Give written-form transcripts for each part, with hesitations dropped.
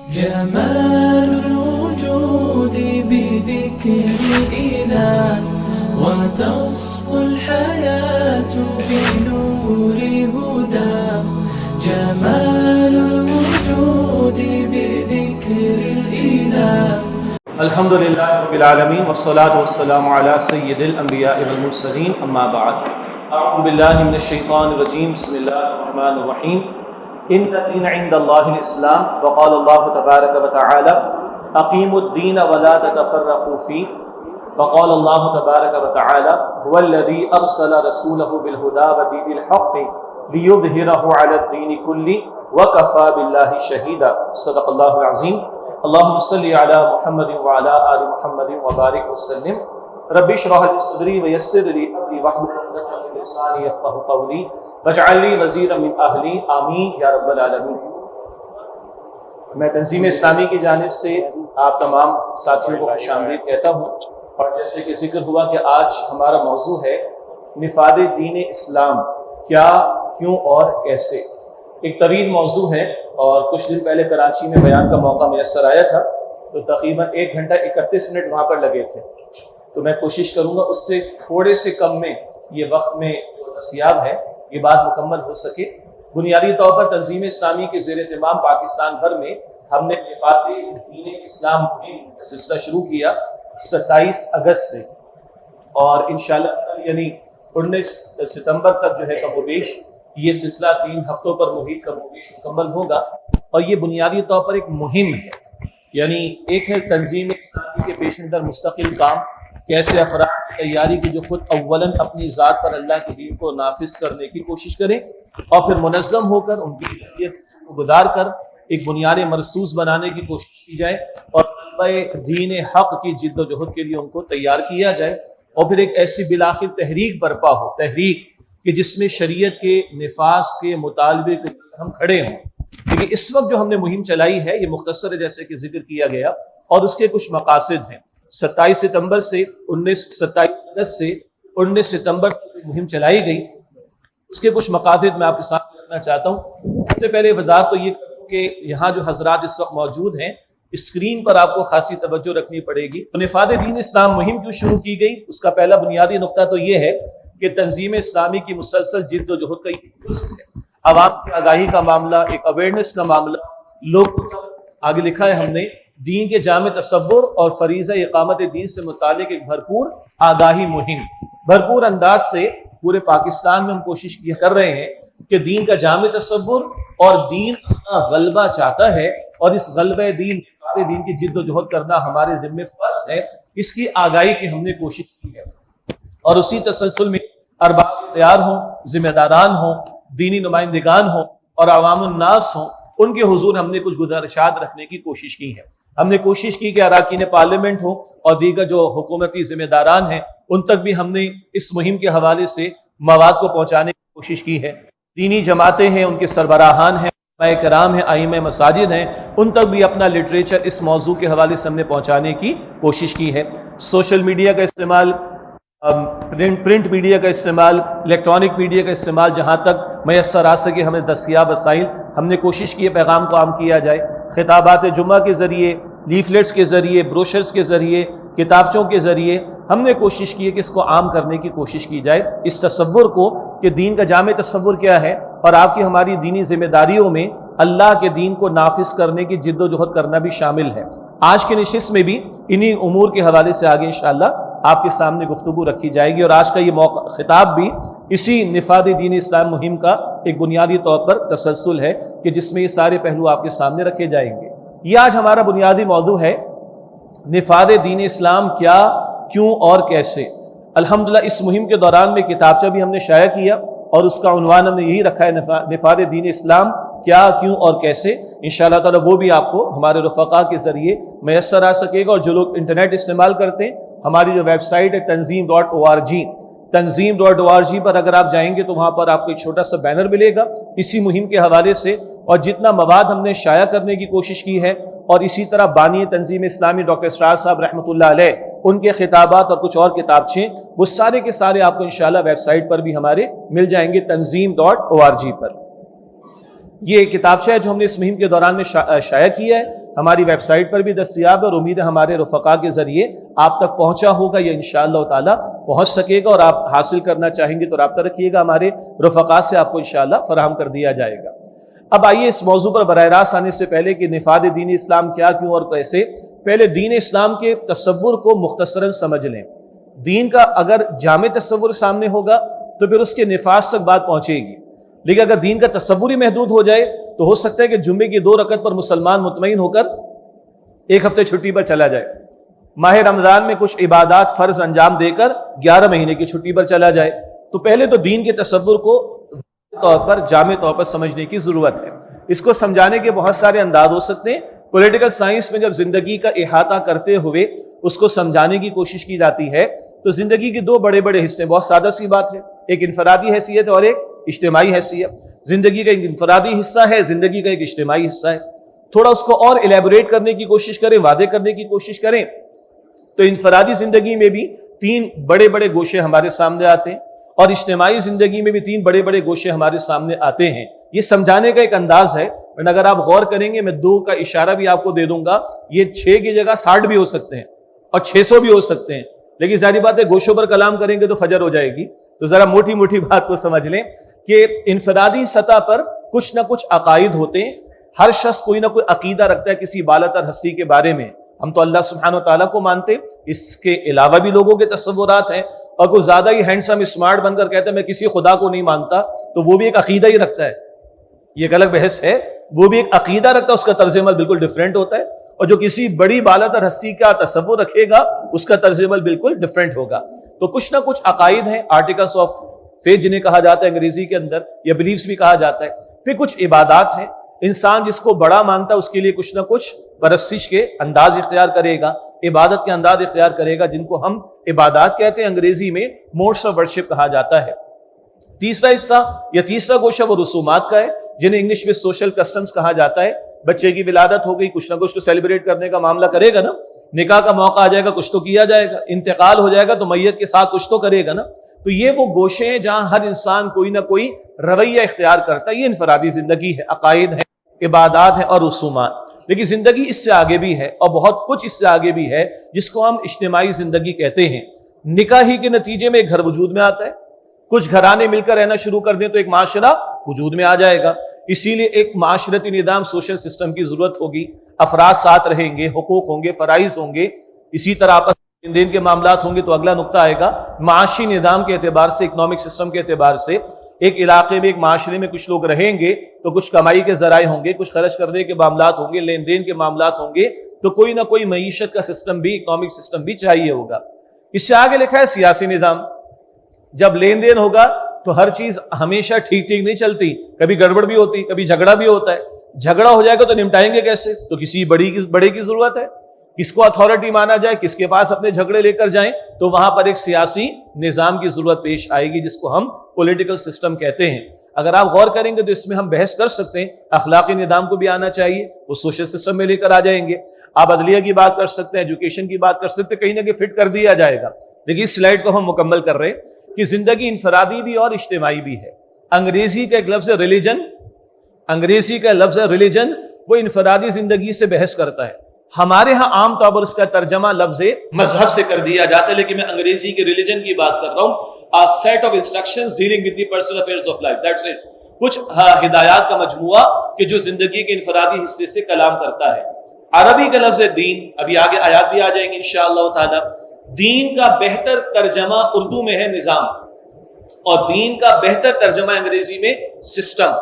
جمال الوجود بذكر الإله وتصفو الحياة بنور هدى. جمال الوجود بذكر الإله. الحمد للہ رب العالمین والصلاة والسلام علی سید الانبیاء والمرسلین اما بعد. اعوذ باللہ من الشیطان الرجیم. بسم اللہ الرحمن الرحیم. ان الدین عند اللہ الاسلام وقال اللہ تبارک وتعالی اقیموا الدین ولا تتفرقوا فیہ. وقال اللہ تبارک وتعالی هو الذی ارسل رسولہ بالہدی ودین الحق لیظہرہ علی الدین کلہ وکفی باللہ شہیدا. صدق اللہ العظیم. اللہم صلی علی محمد وعلی آل محمد وبارک وسلم. رب اشرح لی صدری ویسر لی امری واحلل عقدۃ من لسانی یفقہوا قولی واجعل لی وزیرا من اہلی. آمین یا رب العالمین. میں تنظیم اسلامی کی جانب سے آپ تمام ساتھیوں کو خوش آمدید کہتا ہوں. اور جیسے کہ ذکر ہوا کہ آج ہمارا موضوع ہے نفاذ دین اسلام، کیا، کیوں اور کیسے. ایک طویل موضوع ہے اور کچھ دن پہلے کراچی میں بیان کا موقع میسر آیا تھا تو تقریباً 1 گھنٹہ 31 منٹ وہاں پر لگے تھے. تو میں کوشش کروں گا اس سے تھوڑے سے کم میں یہ وقت میں جو دستیاب ہے یہ بات مکمل ہو سکے. بنیادی طور پر تنظیم اسلامی کے زیر اہتمام پاکستان بھر میں ہم نے نفاذ دین اسلام کا سلسلہ شروع کیا 27 اگست سے، اور انشاءاللہ یعنی 19 ستمبر تک جو ہے کم و بیش یہ سلسلہ 3 ہفتوں پر محیط کم و بیش مکمل ہوگا. اور یہ بنیادی طور پر ایک مہم ہے، یعنی ایک ہے تنظیم اسلامی کے پیش نظر مستقل کام، کیسے افراد تیاری کی جو خود اولاً اپنی ذات پر اللہ کے دین کو نافذ کرنے کی کوشش کریں اور پھر منظم ہو کر ان کی تربیت کو گزار کر ایک بنیاد مرصوص بنانے کی کوشش کی جائے اور طلبہ دین حق کی جد و جہد کے لیے ان کو تیار کیا جائے. اور پھر ایک ایسی بالآخر تحریک برپا ہو، تحریک کہ جس میں شریعت کے نفاذ کے مطالبے کے ہم کھڑے ہوں. لیکن اس وقت جو ہم نے مہم چلائی ہے یہ مختصر ہے جیسے کہ ذکر کیا گیا، اور اس کے کچھ مقاصد ہیں. 27 ستمبر سے 27 اگست سے 19 ستمبر تک مہم چلائی گئی. اس کے کچھ مقاصد میں آپ کے سامنے رکھنا چاہتا ہوں. سب سے پہلے وضاحت تو یہ کروں کہ یہاں جو حضرات اس وقت موجود ہیں اسکرین پر آپ کو خاصی توجہ رکھنی پڑے گی. تو نفاذ دین اسلام مہم کیوں شروع کی گئی، اس کا پہلا بنیادی نقطہ تو یہ ہے کہ تنظیم اسلامی کی مسلسل جد و جہد کا ایک درست ہے. عوام کی آگاہی کا معاملہ، ایک اویئرنیس کا معاملہ، لوگ آگے لکھا ہے ہم نے دین کے جامع تصور اور فریضہ اقامت دین سے متعلق ایک بھرپور آگاہی مہم، بھرپور انداز سے پورے پاکستان میں ہم کوشش کر رہے ہیں کہ دین کا جامع تصور اور دین اپنا غلبہ چاہتا ہے، اور اس غلبہ دین کی جد و جہد کرنا ہمارے ذمہ فرض ہے. اس کی آگاہی کی ہم نے کوشش کی ہے، اور اسی تسلسل میں ارباب اختیار ہوں، ذمہ داران ہوں، دینی نمائندگان ہوں اور عوام الناس ہوں، ان کے حضور ہم نے کچھ گزارشات رکھنے کی کوشش کی ہے. ہم نے کوشش کی کہ اراکین پارلیمنٹ ہوں اور دیگر جو حکومتی ذمہ داران ہیں ان تک بھی ہم نے اس مہم کے حوالے سے مواد کو پہنچانے کی کوشش کی ہے. دینی جماعتیں ہیں، ان کے سربراہان ہیں، علماء کرام ہیں، ائمہ مساجد ہیں، ان تک بھی اپنا لٹریچر اس موضوع کے حوالے سے ہم نے پہنچانے کی کوشش کی ہے. سوشل میڈیا کا استعمال، پرنٹ میڈیا کا استعمال، الیکٹرانک میڈیا کا استعمال، جہاں تک میسر آ سکے ہمیں دستیاب وسائل ہم نے کوشش کی ہے پیغام کو عام کیا جائے. خطابات جمعہ کے ذریعے، لیفلیٹس کے ذریعے، بروشرز کے ذریعے، کتابچوں کے ذریعے ہم نے کوشش کی ہے کہ اس کو عام کرنے کی کوشش کی جائے. اس تصور کو کہ دین کا جامع تصور کیا ہے اور آپ کی ہماری دینی ذمہ داریوں میں اللہ کے دین کو نافذ کرنے کی جد و جہد کرنا بھی شامل ہے. آج کے نشست میں بھی انہی امور کے حوالے سے آگے انشاءاللہ آپ کے سامنے گفتگو رکھی جائے گی، اور آج کا یہ موقع خطاب بھی اسی نفاذ دین اسلام مہم کا ایک بنیادی طور پر تسلسل ہے کہ جس میں یہ سارے پہلو آپ کے سامنے رکھے جائیں گے. یہ آج ہمارا بنیادی موضوع ہے نفاذ دین اسلام، کیا، کیوں اور کیسے. الحمدللہ اس مہم کے دوران میں کتابچہ بھی ہم نے شائع کیا اور اس کا عنوان ہم نے یہی رکھا ہے نفاذ دین اسلام، کیا، کیوں اور کیسے. انشاءاللہ تعالی وہ بھی آپ کو ہمارے رفقا کے ذریعے میسر آ سکے گا. اور جو لوگ انٹرنیٹ استعمال کرتے ہیں ہماری جو ویب سائٹ ہے tanzeem.org، tanzeem.org پر اگر آپ جائیں گے تو وہاں پر آپ کو ایک چھوٹا سا بینر ملے گا اسی مہم کے حوالے سے، اور جتنا مواد ہم نے شائع کرنے کی کوشش کی ہے، اور اسی طرح بانی تنظیم اسلامی ڈاکٹر اسرار صاحب رحمۃ اللہ علیہ ان کے خطابات اور کچھ اور کتابچیں، وہ سارے کے سارے آپ کو انشاءاللہ ویب سائٹ پر بھی ہمارے مل جائیں گے tanzeem.org پر. یہ کتابچہ ہے جو ہم نے اس مہم کے دوران میں شائع کیا ہے، ہماری ویب سائٹ پر بھی دستیاب ہے، اور امید ہے ہمارے رفقا کے ذریعے آپ تک پہنچا ہوگا، یہ انشاءاللہ تعالی پہنچ سکے گا، اور آپ حاصل کرنا چاہیں گے تو رابطہ رکھیے گا، ہمارے رفقا سے آپ کو انشاءاللہ فراہم کر دیا جائے گا۔ اب آئیے اس موضوع پر براہ راست آنے سے پہلے کہ نفاذ دین اسلام کیا، کیوں اور کیسے، پہلے دین اسلام کے تصور کو مختصراً سمجھ لیں۔ دین کا اگر جامع تصور سامنے ہوگا تو پھر اس کے نفاذ تک بات پہنچے گی، لیکن اگر دین کا تصور ہی محدود ہو جائے تو ہو سکتا ہے کہ جمعے کی 2 رکعت پر مسلمان مطمئن ہو کر 1 ہفتے چھٹی پر چلا جائے، ماہ رمضان میں کچھ عبادات فرض انجام دے کر 11 مہینے کی چھٹی پر چلا جائے۔ تو پہلے تو دین کے تصور کو طور پر جامع طور پر سمجھنے کی ضرورت ہے۔ اس کو سمجھانے کے بہت سارے انداز ہو سکتے ہیں۔ پولیٹیکل سائنس میں جب زندگی کا احاطہ کرتے ہوئے اس کو سمجھانے کی کوشش کی جاتی ہے تو زندگی کے 2 بڑے بڑے حصے، بہت سادہ سی بات ہے، ایک انفرادی حیثیت اور ایک اجتماعی حیثیت۔ زندگی کا ایک انفرادی حصہ ہے، زندگی کا ایک اجتماعی حصہ ہے۔ تھوڑا اس کو اور ایلیبوریٹ کرنے کی کوشش کریں، واضح کرنے کی کوشش کریں تو انفرادی زندگی میں بھی 3 بڑے بڑے گوشے ہمارے سامنے آتے ہیں، اور اجتماعی زندگی میں بھی 3 بڑے بڑے گوشے ہمارے سامنے آتے ہیں۔ یہ سمجھانے کا ایک انداز ہے، اور اگر آپ غور کریں گے، میں 2 کا اشارہ بھی آپ کو دے دوں گا، یہ 6 کی جگہ 60 بھی ہو سکتے ہیں اور 600 بھی ہو سکتے ہیں، لیکن ظاہری بات ہے گوشوں پر کلام کریں گے تو فجر ہو جائے گی۔ تو ذرا موٹی موٹی بات کو سمجھ لیں کہ انفرادی سطح پر کچھ نہ کچھ عقائد ہوتے ہیں، ہر شخص کوئی نہ کوئی عقیدہ رکھتا ہے کسی بالاتر ہستی کے بارے میں۔ ہم تو اللہ سبحانہ وتعالیٰ کو مانتے، اس کے علاوہ بھی لوگوں کے تصورات ہیں، اور کوئی زیادہ ہی ہینڈسم اسمارٹ بن کر کہتا ہے میں کسی خدا کو نہیں مانتا، تو وہ بھی ایک عقیدہ ہی رکھتا ہے، یہ ایک الگ بحث ہے، وہ بھی ایک عقیدہ رکھتا ہے، اس کا طرز عمل بالکل ڈیفرنٹ ہوتا ہے، اور جو کسی بڑی بالاتر ہستی کا تصور رکھے گا اس کا طرز عمل بالکل ڈیفرنٹ ہوگا۔ تو کچھ نہ کچھ عقائد ہیں، آرٹیکلس آف فیتھ جنہیں کہا جاتا ہے انگریزی کے اندر، یا بلیفز بھی کہا جاتا ہے۔ پھر کچھ عبادات ہیں، انسان جس کو بڑا مانتا ہے اس کے لیے کچھ نہ کچھ پرستش کے انداز اختیار کرے گا، عبادت کے انداز اختیار کرے گا، جن کو ہم عبادات کہتے ہیں، انگریزی میں موڈس آف ورشپ کہا جاتا ہے۔ تیسرا حصہ یا تیسرا گوشہ وہ رسومات کا ہے، جنہیں انگلش میں سوشل کسٹمز کہا جاتا ہے۔ بچے کی ولادت ہو گئی، کچھ نہ کچھ تو سیلیبریٹ کرنے کا معاملہ کرے گا نا، نکاح کا موقع آ جائے گا کچھ تو کیا جائے گا، انتقال ہو جائے گا تو میت کے ساتھ کچھ تو کرے گا نا۔ تو یہ وہ گوشے ہیں جہاں ہر انسان کوئی نہ کوئی رویہ اختیار کرتا ہے، یہ انفرادی زندگی ہے، عقائد ہیں، عبادات ہیں اور رسومات۔ لیکن زندگی اس سے آگے بھی ہے، اور بہت کچھ اس سے آگے بھی ہے، جس کو ہم اجتماعی زندگی کہتے ہیں۔ نکاح ہی کے نتیجے میں ایک گھر وجود میں آتا ہے، کچھ گھرانے مل کر رہنا شروع کر دیں تو ایک معاشرہ وجود میں آ جائے گا۔ اسی لیے ایک معاشرتی نظام، سوشل سسٹم کی ضرورت ہوگی، افراد ساتھ رہیں گے، حقوق ہوں گے، فرائض ہوں گے، اسی طرح آپس میں دین کے معاملات ہوں گے۔ تو اگلا نقطہ آئے گا معاشی نظام کے اعتبار سے، اکنامک سسٹم کے اعتبار سے۔ ایک علاقے میں، ایک معاشرے میں کچھ لوگ رہیں گے تو کچھ کمائی کے ذرائع ہوں گے، کچھ خرچ کرنے کے معاملات ہوں گے، لین دین کے معاملات ہوں گے، تو کوئی نہ کوئی معیشت کا سسٹم بھی، اکنامک سسٹم بھی چاہیے ہوگا۔ اس سے آگے لکھا ہے سیاسی نظام۔ جب لین دین ہوگا تو ہر چیز ہمیشہ ٹھیک نہیں چلتی، کبھی گڑبڑ بھی ہوتی، کبھی جھگڑا بھی ہوتا ہے۔ جھگڑا ہو جائے گا تو نمٹائیں گے کیسے؟ تو کسی بڑے کی ضرورت ہے، کس کو اتھارٹی مانا جائے، کس کے پاس اپنے جھگڑے لے کر جائیں، تو وہاں پر ایک سیاسی نظام کی ضرورت پیش آئے گی، جس کو ہم پولیٹیکل سسٹم کہتے ہیں۔ اگر آپ غور کریں گے تو اس میں ہم بحث کر سکتے ہیں، اخلاقی نظام کو بھی آنا چاہیے، وہ سوشل سسٹم میں لے کر آ جائیں گے۔ آپ عدلیہ کی بات کر سکتے ہیں، ایجوکیشن کی بات کر سکتے ہیں، کہیں نہ کہیں فٹ کر دیا جائے گا۔ لیکن اس سلائیڈ کو ہم مکمل کر رہے ہیں کہ زندگی انفرادی بھی اور اجتماعی بھی ہے۔ انگریزی کا ایک لفظ ہے ریلیجن، انگریزی کا لفظ ہے ریلیجن، وہ انفرادی زندگی سے بحث کرتا ہے۔ ہمارے ہاں عام طور پر اس کا ترجمہ لفظ مذہب سے کر دیا جاتا ہے، لیکن میں انگریزی کے ریلیجن کی بات کر رہا ہوں۔ A set of instructions dealing with the personal affairs of life. That's it. کچھ ہدایات کا مجموعہ کہ جو زندگی کے انفرادی حصے سے کلام کرتا ہے۔ عربی کا لفظ ہے دین، ابھی آگے آیات بھی آ جائیں گے انشاءاللہ تعالی۔ دین کا بہتر ترجمہ اردو میں ہے نظام، اور دین کا بہتر ترجمہ انگریزی میں سسٹم۔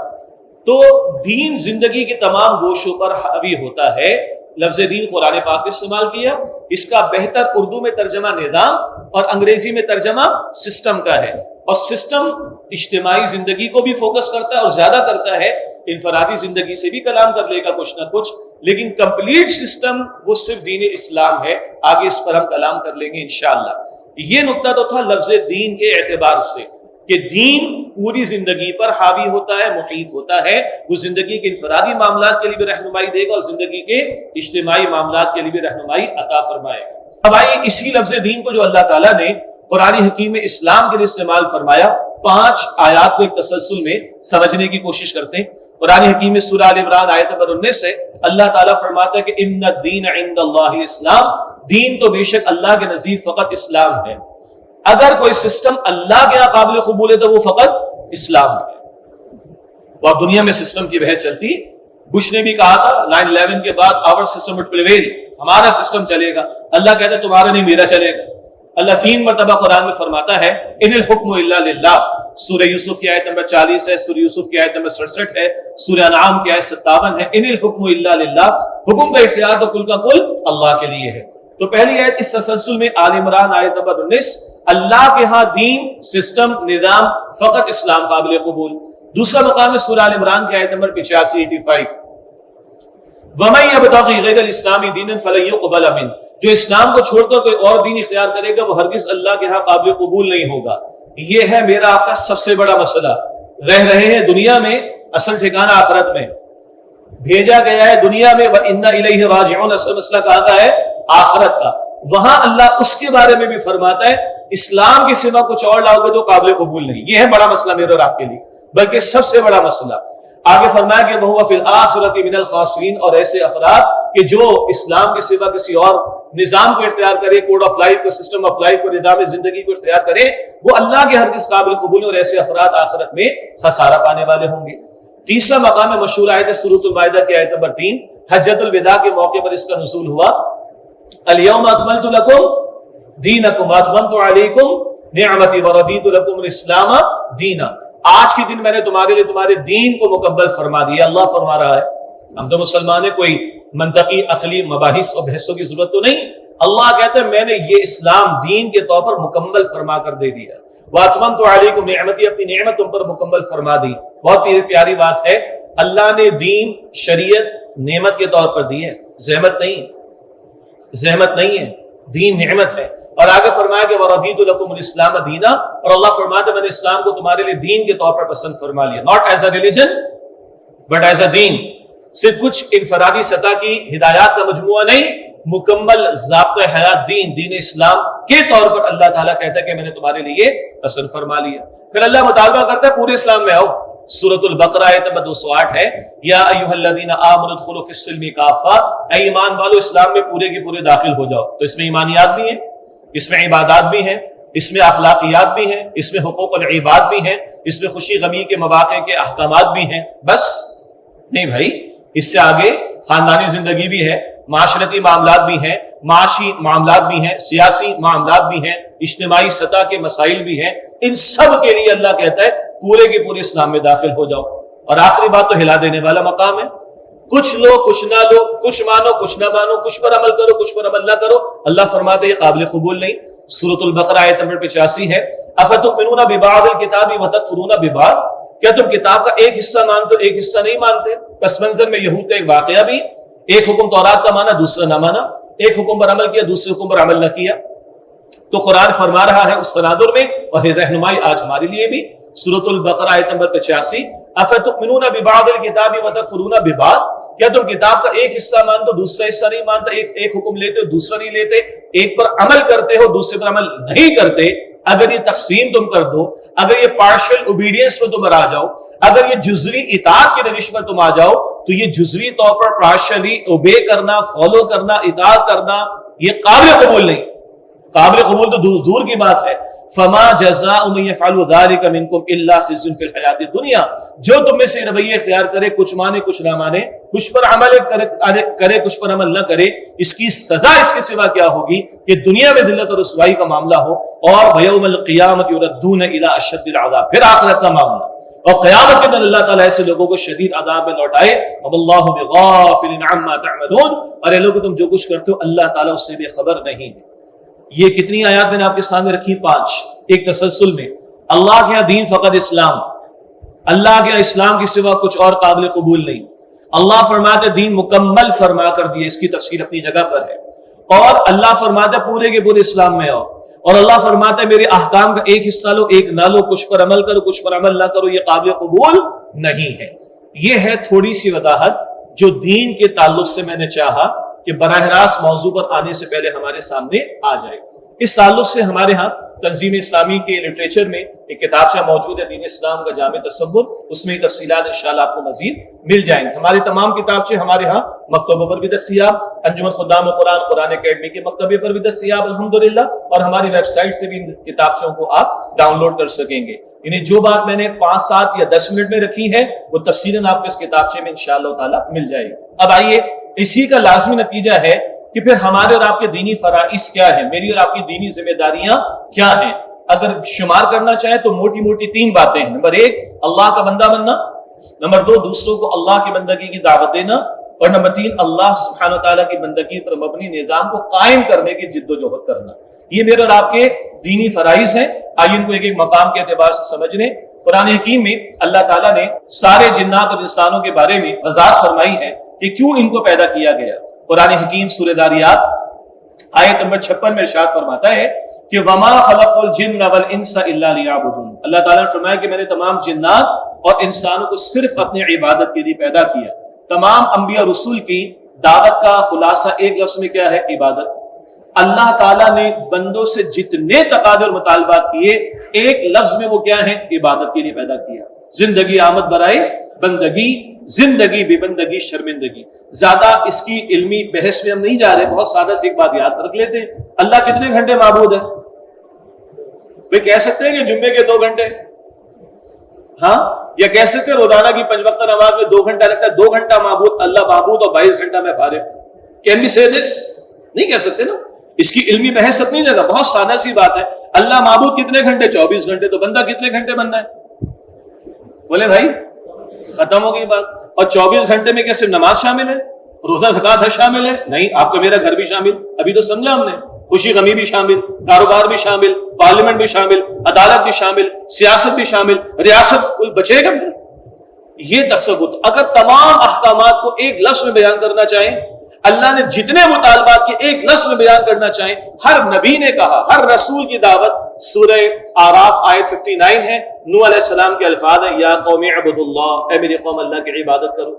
تو دین زندگی کے تمام گوشوں پر حاوی ہوتا ہے۔ لفظ دین قرآن پاک استعمال کیا، اس کا بہتر اردو میں ترجمہ نظام اور انگریزی میں ترجمہ سسٹم کا ہے۔ اور سسٹم اجتماعی زندگی کو بھی فوکس کرتا ہے اور زیادہ کرتا ہے، انفرادی زندگی سے بھی کلام کر لے گا کچھ نہ کچھ، لیکن کمپلیٹ سسٹم وہ صرف دین اسلام ہے۔ آگے اس پر ہم کلام کر لیں گے انشاءاللہ۔ یہ نقطہ تو تھا لفظ دین کے اعتبار سے کہ دین پوری زندگی پر حاوی ہوتا ہے، محیط ہوتا ہے، وہ زندگی کے انفرادی معاملات کے لیے بھی رہنمائی دے گا اور زندگی کے اجتماعی معاملات کے لیے بھی رہنمائی عطا فرمائے گا۔ اب آئیے اسی لفظ دین کو جو اللہ تعالیٰ نے قرآن حکیم میں اسلام کے لیے استعمال فرمایا، 5 آیات کو ایک تسلسل میں سمجھنے کی کوشش کرتے ہیں۔ قرآن حکیم میں سورہ آل عمران آیت نمبر 19 سے اللہ تعالیٰ فرماتا ہے کہ ان الدین عند اللہ اسلام، دین تو بے شک اللہ کے نزدیک فقط اسلام ہے. اگر کوئی سسٹم اللہ کے یہاں قابل قبول ہے تو وہ فقط اسلام ہے. وہ اب دنیا میں سسٹم کی بحث چلتی. بش نے بھی کہا تھا 9/11 کے بعد our system would prevail، ہمارا سسٹم چلے گا. اللہ کہتا ہے تمہارا نہیں میرا چلے گا. اللہ 3 مرتبہ قرآن میں فرماتا ہے ان الحکم الا للہ. سورہ یوسف کی آیت نمبر 40 ہے، سورہ یوسف کی آیت نمبر 67 ہے، سورہ انعام کی آیت 57 ہے. ان الحکم الا للہ، حکم کا اختیار تو کل کا کل اللہ کے لیے ہے. تو پہلی آیت اس تسلسل میں آل عمران آیت نمبر 19، اللہ کے ہاں دین، سسٹم، نظام فقط اسلام قابل قبول. دوسرا مقام ہے سورہ آل عمران کی آیت نمبر 85 وَمَن يَبْتَغِ غَيْرَ الْإِسْلَامِ دِينًا فَلَن يُقْبَلَ مِنْهُ. جو اسلام کو چھوڑ کر کوئی اور دین اختیار کرے گا وہ ہرگز اللہ کے ہاں قابل قبول نہیں ہوگا. یہ ہے میرا آپ کا سب سے بڑا مسئلہ. رہ رہے ہیں دنیا میں، اصل ٹھکانہ آخرت میں. بھیجا گیا ہے دنیا میں وَإِنَّا إِلَيْهِ راجعون، اصل مسئلہ کہاں کا ہے؟ آخرت کا. وہاں اللہ اس کے بارے میں بھی فرماتا ہے اسلام کے سوا کچھ اور لاؤ گے تو قابل قبول نہیں. یہ ہے بڑا مسئلہ میرے اور آپ کے لیے، بلکہ سب سے بڑا مسئلہ. آگے فرمایا کہ وَهُوَ فِي الْآخِرَةِ مِنَ الْخَاسِرِينَ، اور ایسے افراد کہ جو اسلام کے سوا کسی اور نظام کو اختیار کرے، کوڈ آف لائف کو، سسٹم آف لائف کو، نظام زندگی کو اختیار کرے، وہ اللہ کے ہرگز قابل قبول، اور ایسے افراد آخرت میں خسارہ پانے والے ہوں گے. تیسرا مقام ہے مشہور آیت ہے سورۃ المائدہ کی آیت نمبر 3. حجۃ الوداع کے موقع پر اس کا نزول ہوا. الیوم اکملت لکم دینکم واتممت علیکم نعمتی ورضیت لکم الاسلام دینا. آج کے دن میں نے تمہارے لیے تمہارے دین کو مکمل فرما دیا. اللہ فرما رہا ہے. ہم تو مسلمان ہیں، کوئی منطقی عقلی مباحث اور بحثوں کی ضرورت تو نہیں. اللہ کہتا ہے میں نے یہ اسلام دین کے طور پر مکمل فرما کر دے دیا. واتممت علیکم نعمتی، اپنی نعمت تم پر مکمل فرما دی. بہت پیاری بات ہے. اللہ نے دین، شریعت نعمت کے طور پر دی ہے، زحمت نہیں ہے. دین نعمت ہے. اور آگے فرمایا کہ وَرَضِيتُ لَكُمُ الْإِسْلَامَ دِينًا، اور اللہ فرماتا ہے میں نے اسلام کو تمہارے لیے دین کے طور پر پسند فرما لیا. not as a religion but as a دین. صرف کچھ انفرادی سطح کی ہدایات کا مجموعہ نہیں، مکمل ضابطۂ حیات دین اسلام کے طور پر اللہ تعالیٰ کہتا ہے کہ میں نے تمہارے لیے پسند فرما لیا. پھر اللہ مطالبہ کرتا ہے پورے اسلام میں آؤ. سورۃ البقرہ آیت نمبر 208 ہے یا ایھا الذین آمنوا ادخلوا فی السلم کافہ، اے ایمان والو اسلام میں پورے کے پورے داخل ہو جاؤ. تو اس میں ایمانیات بھی ہیں، اس میں عبادات بھی ہیں، اس میں اخلاقیات بھی ہیں، اس میں حقوق العباد بھی ہیں، اس میں خوشی غمی کے مواقع کے احکامات بھی ہیں. بس نہیں بھائی، اس سے آگے خاندانی زندگی بھی ہے، معاشرتی معاملات بھی ہیں، معاشی معاملات بھی ہیں، سیاسی معاملات بھی ہیں، اجتماعی سطح کے مسائل بھی ہیں. ان سب کے لیے اللہ کہتا ہے پورے کے پورے اسلام میں داخل ہو جاؤ. اور آخری بات تو ہلا دینے والا مقام ہے. کچھ لو کچھ نہ لو، کچھ مانو کچھ نہ مانو، کچھ پر عمل کرو کچھ پر عمل نہ کرو. اللہ فرماتے یہ قابل قبول نہیں. سورۃ البقرہ آیت نمبر 85 ہے افتؤمنون ببعض الکتاب وتکفرون ببعض، کیا تم کتاب کا ایک حصہ مانتے ہو ایک حصہ نہیں مانتے؟ پس منظر میں یہود کا ایک واقعہ بھی، ایک حکم تورات کا مانا دوسرا نہ مانا، ایک حکم پر عمل کیا دوسرے حکم پر عمل نہ کیا. تو قرآن فرما رہا ہے اس تناظر میں، اور یہ رہنمائی آج ہمارے لیے بھی. سورۃ البقرہ آیت نمبر 85 افتؤمنون ببعض الکتاب وتکفرون ببعض، کیا تم کتاب کا ایک حصہ مانتے ہو دوسرا حصہ نہیں مانتا، ایک حکم لیتے ہو دوسرا نہیں لیتے، ایک پر عمل کرتے ہو دوسرے پر عمل نہیں کرتے. اگر یہ تقسیم تم کر دو، اگر یہ پارشل اوبیڈینس میں تم آ جاؤ، اگر یہ جزوی اطاعت کی روش پر تم آ جاؤ، تو یہ جزوی طور پر پارشلی اوبے کرنا، فالو کرنا، اطاعت کرنا یہ قابل قبول نہیں. قابل قبول تو دور کی بات ہے. فما جزاء من يفعل ذلك منكم الا خزي في الحیات الدنیا، جو تم میں سے رویہ اختیار کرے، کچھ مانے کچھ نہ مانے، کچھ پر عمل کرے کچھ پر عمل نہ کرے، اس کی سزا اس کے سوا کیا ہوگی کہ دنیا میں ذلت اور رسوائی کا معاملہ ہو، اور ویوم القیامۃ یردون الی اشد العذاب، پھر آخرت کا معاملہ. اور قیامت کے دن اللہ تعالیٰ ایسے لوگوں کو شدید عذاب میں لوٹائے. واللہ بغافل عما تعملون، اور یہ لوگ تم جو کچھ کرتے ہو اللہ تعالیٰ اس سے بے خبر نہیں ہے. یہ کتنی آیات میں نے آپ کے سامنے رکھی؟ 5 ایک تسلسل میں. اللہ کے یہاں دین فقط اسلام، اللہ کے یہاں اسلام کے سوا کچھ اور قابل قبول نہیں. اللہ فرماتے دین مکمل فرما کر دیے، اس کی تفسیر اپنی جگہ پر ہے. اور اللہ فرماتے پورے کے پورے اسلام میں آؤ، اور اللہ فرماتا ہے میرے احکام کا ایک حصہ لو ایک نہ لو، کچھ پر عمل کرو کچھ پر عمل نہ کرو، یہ قابل قبول نہیں ہے. یہ ہے تھوڑی سی وضاحت جو دین کے تعلق سے میں نے چاہا کہ براہ راست موضوع پر آنے سے پہلے ہمارے سامنے آ جائے. اس تعلق سے ہمارے ہاں تنظیم اسلامی کے لٹریچر میں ایک کتابچہ موجود ہے دین اسلام کا جامع تصور، اس میں تفصیلات انشاءاللہ آپ کو مزید مل جائیں گے۔ ہمارے تمام کتابچے ہمارے ہاں مکتبوں پر بھی دستیاب، انجمن خدام قرآن قرآن اکیڈمی کے مکتبے پر بھی دستیاب الحمدللہ، اور ہماری ویب سائٹ سے بھی ان کتابچوں کو آپ ڈاؤن لوڈ کر سکیں گے۔ یعنی جو بات میں نے 5، 7 یا 10 منٹ میں رکھی ہے وہ تفصیلاً آپ کو اس کتابچے میں انشاءاللہ تعالی مل جائے گی۔ اب آئیے، اسی کا لازمی نتیجہ ہے کہ پھر ہمارے اور آپ کے دینی فرائض کیا ہیں، میری اور آپ کی دینی ذمہ داریاں کیا ہیں۔ اگر شمار کرنا چاہیں تو موٹی موٹی 3 باتیں ہیں۔ نمبر 1 اللہ کا بندہ بننا، نمبر 2 دوسروں کو اللہ کی بندگی کی دعوت دینا، اور نمبر 3 اللہ سبحانہ وتعالیٰ کی بندگی پر مبنی نظام کو قائم کرنے کی جد و جہد کرنا۔ یہ میرے اور آپ کے دینی فرائض ہیں۔ آئیے ان کو ایک ایک مقام کے اعتبار سے سمجھ لیں۔ قرآن حکیم میں اللہ تعالیٰ نے سارے جنات اور انسانوں کے بارے میں وضاحت فرمائی ہے کہ کیوں ان کو پیدا کیا گیا۔ قرآن حکیم سورہ داریات آیت نمبر 56 میں ارشاد فرماتا ہے کہ وما خلقت الجن والانس الا لیعبدون۔ اللہ تعالیٰ نے فرمایا کہ میں نے تمام جنات اور انسانوں کو صرف اپنی عبادت کے لیے پیدا کیا۔ تمام انبیاء رسول کی دعوت کا خلاصہ ایک لفظ میں کیا ہے؟ عبادت۔ اللہ تعالیٰ نے بندوں سے جتنے تقاضے اور مطالبات کیے ایک لفظ میں وہ کیا ہیں؟ عبادت کے لیے پیدا کیا۔ زندگی آمد برائے بندگی، زندگی بے بندگی شرمندگی۔ زیادہ اس کی علمی بحث میں ہم نہیں جا رہے، بہت سادہ سی ایک بات یاد رکھ لیتے ہیں، اللہ کتنے گھنٹے معبود ہے؟ بھئی کہہ سکتے ہیں کہ جمعے کے 2 گھنٹے، ہاں، یا کہہ سکتے ہیں روزانہ کی 5 وقت نماز میں 2 گھنٹہ لگتا ہے، 2 گھنٹہ معبود اللہ معبود اور 22 گھنٹہ میں فارغ۔ کین وی سے دس؟ نہیں کہہ سکتے نا، اس کی علمی بحث اپنی جگہ، بہت سادہ سی بات ہے۔ اللہ معبود کتنے گھنٹے؟ 24 گھنٹے، تو بندہ کتنے گھنٹے بننا ہے؟ بولے بھائی، ختم ہو گئی بات۔ اور 24 گھنٹے میں کیا صرف نماز شامل ہے؟ روزہ زکوٰۃ شامل ہے؟ نہیں، آپ کا میرا گھر بھی شامل، ابھی تو سمجھا ہم نے، خوشی غمی بھی شامل، کاروبار بھی شامل، پارلیمنٹ بھی شامل، عدالت بھی شامل، سیاست بھی شامل، ریاست، کوئی بچے گا پھر؟ یہ تصور، اگر تمام احکامات کو ایک لفظ میں بیان کرنا چاہیں، اللہ نے جتنے مطالبات کے ایک لفظ میں بیان کرنا چاہیں، ہر نبی نے کہا، ہر رسول کی دعوت۔ سورہ آراف آیت 59 ہے، نوح علیہ السلام کے الفاظ ہیں، یا قوم اعبدوا اللہ، اے میری قوم اللہ کی عبادت کرو۔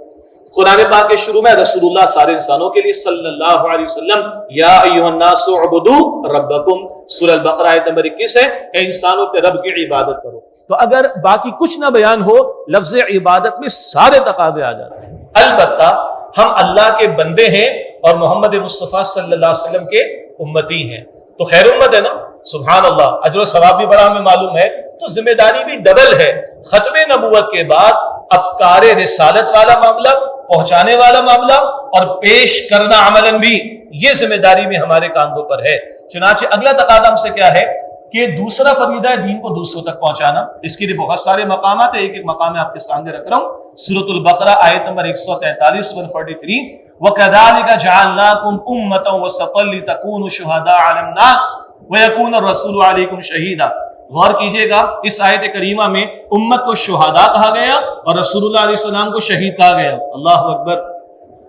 قرآن پاک کے شروع میں رسول اللہ سارے انسانوں کے لیے صلی اللہ علیہ وسلم، یا ایھا الناس اعبدوا ربکم، سورہ البقرہ آیت نمبر 21 ہے، اے انسانوں کے رب کی عبادت کرو۔ تو اگر باقی کچھ نہ بیان ہو، لفظ عبادت میں سارے تقاضے آ جاتے ہیں۔ البتہ ہم اللہ کے بندے ہیں اور محمد مصطفیٰ صلی اللہ علیہ وسلم کے امتی ہیں، تو خیر امت ہے نا، سبحان اللہ، اجر و ثواب بھی بڑا ہمیں معلوم ہے، تو ذمہ داری بھی ڈبل ہے۔ ختم نبوت کے بعد اب کار رسالت والا معاملہ، پہنچانے والا معاملہ، اور پیش کرنا عملاً بھی، یہ ذمہ داری بھی ہمارے کاندھوں پر ہے۔ چنانچہ اگلا تقاضا ہم سے کیا ہے کہ دوسرا فریضہ ہے دین کو دوسروں تک پہنچانا۔ اس کے لیے بہت سارے مقامات ہیں، ایک ایک مقام میں آپ کے سامنے رکھ رہا ہوں۔ سورۃ البقرہ آیت نمبر 143 143، وَكَذَلِكَ جَعَلْنَاكُمْ أُمَّةً وَسَطًا لِتَكُونُوا شُهَدَاءَ عَلَى النَّاسِ وَيَكُونَ الرَّسُولُ عَلَيْكُمْ شَهِيدًا۔ غور کیجئے گا، اس آیت کریمہ میں امت کو شہداء کہا گیا اور رسول اللہ علیہ السلام کو شہید کہا گیا۔ اللہ اکبر۔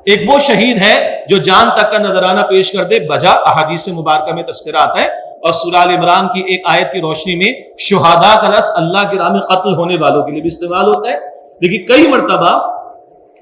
ایک وہ شہید ہے جو جان تک کا نذرانہ پیش کر دے، بجا احادیث مبارکہ میں تذکرہ آتا ہے، اور سورہ ال عمران کی ایک آیت کی روشنی میں شہداء کا لفظ اللہ کی راہ میں قتل ہونے والوں کے لیے بھی استعمال ہوتا ہے، لیکن کئی مرتبہ،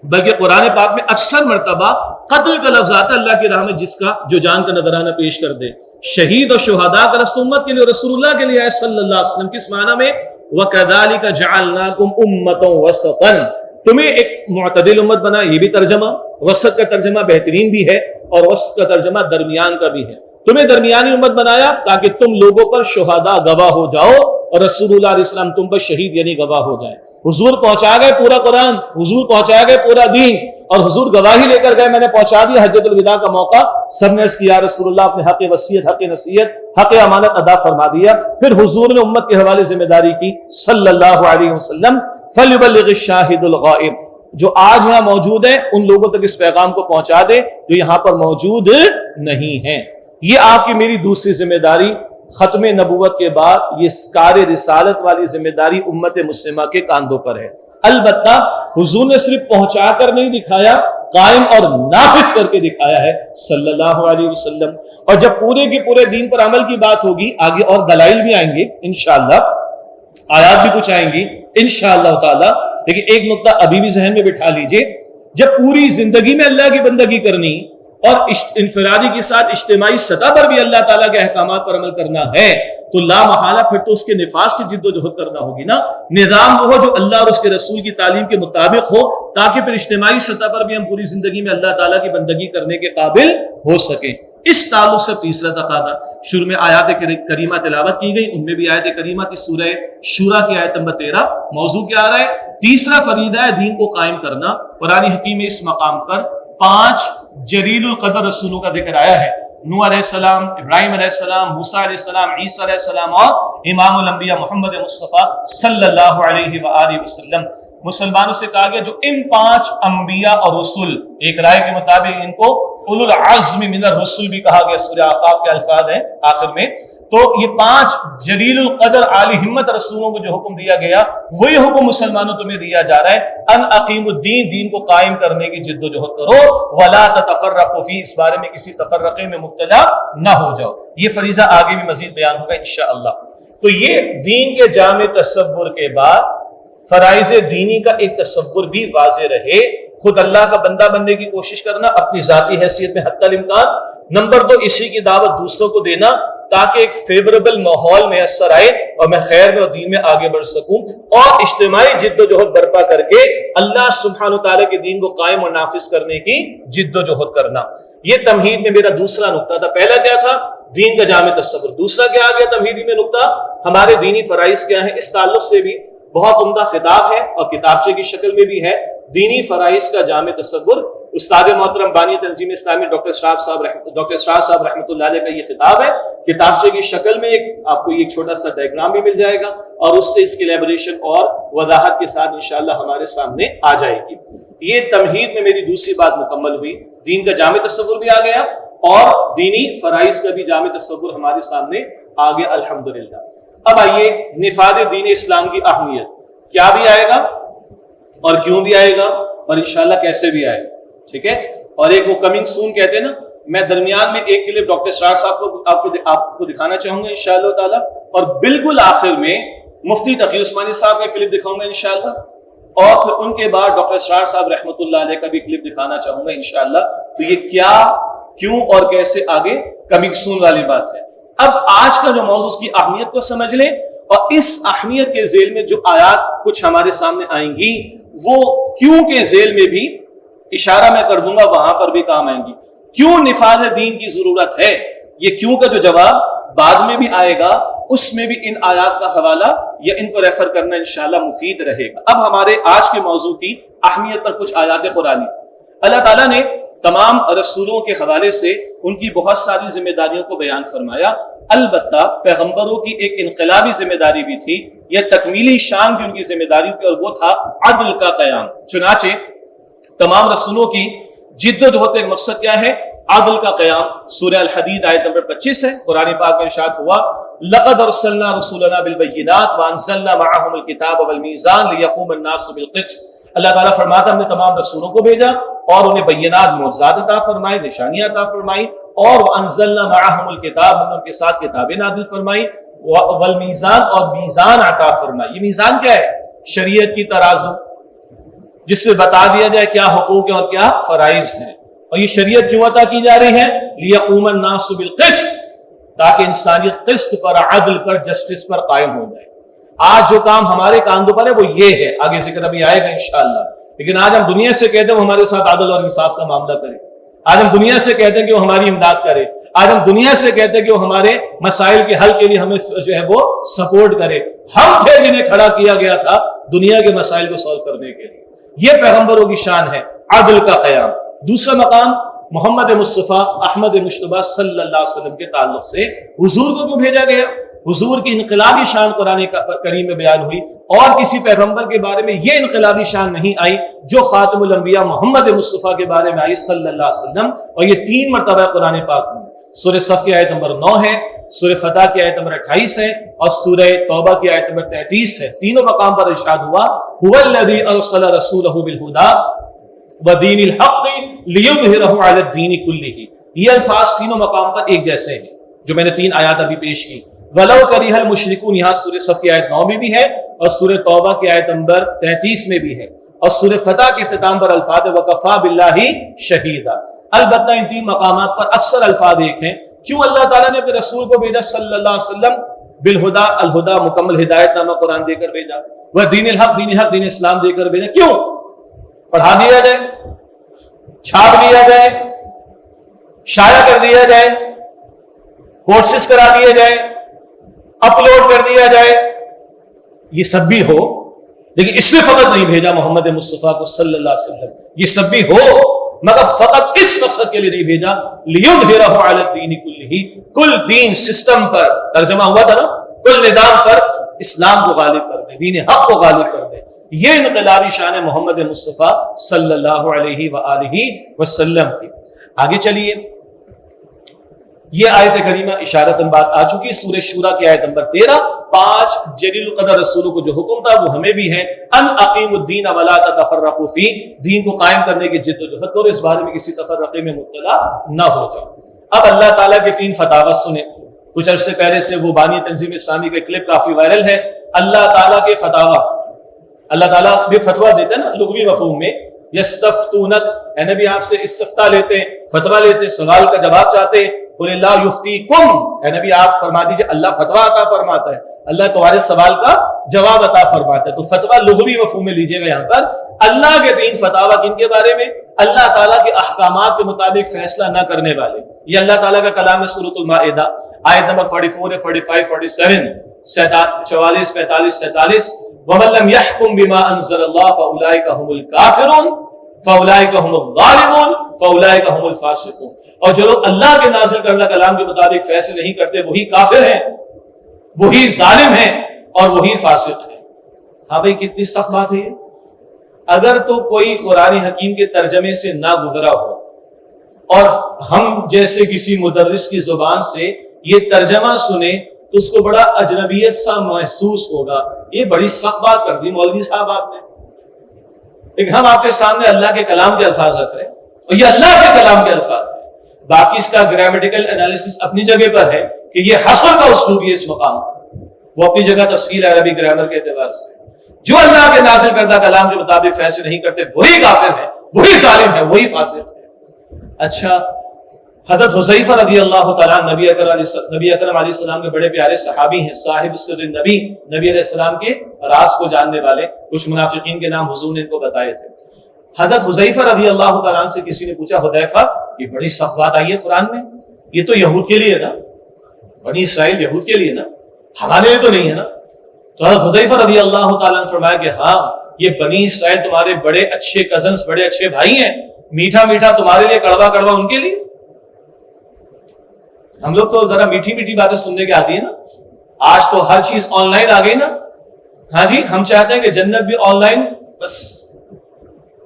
بلکہ قرآن پاک میں اکثر مرتبہ قتل کا لفظ آتا ہے اللہ کی راہ میں، جس کا جو جان کا نذرانہ پیش کر دے۔ شہید اور شہداء کا لفظ امت کے لیے، رسول اللہ کے لیے ہے صلی اللہ علیہ وسلم، کس معنی میں؟ وَكَذَلِكَ جَعَلْنَاكُمْ أُمَّةً وَسَطًا، تمہیں ایک معتدل امت بنا، یہ بھی ترجمہ۔ وسط کا ترجمہ بہترین بھی ہے، اور وسط کا ترجمہ درمیان کا بھی ہے۔ تمہیں درمیانی امت بنایا تاکہ تم لوگوں پر شہداء گواہ ہو جاؤ، اور رسول اللہ علیہ السلام تم پر شہید یعنی گواہ ہو جائیں۔ حضور پہنچا گئے پورا قرآن، حضور پہنچا گئے پورا دین، اور حضور گواہی لے کر گئے، میں نے پہنچا دیا۔ حجۃ الوداع کا موقع، سب نے عرض کیا رسول اللہ اپنے حق وصیت، حق نصیحت، حق امانت ادا فرما دیا۔ پھر حضور نے امت کے حوالے ذمہ داری کی صلی اللہ علیہ وسلم، فَلْيُبَلِّغِ الشَّاهِدُ الْغَائِبُ، جو آج یہاں موجود ہیں ان لوگوں تک اس پیغام کو پہنچا دے جو یہاں پر موجود نہیں ہیں۔ یہ آپ کی میری دوسری ذمہ داری، ختم نبوت کے بعد یہ کار رسالت والی ذمہ داری امت مسلمہ کے کاندھوں پر ہے۔ البتہ حضور نے صرف پہنچا کر نہیں دکھایا، قائم اور نافذ کر کے دکھایا ہے صلی اللہ علیہ وسلم۔ اور جب پورے کے پورے دین پر عمل کی بات ہوگی، آگے اور دلائل بھی آئیں گے انشاءاللہ، آیات بھی کچھ آئیں گی انشاءاللہ تعالی، لیکن ایک نقطہ ابھی بھی ذہن میں بٹھا لیجئے، جب پوری زندگی میں اللہ کی بندگی کرنی اور انفرادی کے ساتھ اجتماعی سطح پر بھی اللہ تعالیٰ کے احکامات پر عمل کرنا ہے تو لا محالہ پھر تو اس کے نفاذ کی جد و جہد کرنا ہوگی نا. نظام وہ ہو جو اللہ اور اس کے رسول کی تعلیم کے مطابق ہو تاکہ پھر اجتماعی سطح پر بھی ہم پوری زندگی میں اللہ تعالیٰ کی بندگی کرنے کے قابل ہو سکیں. اس تعلق سے تیسرا تقاضا شروع میں آیات کریمہ تلاوت کی گئی، ان میں بھی آیت کریمہ تھی سورہ شورا کی آیت نمبر 13. موضوع کیا آ رہا ہے؟ تیسرا فریضہ ہے دین کو قائم کرنا. قرآن حکیم میں اس مقام پر 5 جلیل القدر رسولوں کا ذکر آیا ہے. نوح علیہ السلام، ابراہیم علیہ السلام، موسیٰ علیہ السلام، عیسیٰ علیہ السلام اور امام الانبیاء محمد مصطفیٰ صلی اللہ علیہ وآلہ وسلم. مسلمانوں سے کہا گیا جو ان 5 انبیاء اور رسول، ایک رائے کے مطابق ان کو اولو العزم من الرسل بھی کہا گیا، سورہ اعقاف کے الفاظ ہیں آخر میں. تو یہ 5 جلیل القدر عالی ہمت رسولوں کو جو حکم دیا گیا وہی حکم مسلمانوں تمہیں دیا جا رہا ہے، ان اقیم الدین، دین کو قائم کرنے کی جد و جہد کرو، ولا تتفرقوا فی، اس بارے میں کسی تفرقے میں مبتلا نہ ہو جاؤ. یہ فریضہ آگے بھی مزید بیان ہوگا انشاءاللہ. تو یہ دین کے جامع تصور کے بعد فرائض دینی کا ایک تصور بھی واضح رہے. خود اللہ کا بندہ بننے کی کوشش کرنا اپنی ذاتی حیثیت میں حتی الامکان. نمبر 2 اسی کی دعوت دوسروں کو دینا تاکہ ایک فیوریبل ماحول میں اثر آئے اور میں خیر میں اور دین میں آگے بڑھ سکوں، اور اجتماعی جد و جہد برپا کر کے اللہ سبحانہ وتعالی کے دین کو قائم اور نافذ کرنے کی جد و جہد کرنا. یہ تمہید میں میرا دوسرا نقطہ تھا. پہلا کیا تھا؟ دین کا جامع تصور. دوسرا کیا آ گیا تمہیدی میں نقطہ؟ ہمارے دینی فرائض کیا ہیں. اس تعلق سے بھی بہت عمدہ خطاب ہے اور کتابچے کی شکل میں بھی ہے. دینی فرائض کا جامع تصور. استاد محترم بانی تنظیم اسلامی ڈاکٹر شاہ صاحب رحمۃ اللہ علیہ کا یہ خطاب ہے. کتابچے کی شکل میں آپ کو ایک چھوٹا سا ڈائیگرام بھی مل جائے گا اور اس سے اس کی ایلیبوریشن اور وضاحت کے ساتھ انشاءاللہ ہمارے سامنے آ جائے گی. یہ تمہید میں میری دوسری بات مکمل ہوئی. دین کا جامع تصور بھی آ گیا اور دینی فرائض کا بھی جامع تصور ہمارے سامنے آ گیا الحمدللہ. اب آئیے نفاذ دین اسلام کی اہمیت کیا بھی آئے گا اور کیوں بھی آئے گا اور انشاءاللہ کیسے بھی آئے گا. ٹھیک ہے. اور ایک وہ کمنگ سون کہتے ہیں نا، میں درمیان میں ایک کلپ ڈاکٹر شاہ صاحب کو آپ کو دکھانا چاہوں گا انشاءاللہ تعالی، اور بالکل آخر میں مفتی تقی عثمانی صاحب کا کلپ دکھاؤں گا انشاءاللہ، اور پھر ان کے بعد ڈاکٹر شاہ صاحب رحمۃ اللہ علیہ کا بھی کلپ دکھانا چاہوں گا انشاءاللہ. تو یہ کیا، کیوں اور کیسے آگے کمنگ سون والی بات ہے. اب آج کا جو موضوع اس کی اہمیت کو سمجھ لیں، اور اس اہمیت کے ذیل میں جو آیات کچھ ہمارے سامنے آئیں گی وہ کیوں کے ذیل میں بھی اشارہ میں کر دوں گا، وہاں پر بھی کام آئیں گی. کیوں نفاذ دین کی ضرورت ہے، یہ کیوں کا جو جواب بعد میں بھی آئے گا اس میں بھی ان آیات کا حوالہ یا ان کو ریفر کرنا انشاءاللہ مفید رہے گا. اب ہمارے آج کے موضوع کی اہمیت پر کچھ آیات قرآنی. اللہ تعالیٰ نے تمام رسولوں کے حوالے سے ان کی بہت ساری ذمہ داریوں کو بیان فرمایا. البتہ پیغمبروں کی ایک انقلابی ذمہ داری بھی تھی، یا تکمیلی شان تھی ان کی ذمہ داریوں کی، اور وہ تھا عدل کا قیام. چنانچہ تمام رسولوں کی جد و جہد کا مقصد کیا ہے؟ عدل کا قیام. سورہ الحدید آیت نمبر 25 ہے. قرآن پاک میں ارشاد ہوا لقد ارسلنا رسولنا بالبینات وانزلنا معهم الکتاب والمیزان لیقوم الناس بالقسط. اللہ تعالیٰ فرماتا ہم نے تمام رسولوں کو بھیجا اور انہیں بینات معجزات عطا فرمائے، نشانیاں عطا فرمائی، اور وانزلنا معهم الکتاب، ہم نے ان کے ساتھ کتابیں نازل فرمائی، والمیزان، اور میزان عطا فرمائی. یہ میزان کیا ہے؟ شریعت کی ترازو، جس میں بتا دیا جائے کیا حقوق ہیں اور کیا فرائض ہیں. اور یہ شریعت کیوں عطا کی جا رہی ہے؟ لیقوم الناس بالقسط، تاکہ انسانیت قسط پر، عدل پر، جسٹس پر قائم ہو جائے. آج جو کام ہمارے کاندھوں پر ہے وہ یہ ہے، آگے ذکر ابھی آئے گا انشاءاللہ. لیکن آج ہم دنیا سے کہتے ہیں وہ ہمارے ساتھ عدل اور انصاف کا معاملہ کرے. آج ہم دنیا سے کہتے ہیں کہ وہ ہماری امداد کرے. آج ہم دنیا سے کہتے ہیں کہ وہ ہمارے مسائل کے حل کے لیے ہمیں جو ہے وہ سپورٹ کرے. ہم تھے جنہیں کھڑا کیا گیا تھا دنیا کے مسائل کو سالو کرنے کے لیے. یہ پیغمبروں کی شان ہے، عدل کا قیام. دوسرا مقام محمد مصطفیٰ احمد مجتبیٰ صلی اللہ علیہ وسلم کے تعلق سے حضور کو کیوں بھیجا گیا؟ حضور کی انقلابی شان قرآن کریم میں بیان ہوئی، اور کسی پیغمبر کے بارے میں یہ انقلابی شان نہیں آئی جو خاتم الانبیاء محمد مصطفیٰ کے بارے میں آئی صلی اللہ علیہ وسلم. اور یہ 3 مرتبہ قرآن پاک میں. سورہ صف کی آیت نمبر 9 ہے، سورہ فتح کی آیت نمبر 28 ہے، اور سورہ توبہ کی آیت نمبر 33 ہے. تینوں مقام پر ارشاد ہوا هو الذی ارسل رسولہ بالہدی ودین الحق لیظہرہ علی الدین کلہ. یہ الفاظ تینوں مقام پر ایک جیسے ہیں جو میں نے 3 آیات ابھی پیش کی. ولو کریہ المشرکون، یہاں سورہ صف کی آیت 9 میں بھی ہے اور سورہ توبہ کی آیت نمبر 33 میں بھی ہے، اور سورہ فتح کے اختتام پر الفاظ وکفا باللہ شہیدا. البتہ ان 3 مقامات پر اکثر الفاظ ایک ہیں. کیوں اللہ تعالیٰ نے اپنے رسول کو بھیجا صلی اللہ علیہ وسلم؟ بالہدا، الہدا مکمل ہدایت نامہ قرآن دے کر بھیجا، وہ دین الحق، دین حق دین اسلام دے کر بھیجا. کیوں؟ پڑھا دیا جائے، چھاپ دیا جائے، شائع کر دیا جائے، کورسز کرا دیے جائے، اپلوڈ کر دیا جائے، یہ سب بھی ہو. لیکن اس میں فقط نہیں بھیجا محمد مصطفیٰ کو صلی اللہ علیہ وسلم، یہ سب بھی ہو مگر فقط اس مقصد کے لیے نہیں بھیجا، لیظہرہ علی الدین کلہ، کل دین سسٹم پر، ترجمہ ہوا تھا نا، کل نظام پر اسلام کو غالب کر دے، دین حق کو غالب کر دے. یہ انقلابی شان محمد مصطفیٰ صلی اللہ علیہ وآلہ وسلم کی. آگے چلیے، یہ آیت کریمہ اشارتاً بات آ چکی سورہ شورا کی آیت نمبر 13. 5 جلیل القدر رسولوں کو جو حکم تھا وہ ہمیں بھی ہے، ان اقیموا الدین ولا تتفرقوا فیہ، دین کو قائم کرنے کی جد و جہد کرو، اس بارے میں کسی تفرقے میں مبتلا نہ ہو جاؤ. اب اللہ تعالیٰ کے 3 فتاوی سنیں. کچھ عرصے پہلے سے وہ بانی تنظیم اسلامی کا کلپ کافی وائرل ہے. اللہ تعالیٰ کے فتاوی، اللہ تعالیٰ بھی فتویٰ دیتے ہیں نا لغوی مفہوم میں، یستفتونک، اے نبی آپ سے استفتاء لیتے ہیں، فتویٰ لیتے ہیں، سوال کا جواب چاہتے ہیں. قل اللہ یفتیکم، اے نبی آپ فرما دیجئے اللہ فتویٰ عطا فرماتا ہے، اللہ تمہارے سوال کا جواب عطا فرماتا ہے. تو فتویٰ لغوی مفہوم میں لیجئے گا. یہاں پر اللہ کے 3 فتاوی کن کے بارے میں؟ اللہ تعالیٰ کے احکامات کے مطابق فیصلہ نہ کرنے والے. یہ اللہ تعالیٰ کا کلام ہے سورۃ المائدہ آیت نمبر 44 45 47 44 45 47. وَمَن لَّمْ يَحْكُم بِمَا أَنزَلَ اللَّهُ فَأُولَٰئِكَ هُمُ الْكَافِرُونَ فَأُولَٰئِكَ هُمُ الظَّالِمُونَ فَأُولَٰئِكَ هُمُ الْفَاسِقُونَ. اور جو لوگ اللہ کے نازل کردہ کلام کے مطابق فیصلے نہیں کرتے وہی کافر ہیں، وہی ظالم ہیں اور وہی فاسق ہیں. ہاں بھائی کتنی سخت بات ہے یہ. اگر تو کوئی قرآن حکیم کے ترجمے سے نہ گزرا ہو اور ہم جیسے کسی مدرس کی زبان سے یہ ترجمہ سنے تو اس کو بڑا اجنبیت سا محسوس ہوگا. یہ بڑی سخت بات کر دی مولوی صاحب آپ نے. لیکن ہم آپ کے سامنے اللہ کے کلام کے الفاظ رکھ رہے ہیں اور یہ اللہ کے کلام کے الفاظ ہیں. باقی اس کا گرامیٹیکل انالیسس اپنی جگہ پر ہے کہ یہ حصر کا اسلوب ہے اس مقام وہ اپنی جگہ تفصیل ہے عربی گرامر کے اعتبار سے. جو اللہ کے نازل کردہ کلام کے مطابق فیصلے نہیں کرتے وہی کافر ہے، وہی ظالم ہے، وہی فاسق ہے. اچھا، حضرت حذیفہ رضی اللہ تعالیٰ نبی اکرم علیہ السلام کے بڑے پیارے صحابی ہیں، صاحب سر نبی، نبی علیہ السلام کے راز کو جاننے والے. کچھ منافقین کے نام حضور نے ان کو بتائے تھے. حضرت حذیفہ رضی اللہ تعالیٰ سے کسی نے پوچھا، حذیفہ یہ بڑی سخت بات آئی ہے قرآن میں، یہ تو یہود کے لیے نا، بنی اسرائیل یہود کے لیے نا، ہمارے لیے تو نہیں ہے نا. تو حضرت حذیفہ رضی اللہ تعالیٰ نے فرمایا کہ ہاں یہ بنی اسرائیل تمہارے بڑے اچھے کزنز، بڑے اچھے بھائی ہیں، میٹھا میٹھا تمہارے لیے، کڑوا کڑوا ان کے لیے. ہم لوگ تو ذرا میٹھی میٹھی باتیں سننے کے آتی ہے نا. آج تو ہر چیز آن لائن آ گئی نا. ہاں جی، ہم چاہتے ہیں کہ جنت بھی آن لائن، بس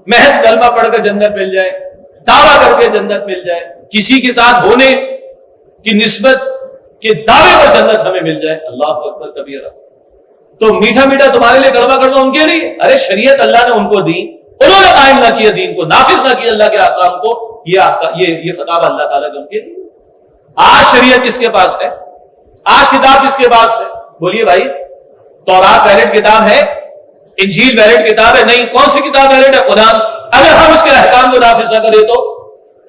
محض کلمہ پڑھ کر جنت مل جائے، دعویٰ کر کے جنت مل جائے، کسی کے ساتھ ہونے کی نسبت کے دعوے پر جنت ہمیں مل جائے. اللہ اکبر کبیرہ. تو میٹھا میٹھا تمہارے لیے کلمہ کڑوا ان کے لیے. ارے شریعت اللہ نے ان کو دی، انہوں نے قائم نہ کیا دین کو، نافذ نہ کیا اللہ کے احکام کو. یہ فتاوی اللہ تعالیٰ کے ان کے لیے. آج شریعت کس کے پاس ہے؟ آج کتاب کس کے پاس ہے؟ بولیے بھائی. تورات ویلڈ کتاب ہے، انجیل ویلڈ کتاب ہے؟ نہیں. کون سی کتاب ویلڈ ہے؟ قرآن. اگر ہم اس کے احکام کو نافذ نہ کرے تو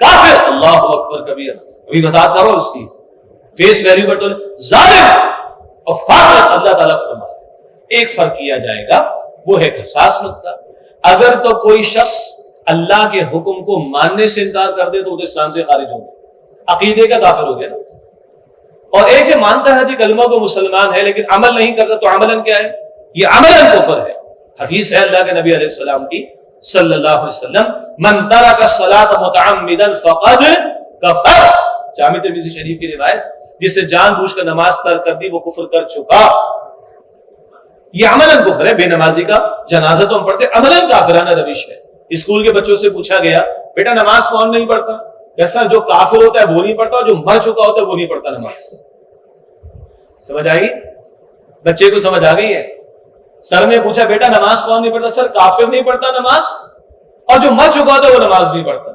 کافر. اللہ اکبر کبیر. ابھی وضاحت کرو اس کی فیس ویلیو پر. تو ظالم اور فاسق اللہ تعالیٰ فرمائے. ایک فرق کیا جائے گا، وہ ہے حساس نقطہ. اگر تو کوئی شخص اللہ کے حکم کو ماننے سے انکار کر دے تو وہ اسلام سے خارج ہو گیا، عقیدے کا کافر ہو گیا نا. اور ایک ہے مانتا ہے جی کلمہ کو مسلمان ہے لیکن عمل نہیں کرتا، تو عملاً کیا ہے؟ یہ عملاً کفر ہے. حدیث ہے اللہ کے نبی علیہ السلام کی صلی اللہ علیہ وسلم، من ترک الصلاۃ متعمدا فقد کفر. جامع ترمذی شریف کی روایت، جس سے جان بوجھ کر نماز ترک کر دی وہ کفر کر چکا. یہ عملاً کفر ہے. بے نمازی کا جنازہ تو ہم پڑھتے، عملاً کافرانہ روش ہے. اسکول کے بچوں سے پوچھا گیا بیٹا نماز کون نہیں پڑھتا؟ ایسا جو کافر ہوتا ہے وہ نہیں پڑھتا، جو مر چکا ہوتا ہے وہ نہیں پڑھتا نماز. سمجھ آئی؟ بچے کو سمجھ آ گئی ہے. سر نے پوچھا بیٹا نماز کون نہیں پڑھتا؟ سر کافر نہیں پڑھتا نماز، اور جو مر چکا ہوتا ہے وہ نماز نہیں پڑھتا.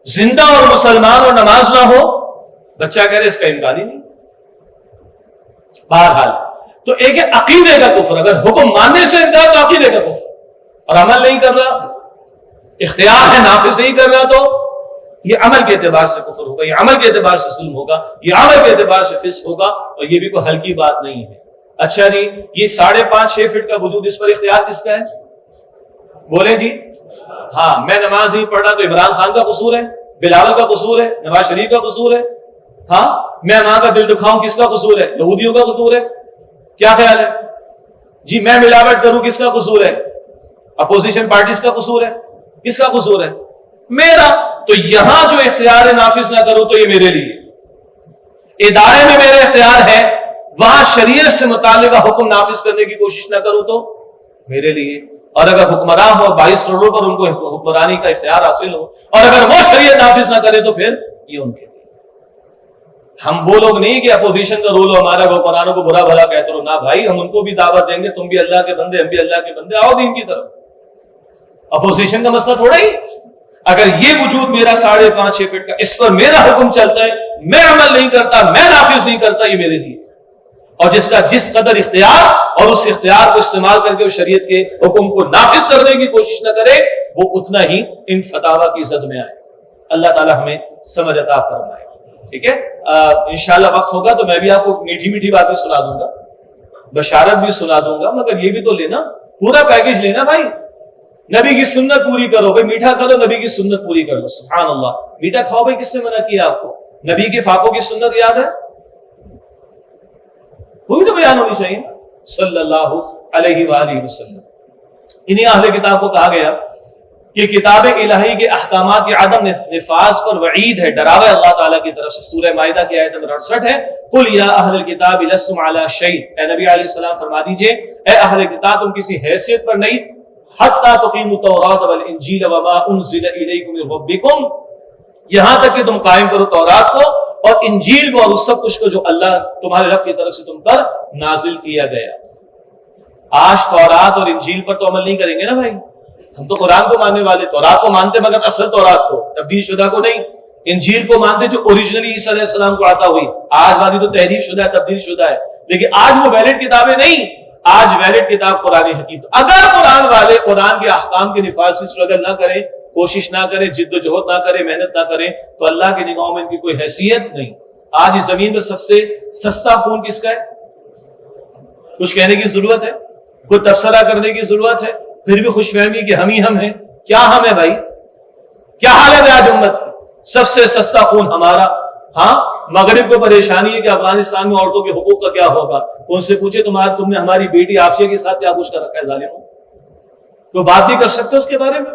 زندہ اور مسلمان اور نماز نہ ہو، بچہ کہہ رہے اس کا امکان ہی نہیں. بہرحال تو ایک ہے عقیدے کا کفر. اگر حکم ماننے سے انکار تو عقیدے کا کفر، اور عمل نہیں کر رہا، اختیار ہے نافذ نہیں کر رہا تو یہ عمل کے اعتبار سے کفر ہوگا، یہ عمل کے اعتبار سے ظلم ہوگا، یہ عمل کے اعتبار سے فسق ہوگا، اور یہ بھی کوئی ہلکی بات نہیں ہے۔ اچھا جی، یہ 5.5-6 فٹ کا وجود، اس پر اختیار کس کا ہے؟ بولیں جی۔ ہاں، میں نماز نہیں پڑھ رہا تو عمران خان کا قصور ہے، بلاول کا قصور ہے، نواز شریف کا قصور ہے؟ ہاں، میں ماں کا دل دکھاؤں کس کا قصور ہے؟ یہودیوں کا قصور ہے؟ کیا خیال ہے جی؟ میں ملاوٹ کروں کس کا قصور ہے؟ اپوزیشن پارٹیز کا قصور ہے؟ کس کا قصور ہے؟ میرا۔ تو یہاں جو اختیار نافذ نہ کرو تو یہ میرے لیے، ادارے میں میرے اختیار ہے، وہاں شریعت سے متعلقہ حکم نافذ کرنے کی کوشش نہ کروں تو میرے لیے۔ اور اگر حکمراں ہو 22 کروڑوں پر ان کو حکمرانی کا اختیار حاصل ہو، اور اگر وہ شریعت نافذ نہ کرے تو پھر یہ ان کے لیے۔ ہم وہ لوگ نہیں کہ اپوزیشن کا رول ہو ہمارا حکمرانوں کو برا بھلا کہتے رہو، نہ بھائی، ہم ان کو بھی دعوت دیں گے، تم بھی اللہ کے بندے، ہم بھی اللہ کے بندے، آؤ دین کی طرف۔ اپوزیشن کا مسئلہ تھوڑا ہی، اگر یہ وجود میرا 5.5-6 فٹ کا، اس پر میرا حکم چلتا ہے، میں عمل نہیں کرتا، میں نافذ نہیں کرتا، یہ میرے لیے۔ اور جس کا جس قدر اختیار، اور اس اختیار کو استعمال کر کے اس شریعت کے حکم کو نافذ کرنے کی کوشش نہ کرے، وہ اتنا ہی ان فتاوا کی زد میں آئے۔ اللہ تعالی ہمیں سمجھ عطا فرمائے۔ ٹھیک ہے، انشاءاللہ وقت ہوگا تو میں بھی آپ کو میٹھی میٹھی باتیں سنا دوں گا، بشارت بھی سنا دوں گا، مگر یہ بھی تو لینا، پورا پیکج لینا بھائی۔ نبی کی سنت پوری کرو بھائی، میٹھا کھا لو، نبی کی سنت پوری کر لو، سبحان اللہ۔ میٹھا کھاؤ بھائی، کس نے منع کیا آپ کو؟ نبی کے فاقوں کی سنت یاد ہے؟ وہ بھی تو بیان ہونی چاہیے صلی اللہ علیہ وآلہ وسلم۔ انہی اہل کتاب کو کہا گیا کہ کتاب الہی کے احکامات کے عدم نفاذ پر وعید ہے، ڈراوا ہے اللہ تعالیٰ کی طرف سے۔ سورہ مائدہ کی آیت نمبر 68 ہے، قل یا اہل الکتاب لستم علی شیء، اے نبی علیہ السلام فرما دیجئے، اے اہل کتاب تم کسی حیثیت پر نہیں، حتی تقیموا التوراۃ والانجیل وما انزل الیکم من ربکم، یہاں تک کہ تم قائم کرو تورات کو اور انجیل کو، اور اس سب کچھ کو جو اللہ تمہارے رب کی طرف سے تم پر نازل کیا گیا۔ آج تورات اور انجیل پر تو عمل نہیں کریں گے نا بھائی، ہم تو قرآن کو ماننے والے، تورات کو مانتے مگر اصل تورات کو، تبدیل شدہ کو نہیں۔ انجیل کو مانتے جو اوریجنلی عیسیٰ علیہ السلام کو عطا ہوئی، آج والی تو تحریف شدہ ہے، تبدیل شدہ ہے، لیکن آج وہ ویلڈ کتابیں نہیں، آج ویلڈ کتاب قرآن حکیم۔ اگر قرآن والے قرآن کے احکام کے نفاذ کی اسٹرگل نہ کریں، کوشش نہ کریں، جد و جہد نہ کریں، محنت نہ کریں، تو اللہ کی نگاہوں میں ان کی کوئی حیثیت نہیں۔ آج اس زمین میں سب سے سستا خون کس کا ہے؟ کچھ کہنے کی ضرورت ہے؟ کوئی تبصرہ کرنے کی ضرورت ہے؟ پھر بھی خوش فہمی کہ ہم ہی ہم ہیں۔ کیا ہم ہیں بھائی؟ کیا حالت ہے آج امت کی؟ سب سے سستا خون ہمارا۔ ہاں، مغرب کو پریشانی ہے کہ افغانستان میں عورتوں کے حقوق کا کیا ہوگا۔ کون سے پوچھے تم نے ہماری بیٹی عافیہ کے ساتھ کیا کچھ کر رکھا ہے ظالموں؟ کوئی بات نہیں کر سکتے اس کے بارے میں؟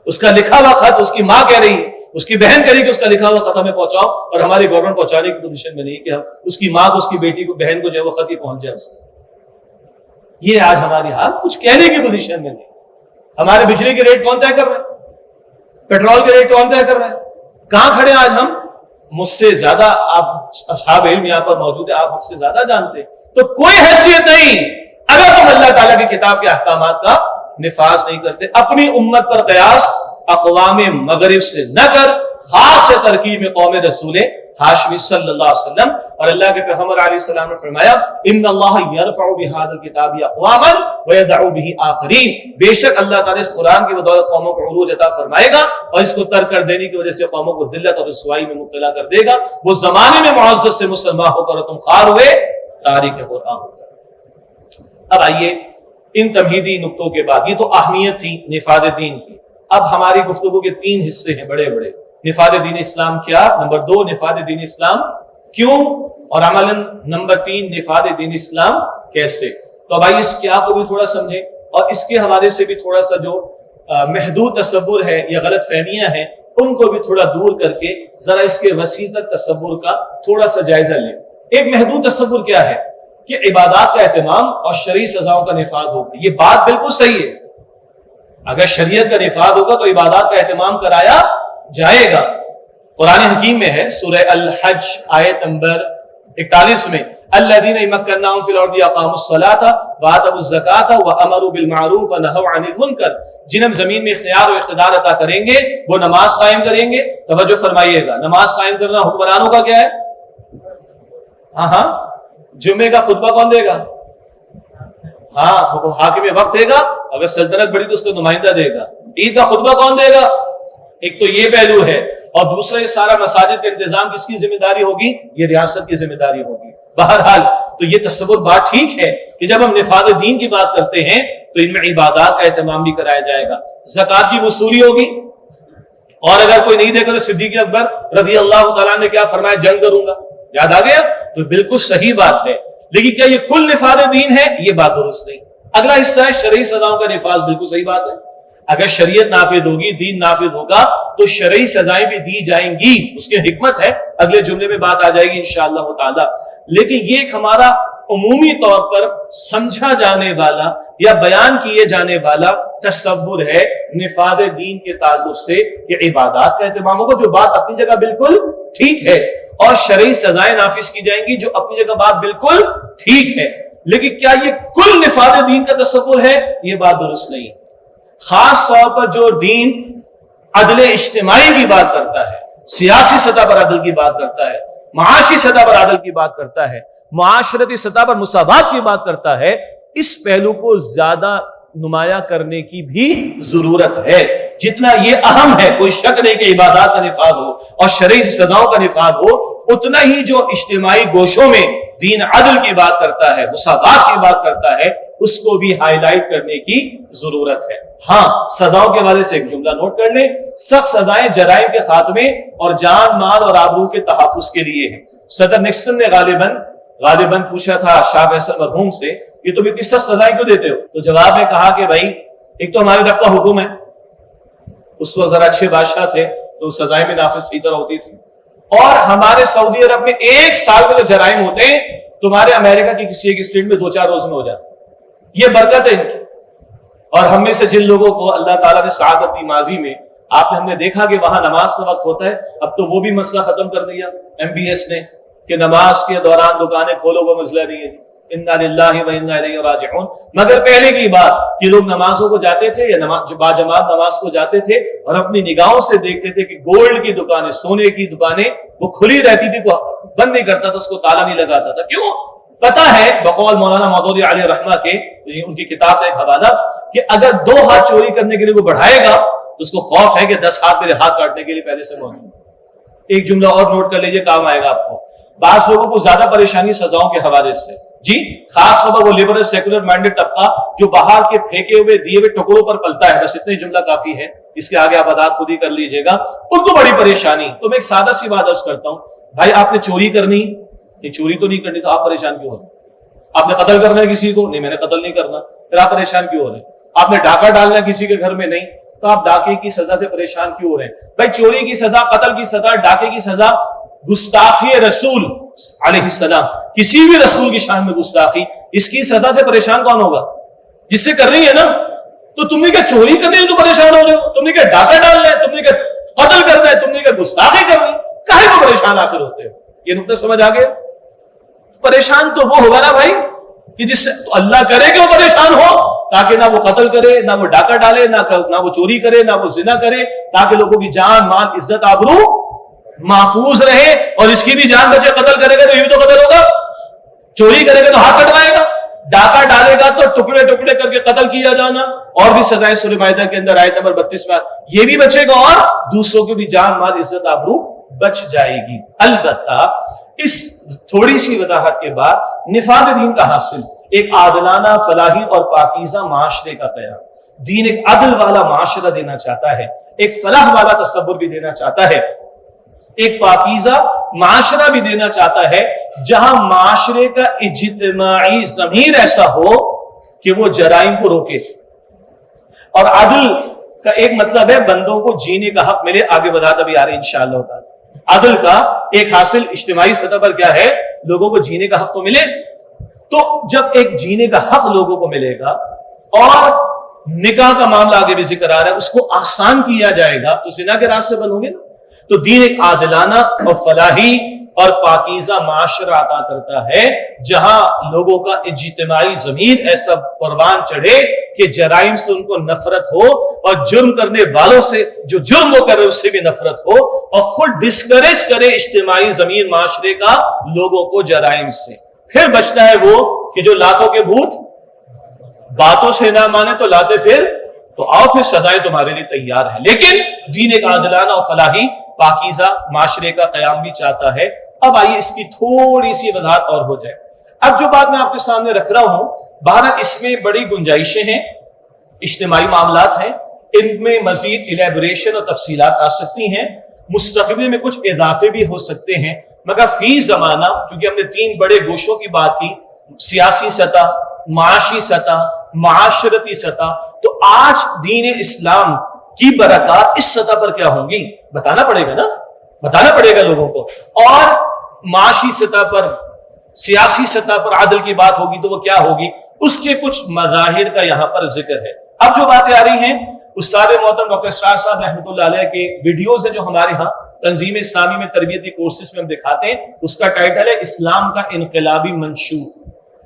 اس کا لکھا ہوا خط اس کی ماں کہہ رہی ہے، اس کی بہن کہہ رہی ہے کہ اس کا لکھا ہوا خط ہمیں پہنچاؤ، اور ہماری گورنمنٹ پہنچانے کی پوزیشن میں نہیں کہ ہم اس کی ماں کو، اس کی بیٹی کو، بہن کو جو ہے وہ خط ہی پہنچ جائے اس کا۔ یہ آج ہماری حال، کچھ کہنے کی پوزیشن میں نہیں۔ ہمارے بجلی کے ریٹ کون طے کر رہا ہے؟ پیٹرول کے ریٹ کون طے کر رہا ہے؟ کہاں کھڑے آج ہم؟ مجھ سے زیادہ آپ اصحاب علم یہاں پر موجود ہیں، آپ ہم سے زیادہ جانتے ہیں، تو کوئی حیثیت نہیں اگر تم اللہ تعالیٰ کی کتاب کے احکامات کا نفاذ نہیں کرتے۔ اپنی امت پر قیاس اقوام مغرب سے نہ کر، خاص ترکیب میں قوم رسول ہاشمی صلی اللہ علیہ وسلم، اور اللہ کے پیغمبر علیہ السلام نے فرمایا ان اللہ یرفع بہذا الکتاب اقواما ویدع بہ آخرین، بے شک اللہ تعالیٰ اس قرآن کی بدولت قوموں کو عروج عطا فرمائے گا، اور اس کو ترک کر دینے کی وجہ سے قوموں کو ذلت اور رسوائی میں مبتلا کر دے گا۔ وہ زمانے میں معزز سے مسلمان ہو کر تم خوار ہوئے تاریخ قرآن ہو کر۔ اب آئیے ان تمہیدی نقطوں کے بعد، یہ تو اہمیت تھی نفاذ دین کی۔ اب ہماری گفتگو کے 3 حصے ہیں بڑے بڑے۔ نفاذ دین اسلام کیا؟ نمبر 2 نفاذ دین اسلام کیوں؟ اور عملاً نمبر 3 نفاذ دین اسلام کیسے؟ تو اب آئیے اس کیا کو بھی تھوڑا سمجھیں، اور اس کے حوالے سے بھی تھوڑا سا جو محدود تصور ہے یا غلط فہمیاں ہیں ان کو بھی تھوڑا دور کر کے ذرا اس کے وسیع تر تصور کا تھوڑا سا جائزہ لیں۔ ایک محدود تصور کیا ہے کہ عبادات کا اہتمام اور شرعی سزاؤں کا نفاذ ہوگا۔ یہ بات بالکل صحیح ہے، اگر شریعت کا نفاذ ہوگا تو عبادات کا اہتمام کرایا جائے گا۔ قرآن حکیم میں ہے سورہ الحج آیت نمبر 41 میں الذین مکناہم فی الارض اقاموا الصلاۃ وآتوا الزکاۃ وامروا بالمعروف ونہوا عن المنکر، جنہیں ہم زمین میں اختیار و اقتدار عطا کریں گے وہ نماز قائم کریں گے۔ توجہ فرمائیے گا، نماز قائم کرنا حکمرانوں کا کیا ہے؟ ہاں جمعے کا خطبہ کون دے گا؟ ہاں حاکم وقت دے گا، اگر سلطنت بڑی تو اس کا نمائندہ دے گا۔ عید کا خطبہ کون دے گا؟ ایک تو یہ پہلو ہے، اور دوسرا یہ سارا مساجد کا انتظام کس کی ذمہ داری ہوگی؟ یہ ریاست کی ذمہ داری ہوگی۔ بہرحال تو یہ تصور بات ٹھیک ہے کہ جب ہم نفاذ دین کی بات کرتے ہیں تو ان میں عبادات کا اہتمام بھی کرایا جائے گا، زکوٰۃ کی وصولی ہوگی، اور اگر کوئی نہیں دے گا تو صدیق اکبر رضی اللہ تعالیٰ نے کیا فرمایا؟ جنگ کروں گا۔ یاد آ گیا؟ تو بالکل صحیح بات ہے، لیکن کیا یہ کل نفاذ دین ہے؟ یہ بات درست نہیں۔ اگلا حصہ ہے شرعی سزاؤں کا نفاذ، بالکل صحیح بات ہے۔ اگر شریعت نافذ ہوگی، دین نافذ ہوگا تو شرعی سزائیں بھی دی جائیں گی، اس کی حکمت ہے، اگلے جملے میں بات آ جائے گی انشاءاللہ تعالی۔ لیکن یہ ایک ہمارا عمومی طور پر سمجھا جانے والا یا بیان کیے جانے والا تصور ہے نفاذ دین کے تعلق سے کہ عبادات کا اہتمام ہوگا، جو بات اپنی جگہ بالکل ٹھیک ہے، اور شرعی سزائیں نافذ کی جائیں گی، جو اپنی جگہ بات بالکل ٹھیک ہے۔ لیکن کیا یہ کل نفاذ دین کا تصور ہے؟ یہ بات درست نہیں۔ خاص طور پر جو دین عدل اجتماعی کی بات کرتا ہے، سیاسی سطح پر عدل کی بات کرتا ہے، معاشی سطح پر عدل کی بات کرتا ہے، معاشرتی سطح پر مساوات کی بات کرتا ہے، اس پہلو کو زیادہ نمایاں کرنے کی بھی ضرورت ہے۔ جتنا یہ اہم ہے، کوئی شک نہیں کہ عبادات کا نفاذ ہو اور شرعی سزاؤں کا نفاذ ہو، اتنا ہی جو اجتماعی گوشوں میں دین عدل کی بات کرتا ہے، مساوات کی بات کرتا ہے، اس کو بھی ہائی لائٹ کرنے کی ضرورت ہے۔ ہاں، سزاؤں کے حوالے سے ایک جملہ نوٹ کر لیں، سخت سزائیں جرائم کے خاتمے اور جان مال اور آبرو کے تحفظ کے لیے ہیں۔ صدر نکسن نے غالباً پوچھا تھا شاہ فیصل مرحوم سے، یہ تم اتنی سخت سزائیں کیوں دیتے ہو؟ تو جواب میں کہا کہ بھائی ایک تو ہمارے رب کا حکم ہے، اس وقت ذرا اچھے بادشاہ تھے تو سزائیں بھی نافذ صحیح طرح ہوتی تھی، اور ہمارے سعودی عرب میں ایک سال میں جو جرائم ہوتے ہیں تمہارے امریکہ کی کسی ایک اسٹیٹ میں 2-4 روز میں ہو جاتے ہیں۔ یہ برکت ہے ان کی۔ اور ہم میں سے جن لوگوں کو اللہ تعالیٰ نے سعادت دی ماضی میں، ہم نے دیکھا کہ وہاں نماز کا وقت ہوتا ہے، اب تو وہ بھی مسئلہ ختم کر دیا MBS نے کہ نماز کے دوران دکانیں کھولو، وہ مسئلہ نہیں ہے۔ انا للہ و انا الیہ راجعون۔ مگر پہلے کی بات کہ لوگ نمازوں کو جاتے تھے یا باجماعت نماز کو جاتے تھے اور اپنی نگاہوں سے دیکھتے تھے کہ گولڈ کی دکانیں، سونے کی دکانیں وہ کھلی رہتی تھی، کوئی بند نہیں کرتا تھا، اس کو تالا نہیں لگاتا تھا۔ کیوں؟ پتا ہے بقول مولانا مودودی علیہ رحمہ کے، ان کی کتاب کا ایک حوالہ، کہ اگر 2 ہاتھ چوری کرنے کے لیے وہ بڑھائے گا تو اس کو خوف ہے کہ 10 ہاتھ میرے ہاتھ کاٹنے کے لیے پہلے سے موجود۔ ایک جملہ اور نوٹ کر لیجئے، کام آئے گا آپ کو۔ بعض لوگوں کو زیادہ پریشانی سزاؤں کے حوالے سے، جی خاص طور پر وہ لبرل سیکولر مائنڈڈ طبقہ جو باہر کے پھینکے ہوئے دیے ہوئے ٹکڑوں پر پلتا ہے، بس اتنے جملہ کافی ہے، اس کے آگے آپ عداد خود ہی کر لیجئے گا، ان کو بڑی پریشانی۔ تو میں ایک سادہ سی بات عرض کرتا ہوں، بھائی آپ نے چوری کرنی، یہ چوری تو نہیں کرنی، تو آپ پریشان کیوں ہو رہے ہیں؟ آپ نے قتل کرنا ہے کسی کو، نہیں میں نے قتل نہیں کرنا، پھر آپ پریشان کیوں ہو رہے ہیں؟ آپ نے ڈاکہ ڈالنا ہے کسی کے گھر میں، نہیں، تو آپ ڈاکے کی سزا سے پریشان کیوں ہو رہے ہیں؟ بھائی چوری کی سزا، قتل کی سزا، ڈاکے کی سزا، گستاخی رسول علیہ السلام، کسی بھی رسول کی شان میں گستاخی، اس کی سزا سے پریشان کون ہوگا؟ جس سے کر رہی ہے نا۔ تو تم نے کیا چوری کرنی ہے تو پریشان ہو رہے ہو، تم نے کیا ڈاکہ ڈالنا ہے، تم نے کیا قتل کرنا ہے، تم نے کیا گستاخی کرنی، کاہے کو پریشان آخر ہوتے ہو؟ یہ نقطہ سمجھ آ گیا؟ پریشان تو وہ ہوگا نا بھائی کہ جس سے تو اللہ کرے کہ وہ پریشان ہو، تاکہ نہ وہ قتل کرے، نہ وہ ڈاکہ ڈالے، نہ وہ چوری کرے، نہ وہ زنا کرے، تاکہ لوگوں کی جان مال عزت آبرو محفوظ رہے، اور اس کی بھی جان بچے۔ قتل کرے گا تو یہ بھی تو قتل ہوگا، چوری کرے گا تو ہاتھ کٹوائے گا، ڈاکہ ڈالے گا تو ٹکڑے ٹکڑے کر کے قتل کیا جانا، اور بھی سزائیں سورہ مائدہ کے اندر آیت نمبر 32 میں یہ بھی بچے گا، اور دوسروں کی بھی جان مال عزت آبرو بچ جائے گی۔ البتہ اس تھوڑی سی وضاحت کے بعد نفاذ دین کا حاصل ایک عادلانہ، فلاحی اور پاکیزہ معاشرے کا قیام۔ دین ایک عدل والا معاشرہ دینا چاہتا ہے، ایک فلاح والا تصور بھی دینا چاہتا ہے، ایک پاکیزہ معاشرہ بھی دینا چاہتا ہے، جہاں معاشرے کا اجتماعی ضمیر ایسا ہو کہ وہ جرائم کو روکے۔ اور عدل کا ایک مطلب ہے بندوں کو جینے کا حق ملے، آگے وضاحت ابھی آ رہی انشاءاللہ تعالی۔ عدل کا ایک حاصل اجتماعی سطح پر کیا ہے؟ لوگوں کو جینے کا حق تو ملے۔ تو جب ایک جینے کا حق لوگوں کو ملے گا اور نکاح کا معاملہ آگے بھی ذکر آ رہا ہے، اس کو آسان کیا جائے گا تو زنا کے راستے بند ہوں گے نا۔ تو دین ایک عادلانہ اور فلاحی اور پاکیزہ معاشرہ عطا کرتا ہے، جہاں لوگوں کا اجتماعی ضمیر ایسا پروان چڑھے کہ جرائم سے ان کو نفرت ہو، اور جرم کرنے والوں سے، جو جرم وہ کر رہے اس سے بھی نفرت ہو، اور خود ڈسکریج کرے اجتماعی ضمیر معاشرے کا لوگوں کو جرائم سے۔ پھر بچتا ہے وہ کہ جو لاتوں کے بھوت باتوں سے نہ مانے تو لاتے پھر تو آؤ پھر سزائیں تمہارے لیے تیار ہیں، لیکن دین ایک عادلانہ اور فلاحی پاکیزہ معاشرے کا قیام بھی چاہتا ہے۔ اب آئیے اس کی تھوڑی سی وضاحت اور ہو جائے۔ اب جو بات میں آپ کے سامنے رکھ رہا ہوں، بہرحال اس میں بڑی گنجائشیں ہیں، اجتماعی معاملات ہیں، ان میں مزید الیبوریشن اور تفصیلات آ سکتی ہیں، مستقبل میں کچھ اضافے بھی ہو سکتے ہیں، مگر فی زمانہ کیونکہ ہم نے 3 بڑے گوشوں کی بات کی، سیاسی سطح، معاشی سطح، معاشرتی سطح، تو آج دین اسلام کی برکات اس سطح پر کیا ہوں گی بتانا پڑے گا نا، بتانا پڑے گا لوگوں کو۔ اور معاشی سطح پر، سیاسی سطح پر عدل کی بات ہوگی تو وہ کیا ہوگی، اس کے کچھ مظاہر کا یہاں پر ذکر ہے۔ اب جو باتیں آ رہی ہیں، استاد محترم ڈاکٹر اسرار صاحب رحمۃ اللہ علیہ کے ویڈیوز ہیں جو ہمارے ہاں تنظیم اسلامی میں تربیتی کورسز میں ہم دکھاتے ہیں، اس کا ٹائٹل ہے اسلام کا انقلابی منشور۔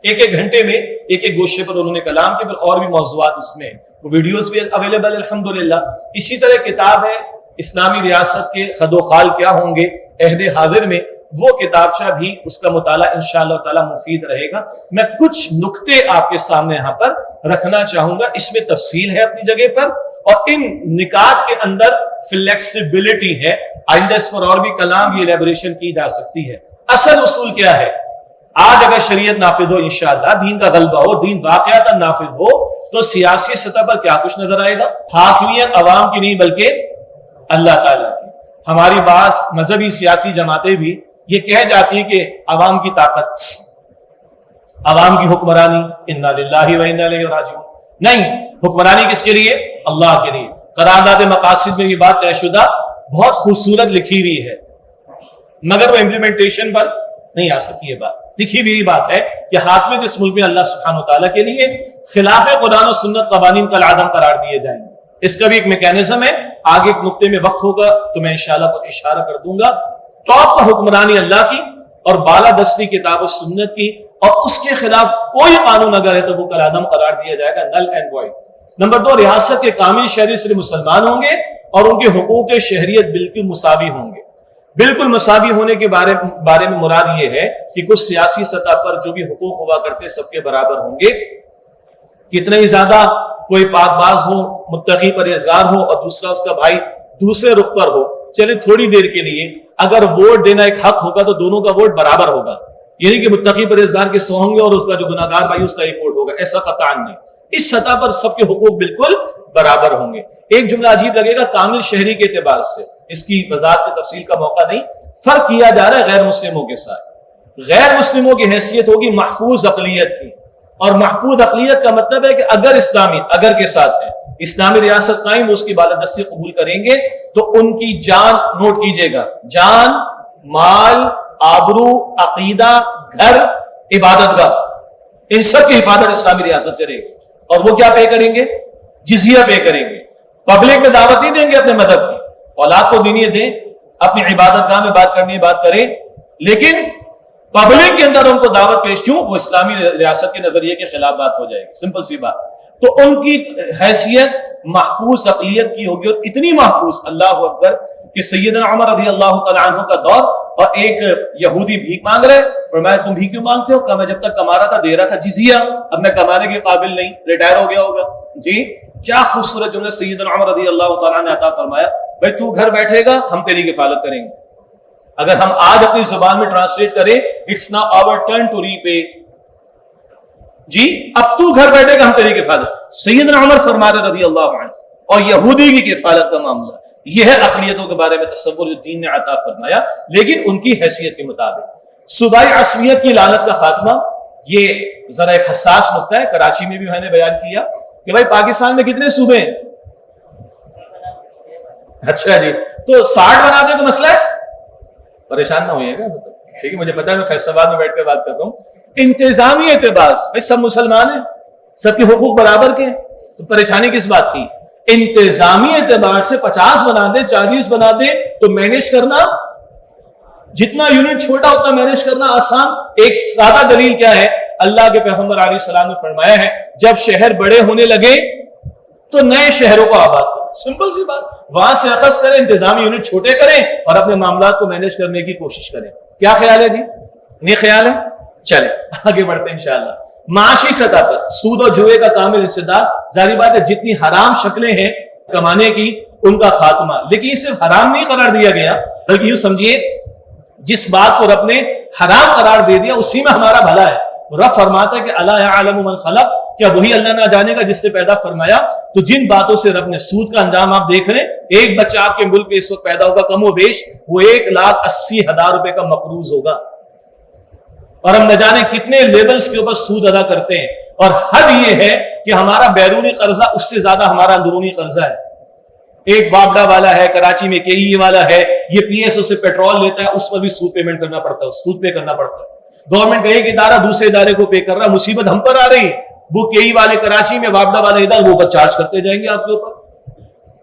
ایک گھنٹے میں ایک گوشے پر انہوں نے کلام کیا، پھر اور بھی موضوعات اس میں، وہ ویڈیوز بھی اویلیبل الحمدللہ۔ اسی طرح کتاب ہے اسلامی ریاست کے خد و خال کیا ہوں گے عہد حاضر میں، وہ کتابچہ بھی اس کا مطالعہ انشاءاللہ تعالی مفید رہے گا۔ میں کچھ نکتے آپ کے سامنے یہاں پر رکھنا چاہوں گا، اس میں تفصیل ہے اپنی جگہ پر، اور ان نکات کے اندر فلیکسیبلٹی ہے، آئندہ اس پر اور بھی کلام بھی الیبوریشن کی جا سکتی ہے۔ اصل اصول کیا ہے؟ آج اگر شریعت نافذ ہو انشاءاللہ، دین کا غلبہ ہو، دین واقعات نافذ ہو، تو سیاسی سطح پر کیا کچھ نظر آئے گا؟ حاکمیت عوام کی نہیں بلکہ اللہ تعالیٰ کی۔ ہماری بعض مذہبی سیاسی جماعتیں بھی یہ کہہ جاتی ہیں کہ عوام کی طاقت، عوام کی حکمرانی، انا للہ و انا الیہ راجعون۔ نہیں، حکمرانی کس کے لیے؟ اللہ کے لیے۔ قرارداد مقاصد میں یہ بات طے شدہ بہت خوبصورت لکھی ہوئی ہے، مگر وہ امپلیمنٹیشن پر نہیں آ سکتی۔ یہ بات لکھی ہوئی بات ہے کہ حاکمیت اس ملک میں اللہ سبحانہ وتعالیٰ کے لیے، خلاف قرآن و سنت قوانین کا العدم قرار دیے جائیں گے۔ اس کا بھی ایک میکینزم ہے، آگے ایک نقطے میں وقت ہوگا تو میں انشاءاللہ کچھ اشارہ کر دوں گا۔ ٹاپ پر حکمرانی اللہ کی اور بالا دستی کتاب و سنت کی، اور اس کے خلاف کوئی قانون اگر ہے تو وہ کالعدم قرار دیا جائے گا، نل اینڈ وائڈ۔ نمبر 2، ریاست کے کامل شہری صرف مسلمان ہوں گے اور ان کے حقوق شہریت بالکل مساوی ہوں گے۔ بالکل مساوی ہونے کے بارے میں مراد یہ ہے کہ کچھ سیاسی سطح پر جو بھی حقوق ہوا کرتے سب کے برابر ہوں گے۔ کتنے ہی زیادہ کوئی پاک باز ہو، متقی پرہیزگار ہو، اور دوسرا اس کا بھائی دوسرے رخ پر ہو، چلے تھوڑی دیر کے لیے اگر ووٹ دینا ایک حق ہوگا تو دونوں کا ووٹ برابر ہوگا، یعنی کہ متقی پرہیزگار کے 100 ہوں گے اور اس کا جو گناہگار بھائی اس کا 1 ووٹ ہوگا، ایسا قطعاً نہیں۔ اس سطح پر سب کے حقوق بالکل برابر ہوں گے۔ ایک جملہ عجیب لگے گا، کامل شہری کے اعتبار سے، اس کی وضاحت کی تفصیل کا موقع نہیں، فرق کیا جا رہا ہے غیر مسلموں کے ساتھ۔ غیر مسلموں کی حیثیت ہوگی محفوظ اقلیت کی، اور محفوظ اقلیت کا مطلب ہے کہ اگر اسلامی، اگر کے ساتھ ہے، اسلامی ریاست قائم، اس کی بالادستی قبول کریں گے تو ان کی جان، نوٹ کیجئے گا، جان، مال، آبرو، عقیدہ، گھر، عبادت گاہ، ان سب کی حفاظت اسلامی ریاست کرے گی۔ اور وہ کیا پے کریں گے؟ جزیہ پے کریں گے۔ پبلک میں دعوت نہیں دیں گے اپنے مذہب کی، اولاد کو دینی دیں، اپنی عبادت گاہ میں بات کرنی ہے بات کریں، لیکن پبلک کے اندر ان کو دعوت پیش کیوں؟ وہ اسلامی ریاست کے نظریے کے خلاف بات ہو جائے گی، سمپل سی بات۔ تو ان کی حیثیت محفوظ اقلیت کی ہوگی، اور اتنی محفوظ، اللہ اکبر، کہ سیدنا عمر رضی اللہ تعالیٰ عنہ کا دور، اور ایک یہودی بھیک مانگ رہے، فرمایا تم بھیک کیوں مانگتے ہو؟ کہا میں جب تک کما رہا تھا دے رہا تھا جزیہ، اب میں کمانے کے قابل نہیں، ریٹائر ہو گیا ہوگا۔ جی کیا خوبصورت جملہ سیدنا عمر رضی اللہ تعالیٰ نے عطا فرمایا، بھائی تو گھر بیٹھے گا ہم تیری کفالت کریں گے۔ اگر ہم آج اپنی زبان میں ٹرانسلیٹ کریں، it's now our turn to repay, جی اب تو گھر بیٹھے گا ہم تیری کفالت۔ سیدنا عمر فرما رہے رضی اللہ عنہ، اور یہودی کی کفالت کا معاملہ، یہ ہے اقلیتوں کے بارے میں تصور جو دین نے عطا فرمایا، لیکن ان کی حیثیت کے مطابق۔ صوبائی عصبیت کی لعنت کا خاتمہ، یہ ذرا ایک حساس نقطہ ہے، کراچی میں بھی میں نے بیان کیا کہ بھائی پاکستان میں کتنے صوبے ہیں؟ اچھا جی، تو 60 بنا دے تو مسئلہ ہے، پریشان نہ ہوئیے گا، ٹھیک ہے؟ مجھے پتا ہے میں فیصل آباد میں بیٹھ کر بات کر رہا ہوں، انتظامی اعتبار سے سب مسلمان ہیں، سب کے حقوق برابر کے ہیں، تو پریشانی کس بات کی؟ انتظامی اعتبار سے 50 بنا دے، 40 بنا دے تو مینیج کرنا، جتنا یونٹ چھوٹا اتنا مینیج کرنا آسان۔ ایک سادہ دلیل کیا ہے؟ اللہ کے پیغمبر علیہ السلام نے فرمایا ہے جب شہر بڑے ہونے لگے تو نئے شہروں کو آباد کرو، سمپل سی بات، وہاں سے اخذ کریں، انتظامی یونٹ چھوٹے کریں اور اپنے معاملات کو مینیج کرنے کی کوشش کریں۔ کیا خیال ہے جی؟ نہیں خیال ہے؟ چلیں آگے بڑھتے ہیں انشاءاللہ۔ معاشی سطح پر سود اور جوئے کا کامل حصہ، ظاہری بات ہے جتنی حرام شکلیں ہیں کمانے کی ان کا خاتمہ، لیکن یہ صرف حرام نہیں قرار دیا گیا، بلکہ یوں سمجھیے جس بات کو رب نے حرام قرار دے دیا اسی میں ہمارا بھلا ہے۔ رب فرماتا ہے کہ الا یعلم من خلق، کیا وہی اللہ نہ جانے گا جس نے پیدا فرمایا؟ تو جن باتوں سے رب نے سود کا انجام آپ دیکھ رہے ہیں، ایک بچہ آپ کے ملک میں اس وقت پیدا ہوگا کم و بیش وہ 1,80,000 روپے کا مقروض ہوگا، اور ہم نہ جانے کتنے لیولز کے اوپر سود ادا کرتے ہیں، اور حد یہ ہے کہ ہمارا بیرونی قرضہ اس سے زیادہ ہمارا اندرونی قرضہ ہے۔ ایک وابڈا والا ہے کراچی میں، KE والا ہے، یہ PSO سے پیٹرول لیتا ہے، اس پر بھی سود پیمنٹ کرنا پڑتا ہے، سود پے کرنا پڑتا ہے۔ گورنمنٹ کا ایک ادارہ دوسرے ادارے کو پے کر رہا ہے، مصیبت ہم پر آ رہی، وہ KE والے کراچی میں، وابڈا والے ادارے وہ اوپر چارج کرتے جائیں گے آپ کے اوپر،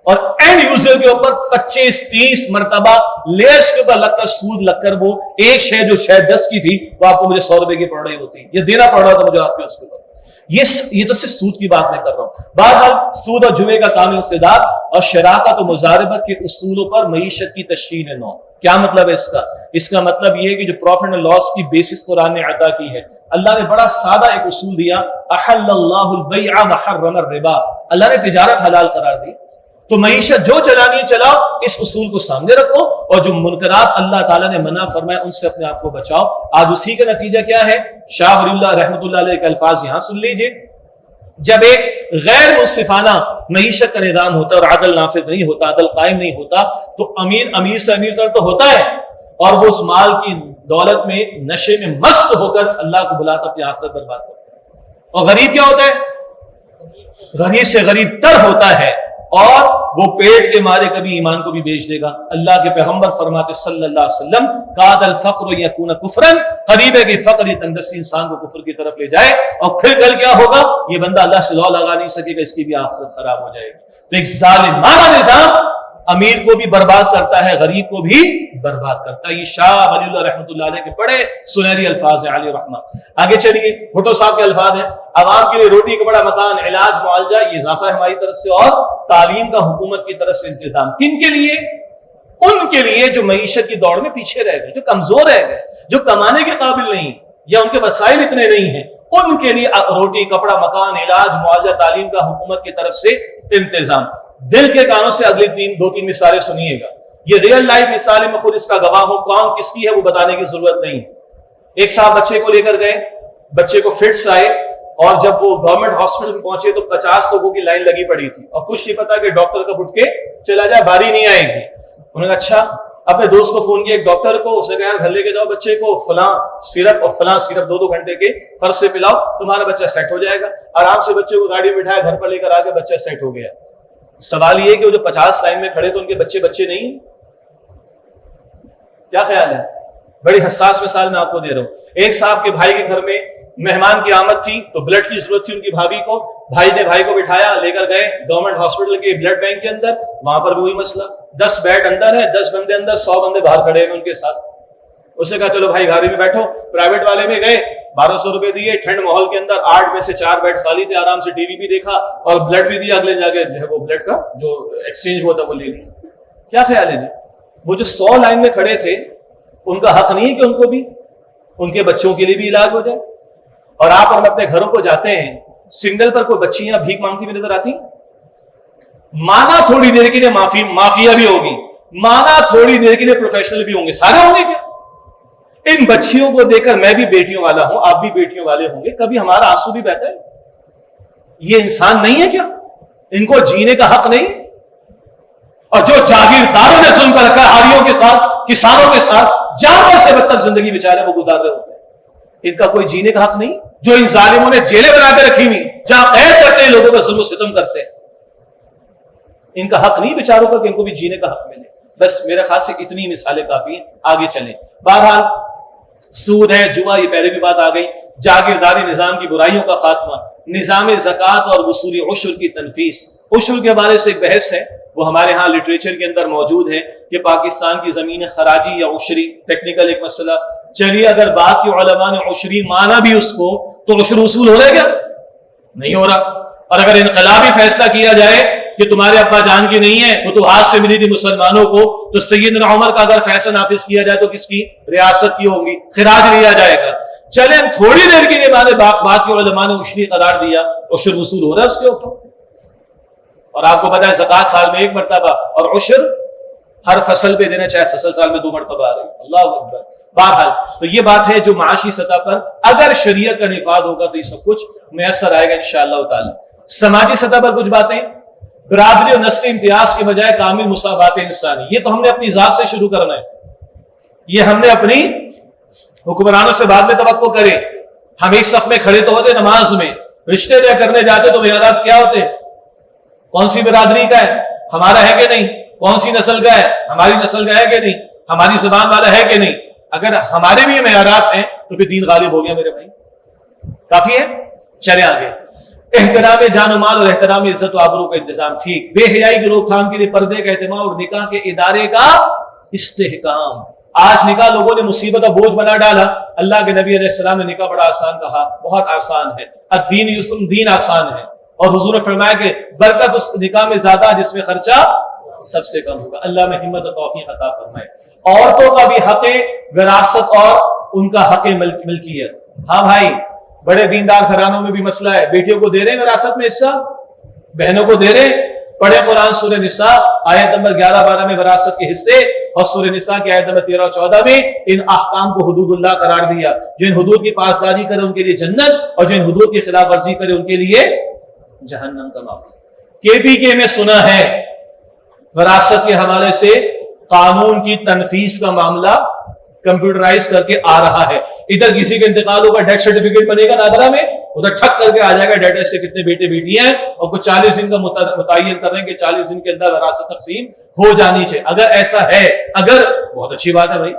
اور اینڈ یوزر کے اوپر 25-30 مرتبہ لیئرز کے اوپر لگ کر سود لگ کر وہ ایک شے جو شاید 10 کی تھی وہ آپ کو مجھے 100 روپے کی پڑ رہی ہوتی، یہ دینا پڑ رہا تھا مجھے آپ کے اس کے اوپر۔ یہ تو صرف سود کی بات نہیں کر رہا ہوں، بہرحال سود اور جوئے کا کامل انسداد اور شراکت و مضاربت کے اصولوں پر معیشت کی تشکیل نو۔ کیا مطلب ہے اس کا؟ اس کا مطلب یہ ہے کہ جو پروفٹ اینڈ لاس کی بیسس قرآن نے عطا کی ہے، اللہ نے بڑا سادہ ایک اصول دیا، احل اللہ البیع وحرم الربا، اللہ نے تجارت حلال قرار دی، تو معیشت جو چلانی ہے چلاؤ، اس اصول کو سامنے رکھو، اور جو منکرات اللہ تعالیٰ نے منع فرمایا ان سے اپنے آپ کو بچاؤ۔ آج اسی کا نتیجہ کیا ہے؟ شاہ ولی اللہ رحمۃ اللہ علیہ کے الفاظ یہاں سن لیجئے، جب ایک غیر منصفانہ معیشت کا نظام ہوتا ہے اور عدل نافذ نہیں ہوتا، عدل قائم نہیں ہوتا، تو امیر سے امیر تر تو ہوتا ہے، اور وہ اس مال کی دولت میں نشے میں مست ہو کر اللہ کو بلاتا اپنی آخرت برباد کرتا ہے۔ اور غریب کیا ہوتا ہے؟ غریب سے غریب تر ہوتا ہے، اور وہ پیٹ کے مارے کبھی ایمان کو بھی بیچ دے گا۔ اللہ کے پیغمبر فرماتے صلی اللہ علیہ وسلم، قاد الفقر یکون کفرا، قریب ہے کہ فقر یہ تندرستی انسان کو کفر کی طرف لے جائے، اور پھر کل کیا ہوگا؟ یہ بندہ اللہ سے لو لگا نہیں سکے گا، اس کی بھی آخرت خراب ہو جائے گی۔ تو ایک ظالمانہ نظام امیر کو بھی برباد کرتا ہے، غریب کو بھی برباد کرتا ہے۔ یہ شاہ ولی اللہ رحمۃ اللہ علیہ کے بڑے سنہری الفاظ ہیں، علی رحمہ۔ آگے چلیے، بھٹو صاحب کے الفاظ ہیں، عوام کے لیے روٹی کپڑا مکان علاج معالجہ یہ اضافہ ہے ہماری طرف سے، اور تعلیم کا حکومت کی طرف سے انتظام۔ کن کے لیے؟ ان کے لیے جو معیشت کی دوڑ میں پیچھے رہ گئے، جو کمزور رہ گئے، جو کمانے کے قابل نہیں یا ان کے وسائل اتنے نہیں ہیں، ان کے لیے روٹی کپڑا مکان علاج معالجہ تعلیم کا حکومت کی طرف سے انتظام۔ دل کے کانوں سے اگلی 2-3 مثالیں سنیے گا، یہ ریئل لائف مثالیں، میں خود اس کا گواہ ہوں، کون کس کی ہے وہ بتانے کی ضرورت نہیں ہے۔ ایک صاحب بچے کو لے کر گئے، بچے کو فٹس آئے، اور جب وہ گورنمنٹ ہاسپٹل میں پہنچے تو 50 لوگوں کی لائن لگی پڑی تھی، اور کچھ نہیں پتا کہ ڈاکٹر کب اٹھ کے چلا جائے، باری نہیں آئے گی۔ انہوں نے کہا اچھا، اپنے دوست کو فون کیا ایک ڈاکٹر کو، اسے کہا گھر لے کے جاؤ بچے کو، فلاں سیرپ اور فلاں سیرپ 2-2 گھنٹے کے فرض سے پلاؤ، تمہارا بچہ سیٹ ہو جائے گا۔ آرام سے بچے کو گاڑی میں بٹھایا، گھر پر لے کر آ کے بچہ سیٹ ہو گیا۔ سوال یہ کہ وہ جو 50 لائن میں کھڑے تو ان کے بچے نہیں، کیا خیال ہے؟ بڑی حساس مثال میں آپ کو دے رہا ہوں۔ ایک صاحب کے بھائی کے گھر میں مہمان کی آمد تھی تو بلڈ کی ضرورت تھی ان کی بھابھی کو، بھائی نے بھائی کو بٹھایا، لے کر گئے گورنمنٹ ہاسپٹل کے بلڈ بینک کے اندر، وہاں پر بھی وہی مسئلہ، 10 بیڈ اندر ہے، 10 بندے اندر، 100 بندے باہر کھڑے ہیں ان کے ساتھ۔ اسے کہا چلو بھائی گاڑی میں بیٹھو، پرائیویٹ والے میں گئے، 1200 روپے دیے، ٹھنڈ ماحول کے اندر 8 میں سے 4 بیڈ خالی تھے، آرام سے ٹی وی بھی دیکھا اور بلڈ بھی دیا، اگلے جا کے جو ہے وہ بلڈ کا جو ایکسچینج ہوا تھا وہ لے لیا۔ کیا خیال ہے جی؟ وہ جو 100 لائن میں کھڑے تھے ان کا حق نہیں ہے کہ ان کو بھی ان کے بچوں کے لیے بھی علاج ہو جائے؟ اور آپ ہم اپنے گھروں کو جاتے ہیں، سگنل پر کوئی بچیاں بھیک مانگتی ہوئی نظر آتی، مانا تھوڑی دیر کے لیے مافیا بھی ہوگی، مانا تھوڑی دیر کے لیے پروفیشنل بھی ہوں گے، سارے ہوں گے کیا؟ ان بچیوں کو دیکھ کر میں بھی بیٹیوں والا ہوں، آپ بھی بیٹیوں والے ہوں گے، کبھی ہمارا آنسو بھی بہتا ہے؟ یہ انسان نہیں ہے کیا؟ ان کو جینے کا حق نہیں؟ اور جو جاگیرداروں نے ظلم کر رکھا ہے ہاریوں کے ساتھ، کسانوں کے ساتھ، جانور سے بدتر زندگی بیچارے وہ گزار رہے ہوتے ہیں، ان کا کوئی جینے کا حق نہیں؟ جو ان ظالموں نے جیلیں بنا کے رکھی ہوئی، جہاں قید کرتے ہیں لوگوں پر ظلم و ستم کرتے ہیں، ان کا حق نہیں بیچاروں کا کہ ان کو بھی جینے کا حق ملے؟ بس میرے خاص سے اتنی مثالیں کافی ہیں، آگے چلیں۔ بہرحال سود ہے، جوا، یہ پہلے بھی بات آ گئی، جاگیرداری نظام کی برائیوں کا خاتمہ، نظام زکوٰۃ اور وصول عشر کی تنفیذ۔ عشر کے بارے سے ایک بحث ہے، وہ ہمارے ہاں لٹریچر کے اندر موجود ہے کہ پاکستان کی زمین خراجی یا عشری، ٹیکنیکل ایک مسئلہ۔ چلیے اگر بات کی علماء نے عشری مانا بھی اس کو، تو عشر وصول ہو رہا ہے کیا؟ نہیں ہو رہا۔ اور اگر انقلابی فیصلہ کیا جائے کہ تمہارے ابا جان کی نہیں ہے، فتوحات سے ملی تھی مسلمانوں کو، تو سیدنا عمر کا اگر فیصلہ نافذ کیا جائے تو کس کی؟ ریاست کی ہوگی، خراج لیا جائے گا۔ چلے ہم تھوڑی دیر کے لیے بات کے علماء نے عشری قرار دیا، عشر وصول ہو رہا ہے اس کے اوپر. اور آپ کو پتا ہے زکوٰۃ سال میں 1 مرتبہ اور عشر ہر فصل پہ دینا، چاہے فصل سال میں 2 مرتبہ آ رہی. اللہ اکبر. بہرحال تو یہ بات ہے جو معاشی سطح پر اگر شریعت کا نفاذ ہوگا تو یہ سب کچھ میسر آئے گا انشاءاللہ تعالی. سماجی سطح پر کچھ باتیں، برادری اور نسلی امتیاز کے بجائے کامل مساوات انسانی. یہ تو ہم نے اپنی ذات سے شروع کرنا ہے. یہ ہم نے اپنی حکمرانوں سے بعد میں توقع کرے. ہم ایک صف میں کھڑے تو ہوتے نماز میں، رشتے طے کرنے جاتے تو معیارات کیا ہوتے؟ کون سی برادری کا ہے، ہمارا ہے کہ نہیں؟ کون سی نسل کا ہے، ہماری نسل کا ہے کہ نہیں؟ ہماری زبان والا ہے کہ نہیں؟ اگر ہمارے بھی یہ معیارات ہیں تو پھر دین غالب ہو گیا میرے بھائی. کافی ہے. چلے آگے. احترام جان و مال اور احترام عزت و آبرو کا انتظام. ٹھیک. بے حیائی کی روک تھام کے لیے پردے کا اہتمام اور نکاح کے ادارے کا استحکام. آج نکاح لوگوں نے مصیبت اور بوجھ بنا ڈالا. اللہ کے نبی علیہ السلام نے نکاح بڑا آسان کہا. بہت آسان ہے. الدین یسر، دین آسان ہے. اور حضور نے فرمایا کہ برکت اس نکاح میں زیادہ جس میں خرچہ سب سے کم ہوگا. اللہ میں ہمت و توفیق عطا فرمائے. عورتوں کا بھی حق وراثت اور ان کا حق ملکیت. ہاں بھائی، بڑے دیندار گھرانوں میں بھی مسئلہ ہے. بیٹیوں کو دے رہے ہیں وراثت میں حصہ، بہنوں کو دے رہے. پڑھے قرآن سورہ نساء آیت نمبر 11-12 میں وراثت کے حصے، اور سورہ نساء کی آیت نمبر 13 اور 14 میں ان احکام کو حدود اللہ قرار دیا. جن حدود کی پاسداری کرے ان کے لیے جنت، اور جن حدود کی خلاف ورزی کرے ان کے لیے جہنم کا معاملہ. KPK میں سنا ہے وراثت کے حوالے سے قانون کی تنفیذ کا معاملہ کمپیوٹرائز کر کے آ رہا ہے. ادھر کسی کا انتقال ہوگا، ڈیتھ سرٹیفکیٹ بنے گا نادرا میں، ادھر ٹھک کر کے آ جائے گا ڈیٹا اس کے کتنے بیٹے بیٹی ہیں، اور کچھ 40 دن کا متعین کر رہے ہیں کہ 40 دن کے اندر وراثت تقسیم ہو جانی چاہیے. اگر ایسا ہے، اگر بہت اچھی بات ہے بھائی،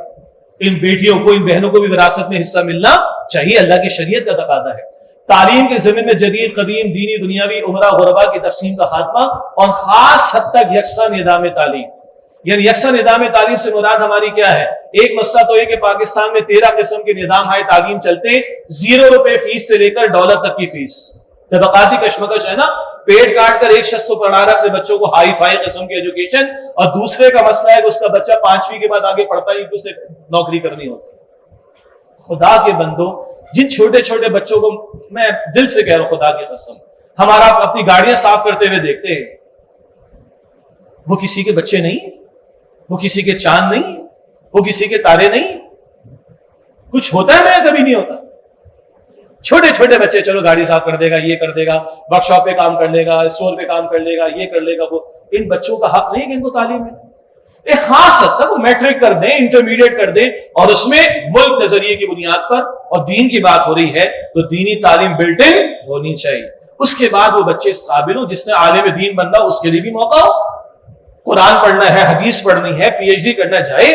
ان بیٹیوں کو، ان بہنوں کو بھی وراثت میں حصہ ملنا چاہیے. اللہ کی شریعت کا تقاضا ہے. تعلیم کے زمین میں جدید، قدیم، دینی، دنیاوی، عمرہ، غربا کی تقسیم کا خاتمہ، اور خاص حد تک یکساں نظام تعلیم. یعنی یکساں نظام تعلیم سے مراد ہماری کیا ہے؟ ایک مسئلہ تو ہے کہ پاکستان میں 13 قسم کے نظام ہے تعلیم چلتے، 0 روپے فیس سے لے کر $1 تک کی فیس. طبقاتی کشمکش ہے نا. پیٹ کاٹ کر ایک شخص کو پڑھا رکھتے بچوں کو ہائی فائی قسم کی ایجوکیشن، اور دوسرے کا مسئلہ ہے کہ اس کا بچہ 5ویں کے بعد آگے پڑھتا ہی اسے نوکری کرنی ہوتی. خدا کے بندو، جن چھوٹے چھوٹے بچوں کو میں دل سے کہہ رہا ہوں، خدا کی قسم، ہمارا اپنی گاڑیاں صاف کرتے ہوئے دیکھتے ہیں، وہ کسی کے بچے نہیں، وہ کسی کے چاند نہیں، وہ کسی کے تارے نہیں. کچھ ہوتا ہے میں کبھی نہیں ہوتا. چھوٹے چھوٹے بچے، چلو گاڑی صاف کر دے گا، یہ کر دے گا، ورک شاپ پہ کام کر لے گا، اسٹور پہ کام کر لے گا، یہ کر لے گا. وہ ان بچوں کا حق نہیں کہ ان کو تعلیم ملے. ایک خاص حد تک وہ میٹرک کر دیں، انٹرمیڈیٹ کر دیں، اور اس میں ملک نظریے کی بنیاد پر اور دین کی بات ہو رہی ہے تو دینی تعلیم بلٹ ان ہونی چاہیے. اس کے بعد وہ بچے اس قابل ہوں، جس نے عالم دین بننا اس کے لیے بھی موقع ہو. قرآن پڑھنا ہے، حدیث پڑھنی ہے، PhD کرنا چاہے،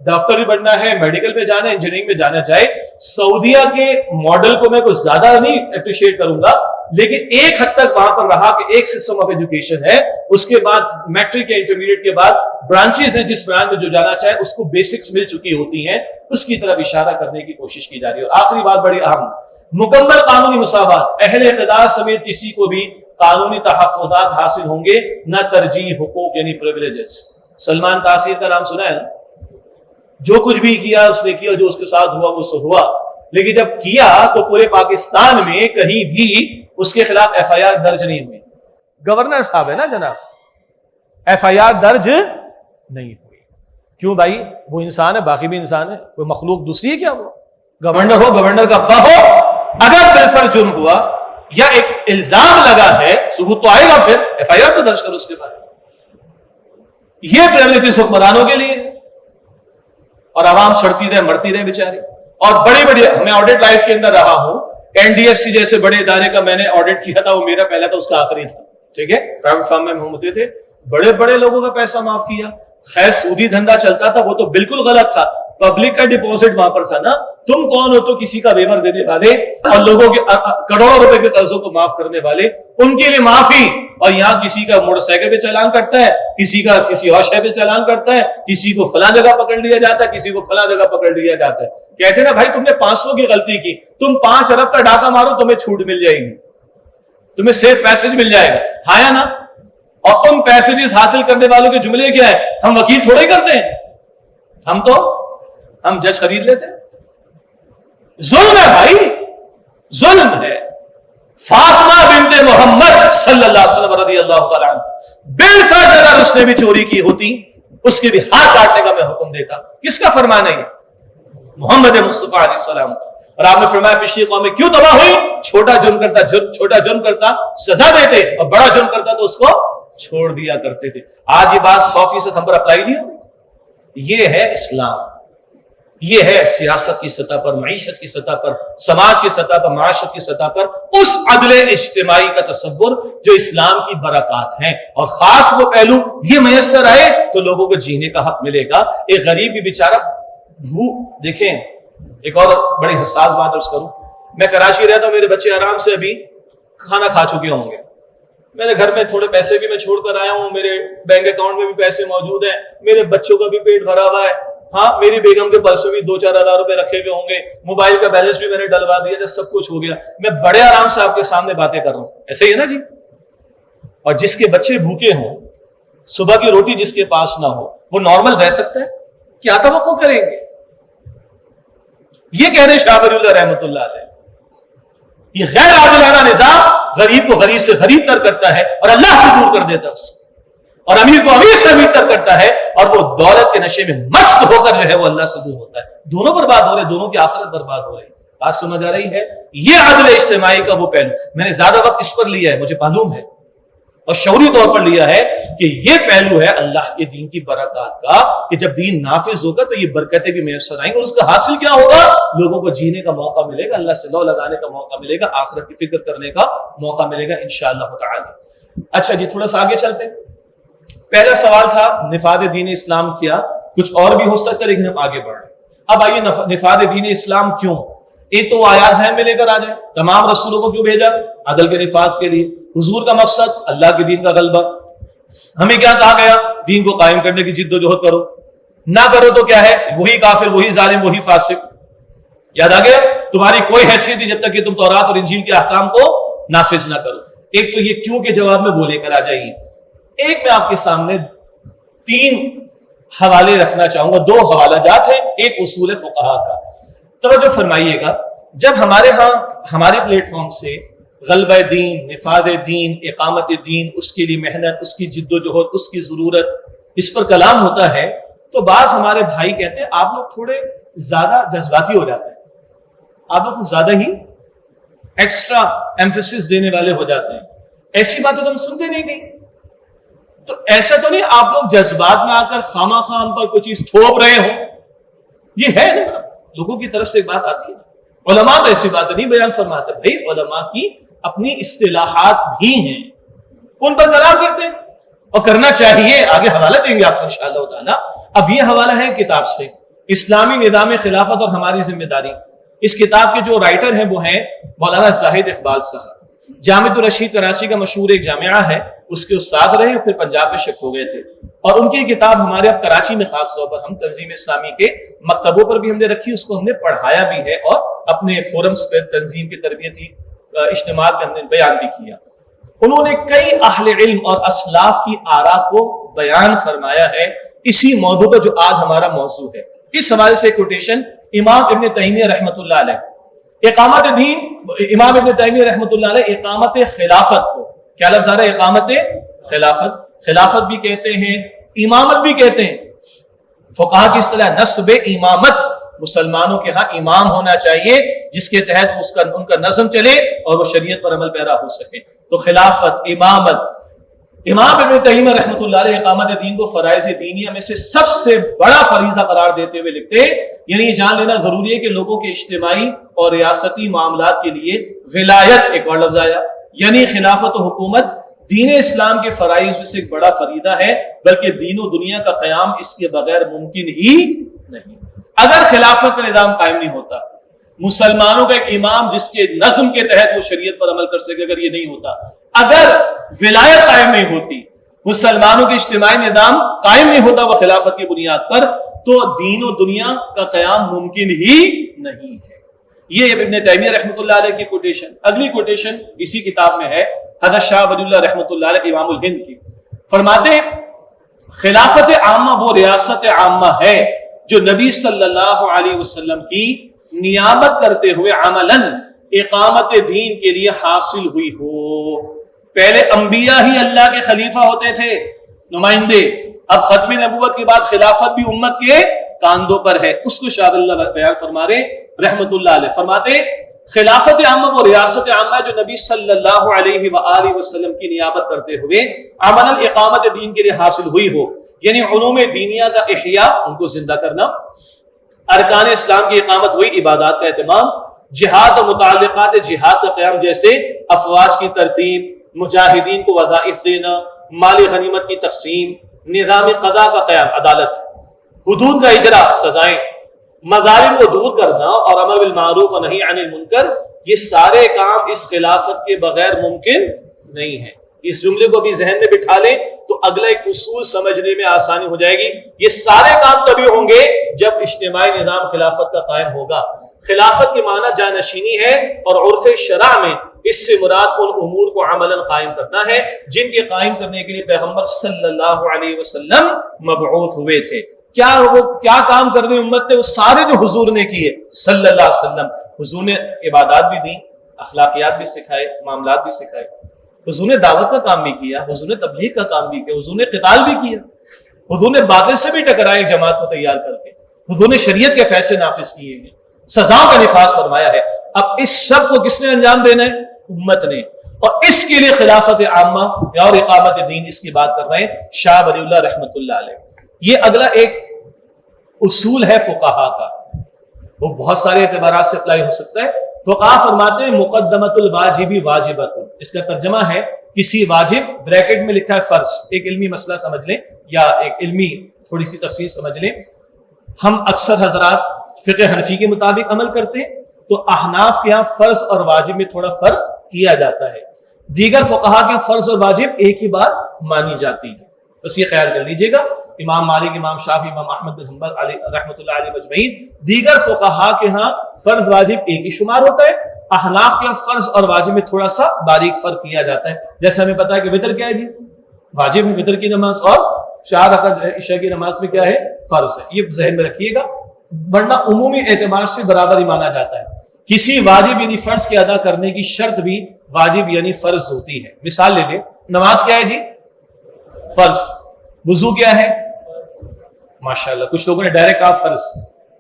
ڈاکٹر بھی بننا ہے، میڈیکل پہ جانا ہے، انجینئرنگ میں جانا چاہے. سعودیہ کے ماڈل کو میں کچھ زیادہ نہیں اپریشیٹ کروں گا، لیکن ایک حد تک وہاں پر رہا کہ ایک سسٹم آف ایجوکیشن ہے. اس کے بعد میٹرک یا انٹرمیڈیٹ کے بعد برانچز ہیں، جس برانچ میں جو جانا چاہے اس کو بیسکس مل چکی ہوتی ہیں، اس کی طرف اشارہ کرنے کی کوشش کی جا رہی ہے. اور آخری بات بڑی اہم، مکمل قانونی مساوات. اہل اقتدار سمیت کسی کو بھی قانونی تحفظات حاصل ہوں گے، نہ ترجیح حقوق یعنی پریویلیجز. سلمان تاثیر کا نام سنا ہے نا؟ جو کچھ بھی کیا اس نے کیا، جو اس کے ساتھ ہوا وہ سو ہوا. لیکن جب کیا تو پورے پاکستان میں کہیں بھی اس کے خلاف FIR درج نہیں ہوئی. گورنر صاحب ہے نا جناب، FIR درج نہیں ہوئی. کیوں بھائی؟ وہ انسان ہے، باقی بھی انسان ہے، کوئی مخلوق دوسری ہے کیا؟ وہ گورنر ہو، گورنر کا ابا ہو، اگر بالفرض جرم ہوا یا ایک الزام لگا ہے، ثبوت تو آئے گا، پھر FIR تو درج کرو اس کے بعد. یہ پریویلیجز حکمرانوں کے لیے، اور عوام سڑتی رہے، مرتی رہے بیچاری. اور بڑی بڑی، میں آڈٹ لائف کے اندر رہا ہوں، NDFC جیسے بڑے ادارے کا میں نے آڈٹ کیا تھا، وہ میرا پہلا تھا، اس کا آخری تھا. ٹھیک ہے، پرائیویٹ فارم میں ہم ہوتے تھے، بڑے بڑے لوگوں کا پیسہ معاف کیا. خیر سودی دھندا چلتا تھا، وہ تو بالکل غلط تھا. پبلک کا ڈپوزٹ وہاں پر تھا نا. تم کون ہو تو کسی کا ویور دینے والے اور لوگوں کے کروڑوں روپے کے قرضوں کو معاف کرنے والے، ان کے لیے معافی. اور یہاں کسی کا موٹر سائیکل پہ چالان کرتا ہے، کسی کا کسی اور شے پہ چالان کرتا ہے، کسی کو فلاں جگہ پکڑ لیا جاتا ہے، کسی کو فلاں جگہ پکڑ لیا جاتا ہے. کہتے ہیں نا بھائی تم نے 500 کی غلطی کی، تم 5 ارب کا ڈاکہ مارو، تمہیں چھوٹ مل جائے گی، تمہیں سیف پیسج مل جائے گا. ہاں یا نا؟ اور ان پیسجز حاصل کرنے والوں کے جملے کیا ہے؟ ہم وکیل تھوڑے کرتے ہیں، ہم جج خرید لیتے ہیں. ظلم ہے بھائی، ظلم ہے۔ فاطمہ بنت محمد صلی اللہ علیہ وسلم رضی اللہ تعالیٰ عنہ بالفرض اگر اس نے بھی چوری کی ہوتی اس کے بھی ہاتھ کاٹنے کا میں حکم دیتا۔ کس کا فرمان ہے یہ؟ محمد مصطفیٰ علیہ السلام کا۔ اور آپ نے فرمایا پچھلی قومیں کیوں تباہ ہوئی؟ چھوٹا جرم کرتا سزا دیتے اور بڑا جرم کرتا تو اس کو چھوڑ دیا کرتے تھے۔ آج یہ بات 100% ہم پر اپلائی نہیں ہوگی۔ یہ ہے اسلام، یہ ہے سیاست کی سطح پر، معیشت کی سطح پر، سماج کی سطح پر، معاشرت کی سطح پر اس عدل اجتماعی کا تصور جو اسلام کی برکات ہیں، اور خاص وہ پہلو یہ میسر آئے تو لوگوں کو جینے کا حق ملے گا۔ ایک غریب بھی بیچارہ دیکھیں، ایک اور بڑی حساس بات عرض کروں، میں کراچی رہتا ہوں، میرے بچے آرام سے ابھی کھانا کھا چکے ہوں گے، میرے گھر میں تھوڑے پیسے بھی میں چھوڑ کر آیا ہوں، میرے بینک اکاؤنٹ میں بھی پیسے موجود ہیں، میرے بچوں کا بھی پیٹ بھرا ہوا ہے، ہاں میری بیگم کے پرس میں بھی 2-4 ہزار روپے رکھے ہوئے ہوں گے، موبائل کا بیلنس بھی میں نے ڈلوا دیا تھا، سب کچھ ہو گیا، میں بڑے آرام سے آپ کے سامنے باتیں کر رہا ہوں، ایسے ہی ہے نا جی؟ اور جس کے بچے بھوکے ہوں، صبح کی روٹی جس کے پاس نہ ہو، وہ نارمل رہ سکتا ہے؟ کیا توقع کریں گے؟ یہ کہہ رہے شاہ ولی اللہ رحمۃ اللہ علیہ، یہ غیر عادلانہ نظام غریب کو غریب سے غریب تر کرتا ہے اور اللہ سے دور کر دیتا ہے اس کو، اور امیر کو امیر سے امیر تر کرتا ہے، اور وہ دولت کے نشے میں مست ہو کر جو ہے وہ اللہ سے دور ہوتا ہے۔ دونوں برباد ہو رہے، دونوں کی آخرت برباد ہو رہی۔ بات سمجھ آ رہی ہے؟ یہ عدل اجتماعی کا وہ پہلو، میں نے زیادہ وقت اس پر لیا ہے، مجھے معلوم ہے، اور شعوری طور پر لیا ہے کہ یہ پہلو ہے اللہ کے دین کی برکات کا، کہ جب دین نافذ ہوگا تو یہ برکتیں بھی میسر آئیں گی، اور اس کا حاصل کیا ہوگا؟ لوگوں کو جینے کا موقع ملے گا، اللہ سے لو لگانے کا موقع ملے گا، آخرت کی فکر کرنے کا موقع ملے گا انشاءاللہ تعالی۔ اچھا جی، تھوڑا سا آگے چلتے ہیں۔ پہلا سوال تھا نفاذ دین اسلام کیا، کچھ اور بھی ہو سکتا ہے لیکن ہم آگے بڑھ رہے ہیں۔ اب آئیے نفاذ دین اسلام کیوں؟ ایک تو وہ آیات ذہن میں لے کر آ جائیں، تمام رسولوں کو کیوں بھیجا؟ عدل کے نفاذ کے لیے۔ حضور کا مقصد اللہ کے دین کا غلبہ۔ ہمیں کیا کہا گیا؟ دین کو قائم کرنے کی جد و جہد کرو، نہ کرو تو کیا ہے؟ وہی کافر، وہی ظالم، وہی فاسق۔ یاد آ گیا؟ تمہاری کوئی حیثیت نہیں جب تک کہ تم تورات اور انجیل کے احکام کو نافذ نہ کرو۔ ایک تو یہ کیوں کے جواب میں وہ لے کر آ جائیے۔ ایک میں آپ کے سامنے 3 حوالے رکھنا چاہوں گا، 2 حوالہ جات ہیں، ایک اصول فقہا کا۔ توجہ فرمائیے گا، جب ہمارے ہاں ہمارے پلیٹ فارم سے غلبہ دین، نفاذ دین، اقامت دین، اس کے لیے محنت، اس کی جد و جہد، اس کی ضرورت، اس پر کلام ہوتا ہے، تو بعض ہمارے بھائی کہتے ہیں آپ لوگ تھوڑے زیادہ جذباتی ہو جاتے ہیں، آپ لوگ کچھ زیادہ ہی ایکسٹرا ایمفیسس دینے والے ہو جاتے ہیں، ایسی باتیں تو ہم سنتے نہیں گئی۔ تو ایسا تو نہیں آپ لوگ جذبات میں آ کر خامہ خام پر کوئی چیز تھوپ رہے ہو؟ یہ ہے نا، لوگوں کی طرف سے ایک بات آتی ہے، علماء تو ایسی باتیں نہیں بیان فرماتے، بھائی علماء کی اپنی اصطلاحات بھی ہیں، ان پر کلام کرتے ہیں اور کرنا چاہیے۔ آگے حوالہ دیں گے آپ کو انشاءاللہ تعالی۔ اب یہ حوالہ ہے کتاب سے، اسلامی نظام خلافت اور ہماری ذمہ داری۔ اس کتاب کے جو رائٹر ہیں وہ ہیں مولانا زاہد اقبال صاحب، جامعہ الرشید کراچی کا مشہور ایک جامعہ ہے، اس کے استاد رہے اور پھر پنجاب میں شفٹ ہو گئے تھے، اور ان کی کتاب ہمارے اب کراچی میں خاص طور پر ہم تنظیم اسلامی کے مکتبوں پر بھی ہم نے رکھی، اس کو ہم نے پڑھایا بھی ہے، اور اپنے فورمز پہ تنظیم کی تربیتی اجتماعات میں ہم نے بیان بھی کیا۔ انہوں نے کئی اہل علم اور اسلاف کی آراء کو بیان فرمایا ہے اسی موضوع پر جو آج ہمارا موضوع ہے۔ اس حوالے سے کوٹیشن امام ابن تیمیہ رحمۃ اللہ علیہ، اقامت دین، امام ابن تیمیہ رحمۃ اللہ علیہ اقامت خلافت کو، کیا لفظ آ رہا ہے؟ اقامت خلافت، خلافت بھی کہتے ہیں، امامت بھی کہتے ہیں۔ فقہا کی اصطلاح نصب امامت، مسلمانوں کے ہاں امام ہونا چاہیے جس کے تحت ان کا نظم چلے اور وہ شریعت پر عمل پیرا ہو سکے، تو خلافت، امامت۔ امام ابن تیمیہ رحمۃ اللہ علیہ اقامت دین کو فرائض دینیہ میں سے سب سے بڑا فریضہ قرار دیتے ہوئے لکھتے، یعنی یہ جان لینا ضروری ہے کہ لوگوں کے اجتماعی اور ریاستی معاملات کے لیے ولایت، ایک اور لفظ آیا، یعنی خلافت و حکومت دین اسلام کے فرائض میں سے ایک بڑا فریضہ ہے، بلکہ دین و دنیا کا قیام اس کے بغیر ممکن ہی نہیں۔ اگر خلافت کا نظام قائم نہیں ہوتا، مسلمانوں کا ایک امام جس کے نظم کے تحت وہ شریعت پر عمل کر سکے، اگر یہ نہیں ہوتا، اگر ولایت قائم نہیں ہوتی، مسلمانوں کے اجتماعی نظام قائم نہیں ہوتا وہ خلافت کی بنیاد پر، تو دین و دنیا کا قیام ممکن ہی نہیں ہے۔ یہ ابن تیمیہ رحمۃ اللہ علیہ کی کوٹیشن۔ اگلی کوٹیشن اسی کتاب میں ہے، حضرت شاہ ولی اللہ رحمۃ اللہ علیہ امام الہند کی، فرماتے ہیں خلافت عامہ وہ ریاست عامہ ہے جو نبی صلی اللہ علیہ وسلم کی نیابت کرتے ہوئے عملاً اقامت دین کے لیے حاصل ہوئی ہو۔ پہلے انبیاء ہی اللہ کے خلیفہ ہوتے تھے، نمائندے، اب ختم نبوت کے بعد خلافت بھی امت کے کاندھوں پر ہے۔ اس کو شاہ اللہ بیان فرما رہے رحمت اللہ علیہ، فرماتے خلافت عامہ وہ ریاست عامہ جو نبی صلی اللہ علیہ وآلہ وسلم کی نیابت کرتے ہوئے عملاً اقامت دین کے لیے حاصل ہوئی ہو، یعنی علوم دینیہ کا احیاء، ان کو زندہ کرنا، ارکان اسلام کی اقامت ہوئی، عبادات کا اہتمام، جہاد اور متعلقات جہاد کا قیام جیسے افواج کی ترتیب، مجاہدین کو وظائف دینا، مال غنیمت کی تقسیم، نظام قضاء کا قیام، عدالت، حدود کا اجرا، سزائیں، مظالم کو دور کرنا اور امر بالمعروف و نہی عن المنکر، یہ سارے کام اس خلافت کے بغیر ممکن نہیں ہے۔ اس جملے کو بھی ذہن میں بٹھا لیں تو اگلا ایک اصول سمجھنے میں آسانی ہو جائے گی۔ یہ سارے کام تبھی ہوں گے جب اجتماعی نظام خلافت کا قائم ہوگا۔ خلافت کے معنی جانشینی ہے، اور عرف شرع میں اس سے مراد ان امور کو عملاً قائم کرنا ہے جن کے قائم کرنے کے لیے پیغمبر صلی اللہ علیہ وسلم مبعوث ہوئے تھے۔ وہ کیا کام کرنے امت نے؟ وہ سارے جو حضور نے کیے صلی اللہ علیہ وسلم۔ حضور نے عبادات بھی دیں، اخلاقیات بھی سکھائے، معاملات بھی سکھائے، حضور نے دعوت کا کام بھی کیا، حضور نے تبلیغ کا کام بھی کیا، حضور نے قتال بھی کیا، حضور نے باطل سے بھی ٹکرائے جماعت کو تیار کر کے، حضور نے شریعت کے فیصلے نافذ کیے ہیں، سزاؤں کا نفاذ فرمایا ہے۔ اب اس سب کو کس نے انجام دینا ہے؟ امت نے، اور اس کے لیے خلافت عامہ اور اقامت دین، اس کی بات کر رہے ہیں شاہ ولی اللہ رحمۃ اللہ علیہ۔ یہ اگلا ایک اصول ہے فقہا کا، وہ بہت سارے اعتبارات سے اپلائی ہو سکتا ہے۔ فقہا فرماتے ہیں مقدمۃ الواجب واجبۃ، اس کا ترجمہ ہے کسی واجب، بریکٹ میں لکھا ہے فرض، ایک علمی مسئلہ سمجھ لیں یا ایک علمی تھوڑی سی تفصیل سمجھ لیں۔ ہم اکثر حضرات فقہ حنفی کے مطابق عمل کرتے ہیں، تو احناف کے ہاں فرض اور واجب میں تھوڑا فرق کیا جاتا ہے، دیگر فقہا کے فرض اور واجب ایک ہی بات مانی جاتی ہے، بس یہ خیال کر لیجئے گا۔ امام مالک، امام شافعی، امام احمد بن حنبل رحمۃ اللہ علیہ مجمعین، دیگر فقہا کے ہاں فرض واجب ایک ہی شمار ہوتا ہے، احناف کے فرض اور واجب میں تھوڑا سا باریک فرق کیا جاتا ہے۔ جیسے ہمیں پتا ہے کہ وتر کیا ہے جی، واجب ہے وتر کی نماز، اور 4 رکعت عشاء کی نماز میں کیا ہے؟ فرض ہے، یہ ذہن میں رکھیے گا، ورنہ عمومی اعتبار سے برابر ہی مانا جاتا ہے۔ کسی واجب یعنی فرض کے ادا کرنے کی شرط بھی واجب یعنی فرض ہوتی ہے۔ مثال لے لیں، نماز کیا ہے جی؟ فرض۔ وضو کیا ہے؟ ماشاءاللہ کچھ لوگوں نے ڈائریکٹ کہا فرض،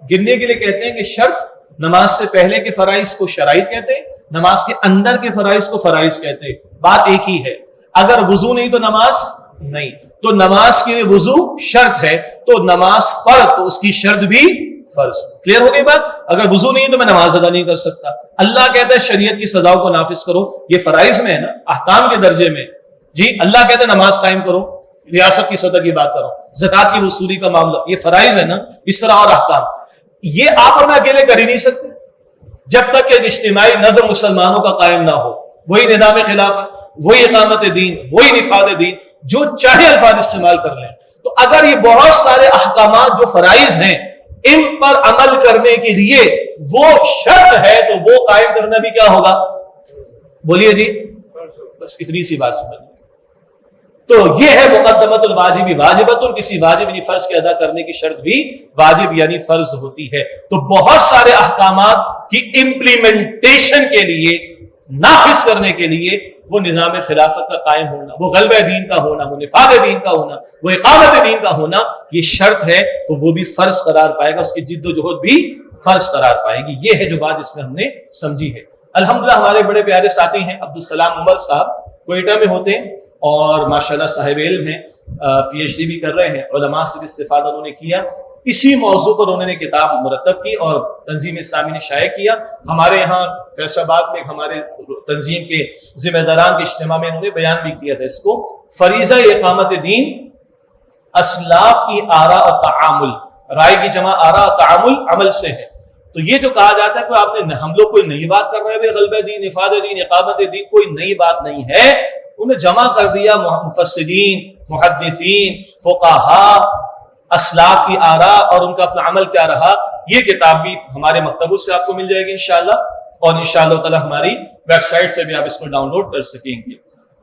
گننے کے لیے کہتے ہیں کہ شرط، نماز سے پہلے کے فرائض کو شرائط کہتے ہیں، نماز کے اندر کے فرائض کو فرائض کہتے ہیں، بات ایک ہی ہے۔ اگر وضو نہیں تو نماز نہیں، تو نماز کے لیے وضو شرط ہے، تو نماز فرض، تو اس کی شرط بھی فرض۔ کلیئر ہو گئی بات؟ اگر وضو نہیں تو میں نماز ادا نہیں کر سکتا۔ اللہ کہتا ہے شریعت کی سزاؤں کو نافذ کرو، یہ فرائض میں ہے نا، احکام کے درجے میں جی۔ اللہ کہتا ہے نماز قائم کرو، ریاست کی سطح کی بات کرو، زکات کی وصولی کا معاملہ، یہ فرائض ہے نا، اس طرح اور احکام۔ یہ آپ اور میں اکیلے کر ہی نہیں سکتے جب تک کہ اجتماعی نظم مسلمانوں کا قائم نہ ہو، وہی نظام خلافت، وہی اقامت دین، وہی نفاذ دین، جو چاہے الفاظ استعمال کر لیں۔ تو اگر یہ بہت سارے احکامات جو فرائض ہیں، ان پر عمل کرنے کے لیے وہ شرط ہے، تو وہ قائم کرنا بھی کیا ہوگا؟ بولیے جی، بس اتنی سی بات سمجھ۔ تو یہ ہے مقدمۃ الواجب واجبۃ، کسی واجب یعنی فرض کے ادا کرنے کی شرط بھی واجب یعنی فرض ہوتی ہے۔ تو بہت سارے احکامات کی امپلیمنٹیشن کے لیے، نافذ کرنے کے لیے، وہ نظام خلافت کا قائم ہونا، وہ غلبہ دین کا ہونا، وہ نفاذ دین کا ہونا، وہ اقامت دین کا ہونا، یہ شرط ہے، تو وہ بھی فرض قرار پائے گا، اس کی جد و جہد بھی فرض قرار پائے گی۔ یہ ہے جو بات اس میں ہم نے سمجھی ہے۔ الحمدللہ ہمارے بڑے پیارے ساتھی ہیں عبدالسلام عمر صاحب، کوئٹہ میں ہوتے ہیں اور ماشاءاللہ صاحب علم ہیں، پی ایچ ڈی بھی کر رہے ہیں، علماء سے بھی استفادہ انہوں نے کیا، اسی موضوع پر انہوں نے کتاب مرتب کی اور تنظیم اسلامی نے شائع کیا۔ ہمارے یہاں فیصل آباد میں ہمارے تنظیم کے ذمہ داران کے اجتماع میں انہوں نے بیان بھی کیا تھا اس کو، فریضہ اقامت دین اسلاف کی آراء اور تعامل، رائے کی جمع آراء اور تعامل عمل سے ہے۔ تو یہ جو کہا جاتا ہے کہ آپ نے، ہم لوگ کوئی نئی بات کر رہے ہیں، غلبہ دین، نفاذ دین، اقامت دین، کوئی نئی بات نہیں ہے، انہیں جمع کر دیا مفسرین، محدثین، فقہاء، اسلاف کی آراء اور ان کا اپنا عمل کیا رہا۔ یہ کتاب بھی ہمارے مکتبوں سے آپ کو مل جائے گی انشاءاللہ، اور انشاءاللہ تعالی ہماری ویب سائٹ سے بھی آپ اس کو ڈاؤن لوڈ کر سکیں گے۔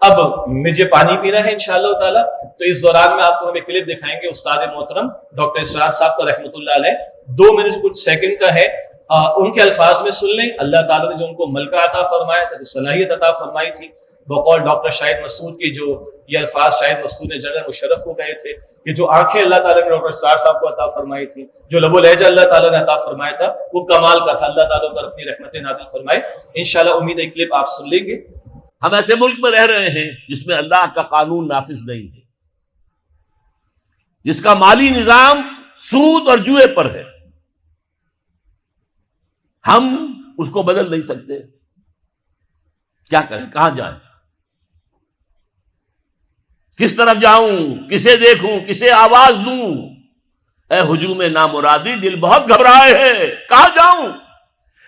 اب مجھے پانی پینا ہے انشاءاللہ تعالی، تو اس دوران میں آپ کو ہم ایک کلپ دکھائیں گے استاد محترم ڈاکٹر اسرار صاحب کا رحمۃ اللہ علیہ، 2 منٹ کچھ سیکنڈ کا ہے، ان کے الفاظ میں سن لیں. اللہ تعالیٰ نے جو ان کو ملکہ عطا فرمایا تھا، جو صلاحیت عطا فرمائی تھی، بقول ڈاکٹر شاہد مسعود کی جو یہ الفاظ شاہد مسعود نے جنرل مشرف کو کہے تھے کہ جو آنکھیں اللہ تعالیٰ نے ڈاکٹر سار صاحب کو عطا فرمائی تھی، جو لب و لہجہ اللہ تعالیٰ نے عطا فرمایا تھا، وہ کمال کا تھا. اللہ تعالیٰ پر اپنی رحمتیں نازل فرمائے. انشاءاللہ امید ہے کلپ آپ سن لیں گے. ہم ایسے ملک میں رہ رہے ہیں جس میں اللہ کا قانون نافذ نہیں ہے، جس کا مالی نظام سود اور جوئے پر ہے. ہم اس کو بدل نہیں سکتے. کیا کریں؟ کہاں جائیں؟ کس طرف جاؤں؟ کسے دیکھوں؟ کسے آواز دوں؟ اے ہجوم نامرادی، دل بہت گھبرائے ہے. کہاں جاؤں؟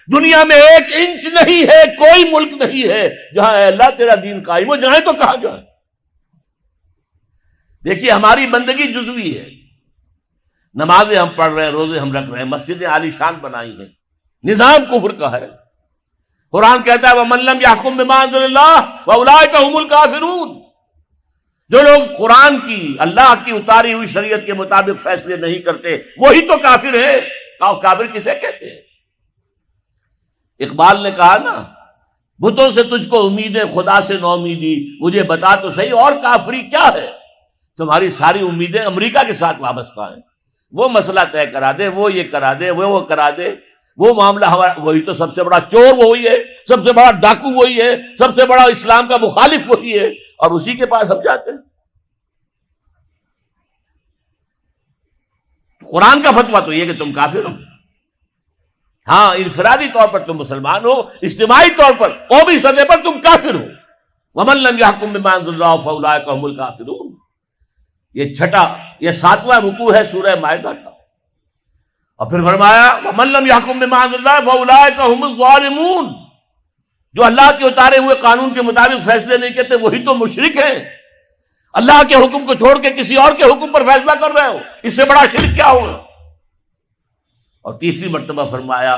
دنیا میں 1 انچ نہیں ہے، کوئی ملک نہیں ہے جہاں اے اللہ تیرا دین قائم ہو. جائیں تو کہاں جائیں؟ دیکھیے ہماری بندگی جزوی ہے. نمازیں ہم پڑھ رہے ہیں، روزے ہم رکھ رہے ہیں، مسجدیں عالی شان بنائی ہیں، نظام کفر کا ہے. قرآن کہتا ہے وَمَن لَّمْ يَحْكُم بِمَا أَنزَلَ اللَّهُ وَأُولَٰئِكَ هُمُ الْكَافِرُونَ. جو لوگ قرآن کی، اللہ کی اتاری ہوئی شریعت کے مطابق فیصلے نہیں کرتے وہی تو کافر ہے. کافر کسے کہتے ہیں؟ اقبال نے کہا نا، بتوں سے تجھ کو امید ہے، خدا سے نو امیدی، مجھے بتا تو صحیح اور کافری کیا ہے. تمہاری ساری امیدیں امریکہ کے ساتھ وابستہ ہیں. وہ مسئلہ طے کرا دے، وہ یہ کرا دے، وہ کرا دے، وہ معاملہ ہمارا. وہی تو سب سے بڑا چور وہی ہے، سب سے بڑا ڈاکو وہی ہے، سب سے بڑا اسلام کا مخالف وہی ہے، اور اسی کے پاس ہم جاتے ہیں. قرآن کا فتویٰ تو یہ کہ تم کافر ہو. ہاں انفرادی طور پر تم مسلمان ہو، اجتماعی طور پر قومی سطح پر تم کافر ہو. وَمَن لَّمْ يَحْكُم بِمَا أَنزَلَ اللَّهُ فَأُولَٰئِكَ هُمُ الْكَافِرُونَ. یہ 7واں رکوع ہے سورہ مائدہ کا. اور پھر فرمایا وَمَن لَّمْ يَحْكُم بِمَا أَنزَلَ اللَّهُ فَأُولَٰئِكَ هُمُ الظَّالِمُونَ. جو اللہ کے اتارے ہوئے قانون کے مطابق فیصلے نہیں کرتے وہی تو مشرک ہیں. اللہ کے حکم کو چھوڑ کے کسی اور کے حکم پر فیصلہ کر رہے ہو، اس سے بڑا شرک کیا ہوگا. اور تیسری مرتبہ فرمایا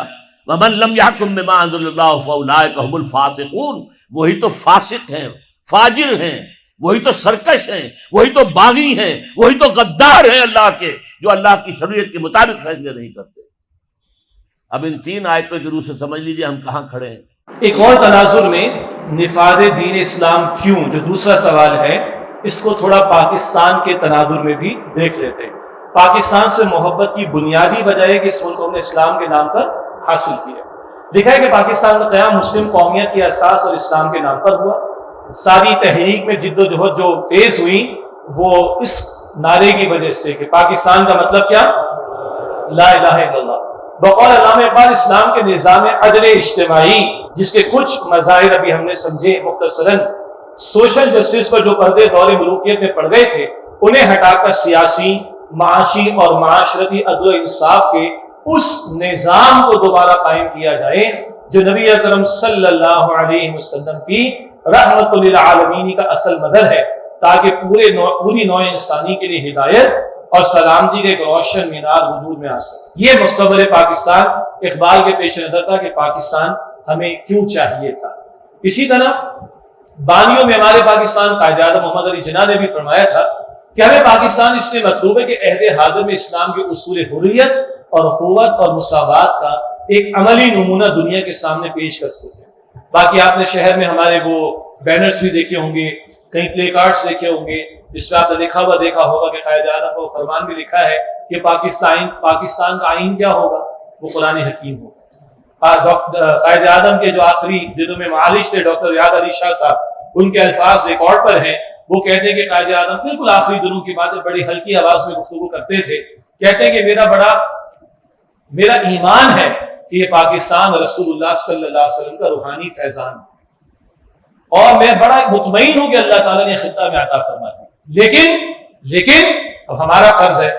وَمَن لَّمْ يَحْكُم بِمَا أَنزَلَ اللَّهُ فَأُولَٰئِكَ هُمُ الْفَاسِقُونَ. وہی تو فاسق ہیں، فاجر ہیں، وہی تو سرکش ہیں، وہی تو باغی ہیں، وہی تو غدار ہیں اللہ کے، جو اللہ کی شریعت کے مطابق فیصلے نہیں کرتے. اب ان 3 آیتوں کی روح سے سمجھ لیجئے ہم کہاں کھڑے ہیں. ایک اور تناظر میں نفاذ دین اسلام کیوں، جو دوسرا سوال ہے، اس کو تھوڑا پاکستان کے تناظر میں بھی دیکھ لیتے ہیں. پاکستان سے محبت کی بنیادی وجہ ہے کہ اس ملک کو ہم نے اسلام کے نام پر حاصل کیا. دیکھا ہے کہ پاکستان کا قیام مسلم قومیت کے اساس اور اسلام کے نام پر ہوا. ساری تحریک میں جد و جہد جو تیز ہوئی وہ اس نعرے کی وجہ سے کہ پاکستان کا مطلب کیا؟ لا الہ الا اللہ. بقول علامہ اقبال اسلام کے نظام عدل اجتماعی، جس کے کچھ مظاہر ابھی ہم نے سمجھے مختصراً، سوشل جسٹس پر جو پردے دور ملوکیت میں پڑ گئے تھے انہیں ہٹا کر سیاسی، معاشی اور معاشرتی عدل و انصاف کے اس نظام کو دوبارہ قائم کیا جائے جو نبی اکرم صلی اللہ علیہ وسلم کی رحمت للعالمین کا اصل مظہر ہے، تاکہ پوری نوع انسانی کے لیے ہدایت اور سلامتی کا ایک روشن مینار وجود میں آ سکے. یہ مستقبل پاکستان اقبال کے پیش نظر تھا کہ پاکستان ہمیں کیوں چاہیے تھا. اسی طرح بانیوں میں ہمارے پاکستان قائد اعظم محمد علی جناح نے بھی فرمایا تھا کہ ہمیں پاکستان اس لیے مطلوب ہے کہ عہد حاضر میں اسلام کے اصول حریت اور اخوت اور مساوات کا ایک عملی نمونہ دنیا کے سامنے پیش کر سکے. باقی آپ نے شہر میں ہمارے وہ بینرز بھی دیکھے ہوں گے، کئی پلے کارڈز دیکھے ہوں گے، جس میں آپ نے دیکھا ہوگا کہ قائد اعظم کو فرمان بھی لکھا ہے کہ پاکستان کا آئین کیا ہوگا؟ وہ قرآن حکیم ہوگا. قائد اعظم کے جو آخری دنوں میں معالج تھے ڈاکٹر ریاض علی شاہ صاحب، ان کے الفاظ ریکارڈ پر ہیں. وہ کہتے ہیں کہ قائد اعظم بالکل آخری دنوں کی باتیں بڑی ہلکی آواز میں گفتگو کرتے تھے. کہتے ہیں کہ میرا ایمان ہے کہ یہ پاکستان رسول اللہ صلی اللہ علیہ وسلم کا روحانی فیضان ہے، اور میں بڑا مطمئن ہوں کہ اللہ تعالیٰ نے خطہ میں عطا فرما دی. لیکن اب ہمارا فرض ہے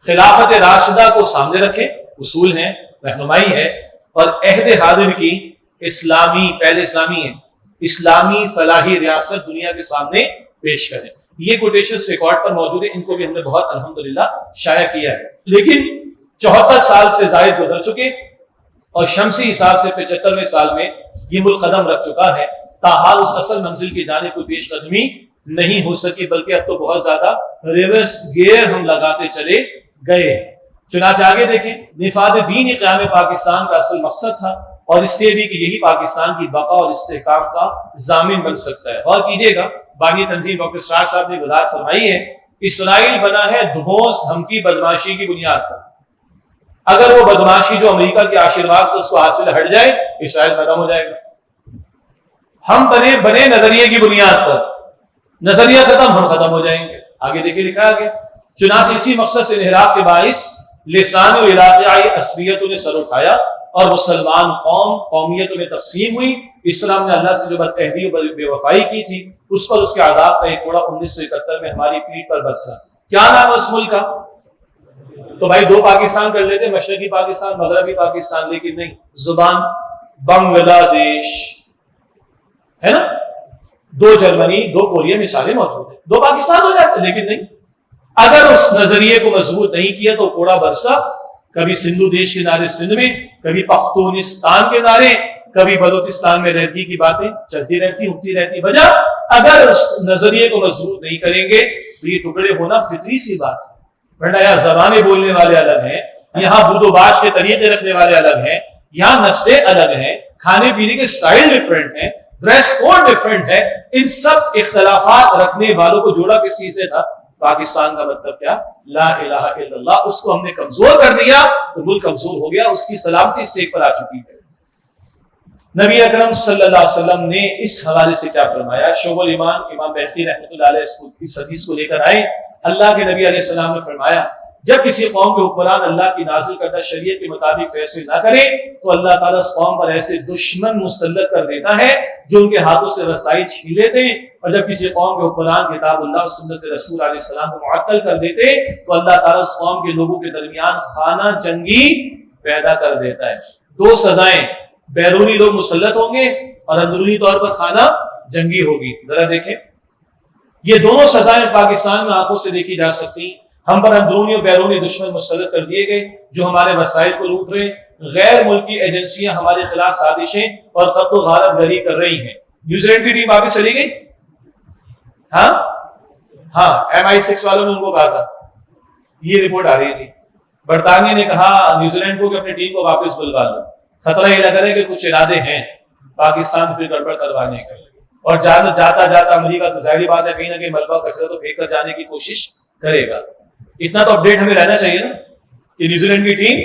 خلافت راشدہ کو سامنے رکھیں، اصول ہیں، رہنمائی ہے، اور عہد حاضر کی پہلے اسلامی فلاحی ریاست دنیا کے سامنے پیش کریں. یہ کوٹیشنز ریکارڈ پر موجود ہے، ان کو بھی ہم نے بہت الحمدللہ شائع کیا ہے. لیکن 74 سال سے زائد گزر چکے اور شمسی حساب سے 75ویں سال میں یہ ملک قدم رکھ چکا ہے، تاحال اس اصل منزل کی جانب کوئی پیش قدمی نہیں ہو سکی، بلکہ اب تو بہت زیادہ ریورس گیئر ہم لگاتے چلے گئے ہیں. چنانچہ آگے دیکھیں، نفاذ دین قیام پاکستان کا اصل مقصد تھا، اور اس لیے بھی کہ یہی پاکستان کی بقا اور استحکام کا ضامن بن سکتا ہے۔ اور کیجئے گا، بانی تنظیم ڈاکٹر اسرار صاحب نے وضاحت فرمائی ہے، اسرائیل بنا ہے دھوس دھمکی بدماشی کی بنیاد پر۔ اگر وہ بدماشی جو امریکہ کے آشرواد سے اس کو حاصل ہٹ جائے، اسرائیل ختم ہو جائے گا۔ ہم بنے نظریے کی بنیاد پر، نظریہ ختم، ہم ختم ہو جائیں گے۔ آگے دیکھیں لکھا ہے کہ چنانچہ اسی مقصد سے انحراف کے باعث لسانی اور علاقائی عصبیتوں نے سر اٹھایا اور مسلمان قومیتوں میں تقسیم ہوئی۔ اسلام نے اللہ سے جو بدعہدی اور بے وفائی کی تھی، اس پر اس کے عذاب کا ایک کوڑا 1971 میں ہماری پیٹھ پر برسا۔ کیا نام ہے اس ملک کا؟ تو بھائی دو پاکستان کر لیتے، مشرقی پاکستان، مغربی پاکستان، لیکن نہیں، زبان بنگلہ دیش ہے نا، دو جرمنی، دو کوریا، مثالیں موجود ہیں، دو پاکستان ہو جاتے، لیکن نہیں۔ اگر اس نظریے کو مضبوط نہیں کیا تو کوڑا برسا، کبھی سندھو دیش کے نعرے سندھ میں، کبھی پختونستان کے نعرے، کبھی بلوچستان میں رہتی کی باتیں چلتی رہتی، اٹھتی رہتی۔ وجہ اگر اس نظریے کو مضبوط نہیں کریں گے تو یہ ٹکڑے ہونا فطری سی بات ہے۔ ورنہ یہاں زبانیں بولنے والے الگ ہیں، یہاں بود و باش کے طریقے رکھنے والے الگ ہیں، یہاں نسلیں الگ ہیں، کھانے پینے کے سٹائل ڈیفرنٹ ہیں، ڈریس کوڈ ڈیفرنٹ ہے۔ ان سب اختلافات رکھنے والوں کو جوڑا کس چیز سے تھا؟ پاکستان کا مطلب کیا؟ لا الہ الا اللہ۔ اس کو ہم نے کمزور کر دیا تو ملک کمزور ہو گیا، اس کی سلامتی اسٹیک پر آ چکی ہے۔ نبی اکرم صلی اللہ علیہ وسلم نے اس حوالے سے کیا فرمایا؟ شعب الایمان امام بیہقی رحمۃ اللہ علیہ اس حدیث کو لے کر آئے۔ اللہ کے نبی علیہ السلام نے فرمایا، جب کسی قوم کے حکمران اللہ کی نازل کردہ شریعت کے مطابق فیصلے نہ کرے تو اللہ تعالیٰ اس قوم پر ایسے دشمن مسلط کر دیتا ہے جو ان کے ہاتھوں سے رسائی چھین لیتے ہیں، اور جب کسی قوم کے حکمران کتاب اللہ اور سنت رسول علیہ السلام کو معطل کر دیتے تو اللہ تعالیٰ اس قوم کے لوگوں کے درمیان خانہ جنگی پیدا کر دیتا ہے۔ دو سزائیں، بیرونی لوگ مسلط ہوں گے اور اندرونی طور پر خانہ جنگی ہوگی۔ ذرا دیکھیں، یہ دونوں سزائیں پاکستان میں آنکھوں سے دیکھی جا سکتی۔ ہم پر اندرونی اور بیرونی دشمن مسلط کر دیے گئے جو ہمارے وسائل کو لوٹ رہے، غیر ملکی ایجنسیاں ہمارے خلاف سازشیں اور قتل و غارت گری کر رہی ہیں۔ نیوزی لینڈ کی ٹیم واپس چلی گئی، ہاں MI6 والوں نے ان کو کہا تھا، یہ رپورٹ آ رہی تھی۔ برطانیہ نے کہا نیوزی لینڈ کو کہ اپنی ٹیم کو واپس بلوا لو، خطرہ یہ لگ رہا ہے کہ کچھ ارادے ہیں پاکستان پھر گڑبڑ کروانے کا، اور جاتا امریکہ ظاہری بات ہے کہیں نہ کہیں ملبہ کچرا تو پھینک کر جانے کی کوشش کرے گا۔ اتنا تو اپڈیٹ ہمیں رہنا چاہیے نا کہ نیوزی لینڈ کی ٹیم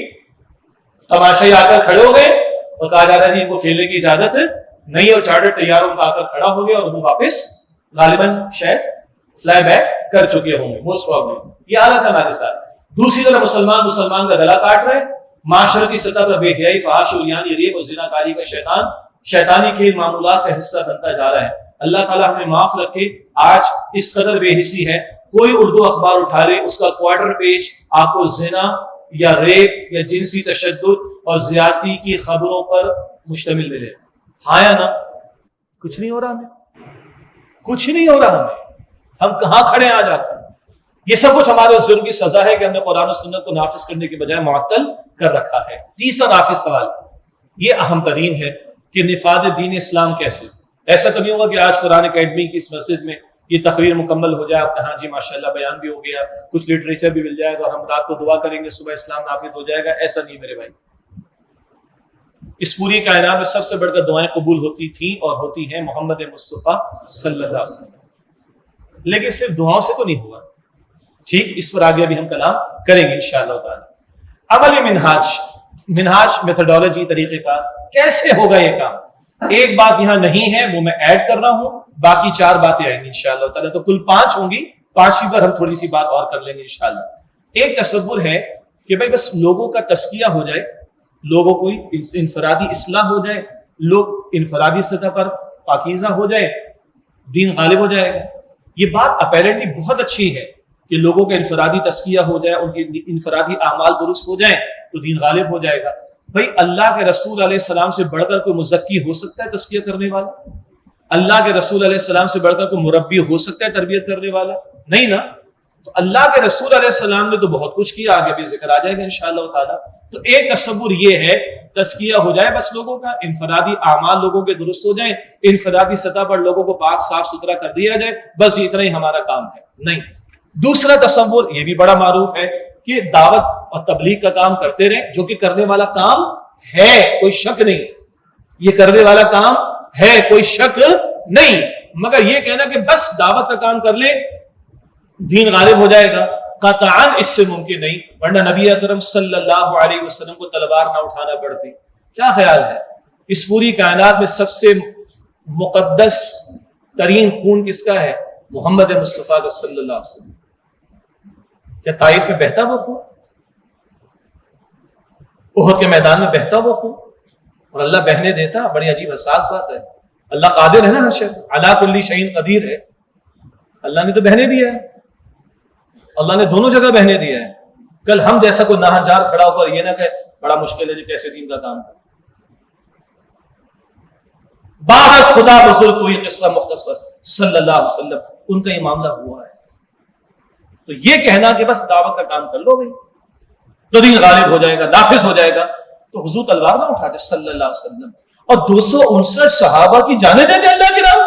تماشائی آ کر کھڑے ہو گئے اور کہا جا رہا ہے جی ان کو کھیلنے کی اجازت نہیں، اور چارٹر تیاروں کا آ کر کھڑا ہو گیا اور وہ واپس غالباً شاید فلائی بیک کر چکے ہوں گے موسٹ پروبیبلی۔ یہ حالت ہے ہمارے ساتھ۔ دوسری طرف مسلمان کا گلا کاٹ رہے، معاشرتی سطح پر بے حیائی، فحاشی، عریانی، ریپ اور زنا کاری کا شیطانی کھیل معمولات کا حصہ بنتا جا رہا ہے۔ اللہ تعالیٰ ہمیں معاف رکھے، آج اس قدر بے حسی ہے، کوئی اردو اخبار اٹھا لے اس کا کوارٹر پیج آپ کو زنا یا ریپ یا جنسی تشدد اور زیادتی کی خبروں پر مشتمل ملے۔ ہاں یا نا؟ کچھ نہیں ہو رہا ہمیں، کچھ نہیں ہو رہا ہمیں، ہم کہاں کھڑے آ جاتے ہیں۔ یہ سب کچھ ہمارے ظلم کی سزا ہے کہ ہم نے قرآن و سنت کو نافذ کرنے کے بجائے معطل کر رکھا ہے۔ تیسرا نافذ سوال، یہ اہم ترین ہے کہ نفاذ دین اسلام کیسے؟ ایسا تو نہیں ہوگا کہ آج قرآن اکیڈمی کی اس مسجد میں یہ تقریر مکمل ہو جائے، آپ کہاں جی ماشاءاللہ بیان بھی ہو گیا، کچھ لٹریچر بھی مل جائے گا اور ہم رات کو دعا کریں گے صبح اسلام نافذ ہو جائے گا۔ ایسا نہیں میرے بھائی، اس پوری کائنات میں سب سے بڑھ کر دعائیں قبول ہوتی تھیں اور ہوتی ہیں محمد مصطفیٰ صلی اللہ علیہ وسلم، لیکن صرف دعاؤں سے تو نہیں ہوا۔ ٹھیک، اس پر آگے ابھی ہم کلام کریں گے انشاءاللہ تعالی۔ عملی منہاج میتھڈالوجی، طریقہ کار، کیسے ہوگا یہ کام؟ ایک بات یہاں نہیں ہے، وہ میں ایڈ کر رہا ہوں، باقی 4 باتیں آئیں گی انشاءاللہ تعالی، تو کل 5 ہوں گی، 5ویں پر ہم تھوڑی سی بات اور کر لیں گے انشاءاللہ۔ ایک تصور ہے کہ بھائی بس لوگوں کا تزکیہ ہو جائے، لوگوں کو انفرادی اصلاح ہو جائے، لوگ انفرادی سطح پر پاکیزہ ہو جائے، دین غالب ہو جائے گا۔ یہ بات اپیرنٹلی بہت اچھی ہے کہ لوگوں کا انفرادی تزکیہ ہو جائے، ان کے انفرادی اعمال درست ہو جائیں تو دین غالب ہو جائے گا۔ بھائی اللہ کے رسول علیہ السلام سے بڑھ کر کوئی مزکی ہو سکتا ہے تزکیہ کرنے والا؟ اللہ کے رسول علیہ السلام سے بڑھ کر کوئی مربی ہو سکتا ہے تربیت کرنے والا؟ نہیں نا۔ تو اللہ کے رسول علیہ السلام نے تو بہت کچھ کیا، آگے بھی ذکر آ جائے گا انشاءاللہ تعالی۔ تو ایک تصور یہ ہے تزکیہ ہو جائے بس لوگوں کا، انفرادی اعمال لوگوں کے درست ہو جائیں، انفرادی سطح پر لوگوں کو پاک صاف ستھرا کر دیا جائے، بس اتنا ہی ہمارا کام ہے۔ نہیں، دوسرا تصور یہ بھی بڑا معروف ہے کہ دعوت اور تبلیغ کا کام کرتے رہیں، جو کہ کرنے والا کام ہے، کوئی شک نہیں، یہ کرنے والا کام ہے، کوئی شک نہیں، مگر یہ کہنا کہ بس دعوت کا کام کر لیں دین غالب ہو جائے گا، قطعاً اس سے ممکن نہیں، ورنہ نبی اکرم صلی اللہ علیہ وسلم کو تلوار نہ اٹھانا پڑتی۔ کیا خیال ہے اس پوری کائنات میں سب سے مقدس ترین خون کس کا ہے؟ محمد مصطفیٰ کا صلی اللہ علیہ وسلم۔ کیا طائف میں بہتا وہ خون؟ احد کے میدان میں بہتا وہ خون؟ اور اللہ بہنے دیتا؟ بڑی عجیب حساس بات ہے۔ اللہ قادر ہے نا ہر شے، علی کل شیء قدیر ہے، اللہ نے تو بہنے دیا ہے، اللہ نے دونوں جگہ بہنے دیا ہے۔ کل ہم جیسا کوئی ناہنجار کھڑا ہو کر یہ نہ کہ بڑا مشکل ہے جی کیسے دین کا کام کرے۔ بعد از خدا بزرگ تو یہ قصہ مختصر صلی اللہ علیہ وسلم، ان کا یہ معاملہ ہوا ہے۔ تو یہ کہنا کہ بس دعوت کا کام کر لو بھائی تو دین غالب ہو جائے گا، نافذ ہو جائے گا، تو حضور تلوار نہ اٹھاتے صلی اللہ علیہ وسلم۔ اور 259 صحابہ کی جانیں دیتے اللہ کے نام،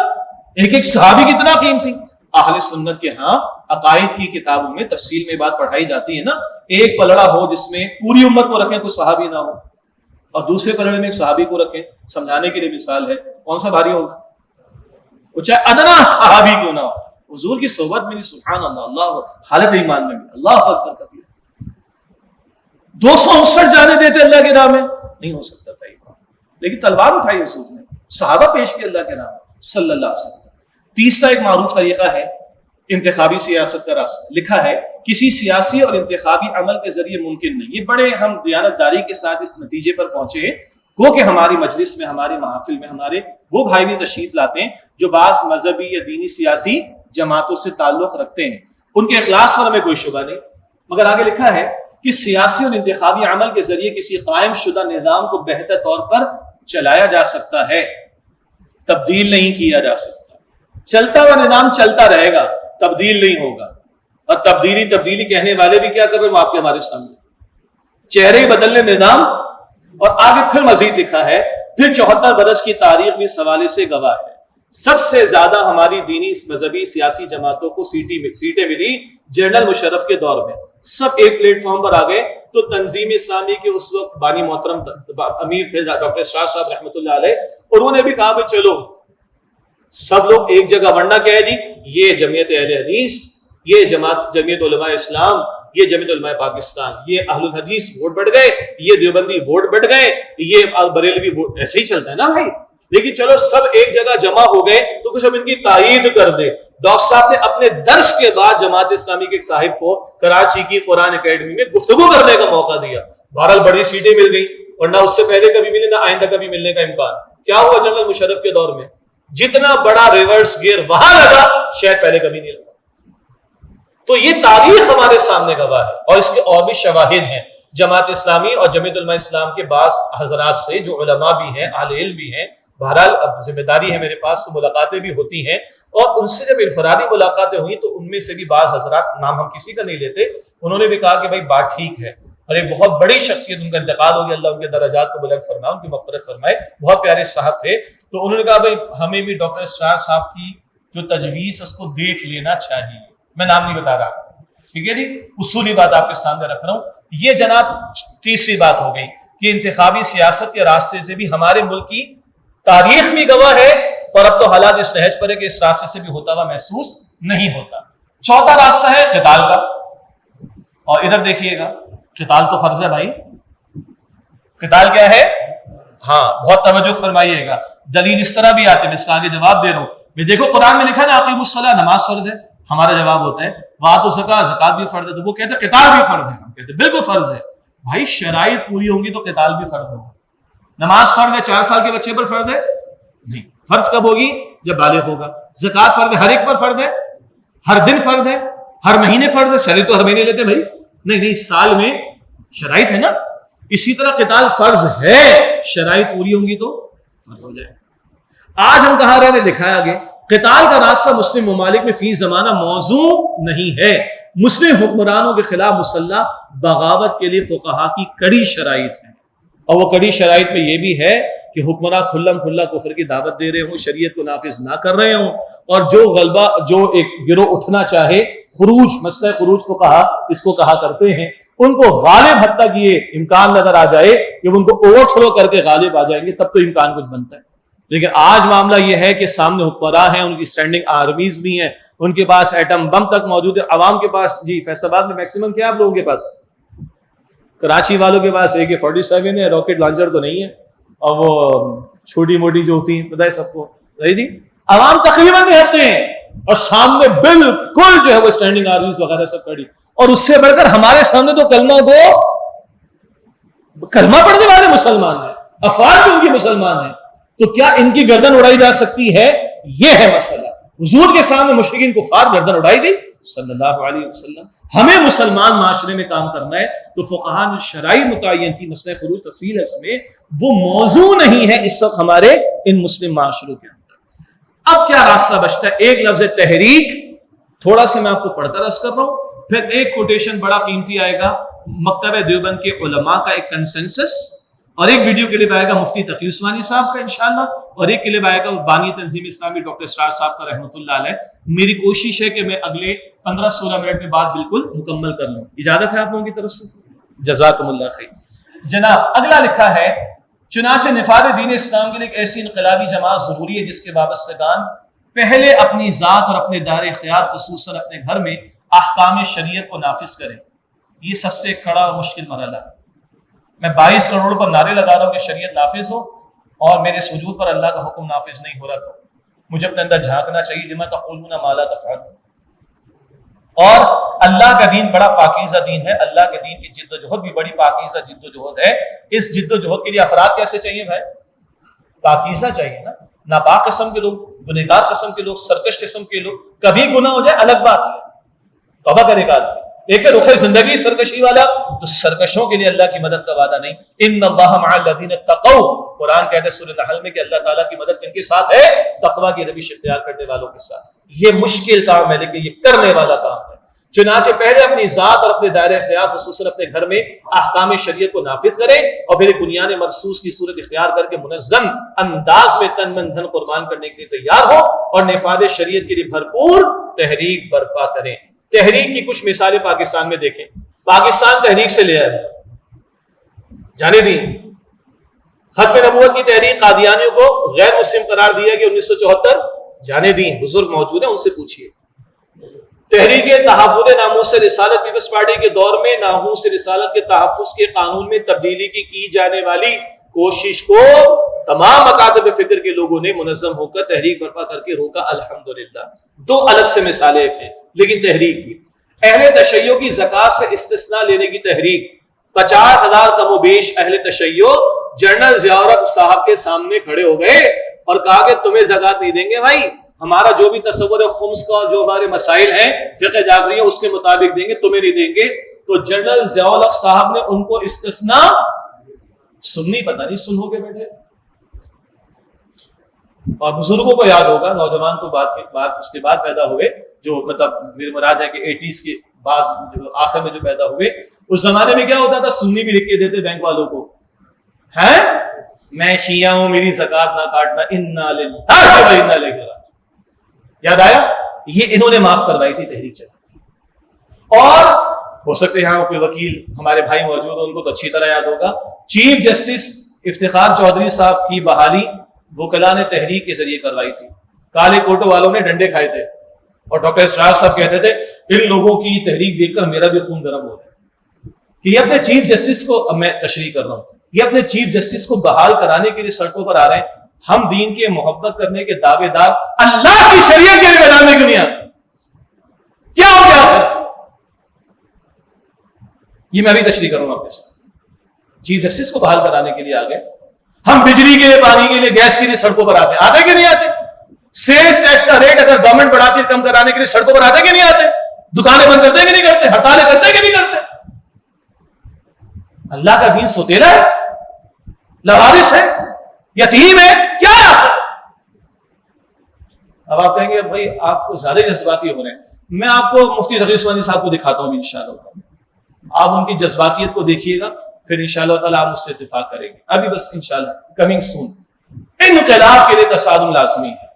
ایک ایک صحابی کتنا قیمتی۔ اہل سنت کے ہاں عقائد کی کتابوں میں تفصیل میں بات پڑھائی جاتی ہے نا، ایک پلڑا ہو جس میں پوری امت کو رکھیں کوئی صحابی نہ ہو، اور دوسرے پلڑے میں ایک صحابی کو رکھیں، سمجھانے کے لیے مثال ہے، کون سا بھاری ہوگا؟ وہ چاہے ادنا صحابی کیوں نہ ہو، حضور کی صحبت میں سبحان اللہ، اللہ حالت ایمان میں اللہ اکبر کبیر۔ 259 جانے دیتے اللہ کے نام میں، نہیں ہو سکتا تھا یہ، لیکن تلوار اٹھائی حضور نے، صحابہ پیش کیے اللہ کے نام صلی اللہ علیہ وسلم۔ تیسرا ایک معروف طریقہ ہے انتخابی سیاست کا راستہ، لکھا ہے کسی سیاسی اور انتخابی عمل کے ذریعے ممکن نہیں۔ یہ بڑے ہم دیانتداری کے ساتھ اس نتیجے پر پہنچے ہیں، گو کہ ہماری مجلس میں، ہماری محافل میں ہمارے وہ بھائی بھی تشریف لاتے ہیں جو بعض مذہبی یا دینی سیاسی جماعتوں سے تعلق رکھتے ہیں، ان کے اخلاص پر ہمیں کوئی شبہ نہیں، مگر آگے لکھا ہے کہ سیاسی اور انتخابی عمل کے ذریعے کسی قائم شدہ نظام کو بہتر طور پر چلایا جا سکتا ہے، تبدیل نہیں کیا جا سکتا۔ چلتا ہوا نظام چلتا رہے گا، تبدیل نہیں ہوگا، اور تبدیلی کہنے والے بھی کیا کر رہے ہیں وہ آپ کے ہمارے سامنے، چہرے بدلنے نظام۔ اور آگے پھر مزید لکھا ہے، پھر 74 برس کی تاریخ بھی اس حوالے سے گواہ ہے، سب سے زیادہ ہماری دینی مذہبی سیاسی جماعتوں کو سیٹیں ملی جنرل مشرف کے دور میں، سب ایک پلیٹ فارم پر آ گئے۔ تو تنظیم اسلامی کے اس وقت بانی محترم امیر تھے ڈاکٹر اسرار صاحب رحمۃ اللہ علیہ، انہوں نے بھی کہا کہ چلو سب لوگ ایک جگہ، ورنہ کیا ہے جی یہ جمعیت اہل حدیث، یہ جمعیت علماء اسلام، یہ جمعیت علماء پاکستان، یہ اہل الحدیث ووٹ بڑھ گئے، یہ دیوبندی ووٹ بڑھ گئے، یہ بریلوی ووٹ، ایسے ہی چلتا ہے نا بھائی۔ لیکن چلو سب ایک جگہ جمع ہو گئے تو کچھ ہم ان کی تائید کر دے۔ ڈاکٹر صاحب نے اپنے درس کے بعد جماعت اسلامی کے ایک صاحب کو کراچی کی قرآن اکیڈمی میں گفتگو کرنے کا موقع دیا، بہرحال بڑی سیٹیں مل گئی، اور نہ اس سے پہلے کبھی ملے نہ آئندہ کبھی ملنے کا امکان۔ کیا ہوا جنرل مشرف کے دور میں؟ جتنا بڑا ریورس گیئر وہاں لگا شاید پہلے کبھی نہیں لگا۔ تو یہ تاریخ ہمارے سامنے گواہ ہے، اور اس کے اور بھی شواہد ہیں۔ جماعت اسلامی اور جمعیت علماء اسلام کے بعض حضرات سے جو علماء بھی ہیں، اہل علم بھی ہیں، بہرحال اب ذمہ داری ہے میرے پاس، تو ملاقاتیں بھی ہوتی ہیں، اور ان سے جب انفرادی ملاقاتیں ہوئی تو ان میں سے بھی بعض حضرات، نام ہم کسی کا نہیں لیتے، انہوں نے بھی کہا کہ بھائی بات ٹھیک ہے، اور ایک بہت بڑی شخصیت، ان کا انتقال ہو گیا، اللہ ان کے درجات کو بلند فرمائے، ان کی مغفرت فرمائے، بہت پیارے صاحب تھے۔ تو انہوں نے کہا بھائی ہمیں بھی ڈاکٹر اسرار صاحب کی جو تجویز اس کو دیکھ لینا چاہیے، میں نام نہیں بتا رہا، ٹھیک ہے جی، اصولی بات آپ کے سامنے رکھ رہا ہوں۔ یہ جناب تیسری بات ہو گئی کہ انتخابی سیاست کے راستے سے بھی ہمارے ملک کی تاریخ بھی گواہ ہے، اور اب تو حالات اس نہج پر ہے کہ اس راستے سے بھی ہوتا ہوا محسوس نہیں ہوتا۔ چوتھا راستہ ہے قتال کا، اور ادھر دیکھیے گا، قتال تو فرض ہے بھائی، قتال کیا ہے؟ ہاں بہت توجہ فرمائیے گا، دلیل اس طرح بھی آتے ہیں، میں اس کا آگے جواب دے رہا ہوں۔ میں دیکھو قرآن میں لکھا ہے نا اقیموا الصلاۃ، نماز فرض ہے، ہمارا جواب ہوتا ہے وآتوا الزکاۃ، زکات بھی فرض ہے، تو وہ کہتے ہیں قتال بھی فرض ہے، ہم کہتے ہیں بالکل فرض ہے بھائی، شرائط پوری ہوں گی تو قتال بھی فرض ہوگا۔ نماز فرض ہے 4 سال کے بچے پر فرض ہے نہیں، فرض کب ہوگی؟ جب بالغ ہوگا۔ زکات فرض ہے ہر ایک پر فرض ہے، ہر دن فرض ہے، ہر مہینے فرض ہے، شرعی تو ہر مہینے لیتے بھائی، نہیں سال میں شرائط ہے نا۔ اسی طرح قتال فرض ہے، شرائط پوری ہوں گی تو فرض ہو جائے۔ آج ہم کہاں رہے، لکھا ہے آگے، قتال کا راستہ مسلم ممالک میں فی زمانہ موضوع نہیں ہے، مسلم حکمرانوں کے خلاف مسلح بغاوت کے لیے فقہا کی کڑی شرائط ہے، اور وہ کڑی شرائط میں یہ بھی ہے کہ حکمراں کھلم کھلا کفر کی دعوت دے رہے ہوں، شریعت کو نافذ نہ کر رہے ہوں، اور جو غلبہ، جو ایک گروہ اٹھنا چاہے، خروج، مسئلہ خروج کو کہا، اس کو کہا کرتے ہیں، ان کو غالب حد تک یہ امکان نظر آ جائے کہ ان کو اوور تھرو کر کے غالب آ جائیں گے، تب تو امکان کچھ بنتا ہے. لیکن آج معاملہ یہ ہے کہ سامنے حکمراں ہیں، ان کی اسٹینڈنگ آرمیز بھی ہیں، ان کے پاس ایٹم بم تک موجود ہے. عوام کے پاس جی فیصل آباد میں میکسیمم کیا آپ لوگوں کے پاس؟ کراچی والوں کے پاس AK-47 ہے، راکٹ لانچر تو نہیں ہے، اور وہ چھوٹی موٹی جو ہوتی ہیں پتہ ہے سب کو. جی عوام تقریباً نہتے ہیں، اور سامنے بالکل جو ہے وہ اسٹینڈنگ آرمیز وغیرہ سب کھڑی. اور اس سے بڑھ کر ہمارے سامنے تو کلمہ پڑھنے والے مسلمان ہیں، افراد بھی ان کی مسلمان ہیں. تو کیا ان کی گردن اڑائی جا سکتی ہے؟ یہ ہے مسئلہ. حضور کے سامنے مشرکین کفار گردن اڑائی گئی صلی اللہ علیہ وسلم. ہمیں مسلمان معاشرے میں کام کرنا ہے. تو فقہاء نے شرائع متعین کی، مسئلہ خروج تفصیل ہے اس میں، وہ موضوع نہیں ہے اس وقت ہمارے ان مسلم معاشروں کے اندر. اب کیا راستہ بچتا ہے؟ ایک لفظ تحریک، تھوڑا سا میں آپ کو پڑھ کر عرض کر رہا ہوں، پھر ایک کوٹیشن بڑا قیمتی آئے گا مکتبہ دیوبند کے علماء کا ایک کنسنسس، اور ایک ویڈیو کلپ آئے گا مفتی تقی عثمانی صاحب کا انشاءاللہ، اور ایک کلپ آئے گا بانی تنظیم اسلامی ڈاکٹر اسرار صاحب کا رحمۃ اللہ علیہ. میری کوشش ہے کہ میں اگلے 15-16 منٹ میں بات بالکل مکمل کر لوں. اجازت ہے آپ لوگوں کی طرف سے؟ جزاکم اللہ خیر. جناب اگلا لکھا ہے، چنانچہ نفاذ دین اسلام کے لیے ایک ایسی انقلابی جماعت ضروری ہے جس کے وابستگان پہلے اپنی ذات اور اپنے دائرۂ اختیار خصوصاً اپنے گھر میں احکام شریعت کو نافذ کریں. یہ سب سے کڑا اور مشکل مرحلہ ہے. میں 22 کروڑ پر نعرے لگا رہا ہوں کہ شریعت نافذ ہو، اور میرے اس وجود پر اللہ کا حکم نافذ نہیں ہو رہا، تو مجھے اپنے اندر جھانکنا چاہیے. لما تقولون ما لا تفعلون. اور اللہ کا دین بڑا پاکیزہ دین ہے. اللہ کے دین کی جد و جہد بھی بڑی پاکیزہ جد و جہد ہے. اس جد و جہد کے لیے افراد کیسے چاہیے بھائی؟ پاکیزہ چاہیے نا. ناپاک قسم کے لوگ، گنہگار قسم کے لوگ، سرکش قسم کے لوگ، کبھی گناہ ہو جائے الگ بات ہے، توبہ کرے گا. ایک ہے رخ زندگی سرکشی والا، تو سرکشوں کے لیے اللہ کی مدد کا وعدہ نہیں. ان اللہ مع الذین اتقوا، قرآن کہتا ہے سورۃ نحل میں کہ اللہ تعالیٰ کی مدد کن کے ساتھ ہے؟ تقویٰ کی روش اختیار کرنے والوں کے ساتھ. یہ مشکل کام ہے لیکن یہ کرنے والا کام ہے. چنانچہ پہلے اپنی ذات اور اپنے دائرۂ اختیار خصوصاً اپنے گھر میں احکام شریعت کو نافذ کریں، اور پھر ایک بنیاد مرصوص کی صورت اختیار کر کے منظم انداز میں تن من دھن قربان کرنے کے لیے تیار ہو، اور نفاذ شریعت کے لیے بھرپور تحریک برپا کریں. تحریک کی کچھ مثالیں پاکستان میں دیکھیں. پاکستان تحریک سے لے آئے، جانے دیں. ختم نبوت کی تحریک، قادیانیوں کو غیر مسلم قرار دیا گیا 1974، جانے دیں. بزرگ موجود ہیں، ان سے پوچھیے. تحریک تحفظ ناموس رسالت، پیپلز پارٹی کے دور میں ناموس رسالت کے تحفظ کے قانون میں تبدیلی کی جانے والی کوشش کو تمام مکاتب فکر کے لوگوں نے منظم ہو کر تحریک برپا کر کے روکا الحمدللہ. دو الگ سے مثالیں تھیں لیکن تحریک کی. اہل تشیع کی زکات سے استثناء لینے کی تحریک. 50,000 کم و بیش اہل تشیع جنرل ضیاء الرحمن صاحب کے سامنے کھڑے ہو گئے اور کہا کہ تمہیں زکات نہیں دیں گے بھائی، ہمارا جو بھی تصور ہے خمس کا، جو ہمارے مسائل ہیں فقہ جعفریہ اس کے مطابق دیں گے، تمہیں نہیں دیں گے. تو جنرل ضیاء الحق صاحب نے ان کو استثناء سننی، پتہ نہیں سن ہو کے بیٹھے. اور بزرگوں کو یاد ہوگا، نوجوان تو بات اس کے بعد پیدا ہوئے، جو مطلب میری مراد ہے کہ 80s کے بعد جو آخر میں جو پیدا ہوئے. اس زمانے میں کیا ہوتا تھا؟ سنی بھی لکھ کے دیتے بینک والوں کو، ہیں میں شیعہ ہوں، میری زکات نہ کاٹنا، انا للہ و انا الیہ راجعون. یاد آیا؟ یہ انہوں نے معاف کروائی تھی تحریک چلا. اور ہو سکتے ہیں یہاں کوئی وکیل ہمارے بھائی موجود ہو، ان کو تو اچھی طرح یاد ہوگا. چیف جسٹس افتخار چودھری صاحب کی بحالی وکلاء نے تحریک کے ذریعے کروائی تھی. کالے کوٹوں والوں نے ڈنڈے کھائے تھے، اور ڈاکٹر اسرار صاحب کہتے تھے ان لوگوں کی تحریک دیکھ کر میرا بھی خون گرم ہو رہا ہے کہ یہ اپنے چیف جسٹس کو، اب میں تشریح کر رہا ہوں، یہ اپنے چیف جسٹس کو بحال کرانے کے لیے سڑکوں پر آ رہے ہیں. ہم دین کے محبت کرنے کے دعوے دار، اللہ کی شریعت کے لیے بنانے کیوں نہیں آتے؟ کیا ہو گیا پھر؟ یہ میں ابھی تشریح کروں گا آپ کے ساتھ. چیف جسٹس کو بحال کرانے کے لیے آ گئے. ہم بجلی کے لیے، پانی کے لیے، گیس کے لیے سڑکوں پر آتے کہ نہیں آتے؟ سیلز ٹیکس کا ریٹ اگر گورنمنٹ بڑھاتی ہے کم کرانے کے لیے سڑکوں پر آتے کہ نہیں آتے؟ دکانیں بند کرتے کہ نہیں کرتے؟ ہڑتالیں کرتے کہ نہیں کرتے؟ اللہ کا دین سوتیلا ہے، لوارث ہے، یتیم ہے، کیا ہے آپ کا؟ اب آپ کہیں گے بھائی آپ کو زیادہ جذباتی ہو رہے ہیں. میں آپ کو مفتی تقی عثمانی صاحب کو دکھاتا ہوں انشاءاللہ. آپ ان کی جذباتیت کو دیکھیے گا، پھر انشاءاللہ تعالیٰ آپ مجھ سے اتفاق کریں گے. ابھی بس انشاءاللہ کمنگ سون. انقلاب کے لیے تصادم لازمی ہے،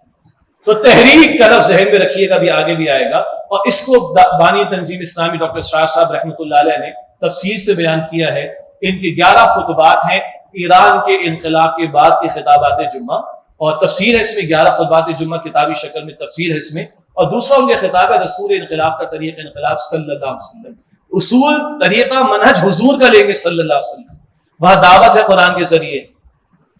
تو تحریک کا لفظ ذہن میں رکھیے گا، بھی آگے بھی آئے گا. اور اس کو بانی تنظیم اسلامی ڈاکٹر اسرار صاحب رحمۃ اللہ علیہ نے تفصیل سے بیان کیا ہے. ان کے 11 خطبات ہیں ایران کے انقلاب کے بعد کے خطابات جمعہ، اور تفسیر ہے اس میں 11 خطبات جمعہ کتابی شکل میں تفسیر ہے اس میں. اور دوسرا ان کے خطاب ہے رسول انقلاب کا طریق انقلاب صلی اللہ علیہ وسلم. اصول طریقہ منہج حضور کا لیں گے صلی اللہ علیہ وسلم. وہاں دعوت ہے قرآن کے ذریعے،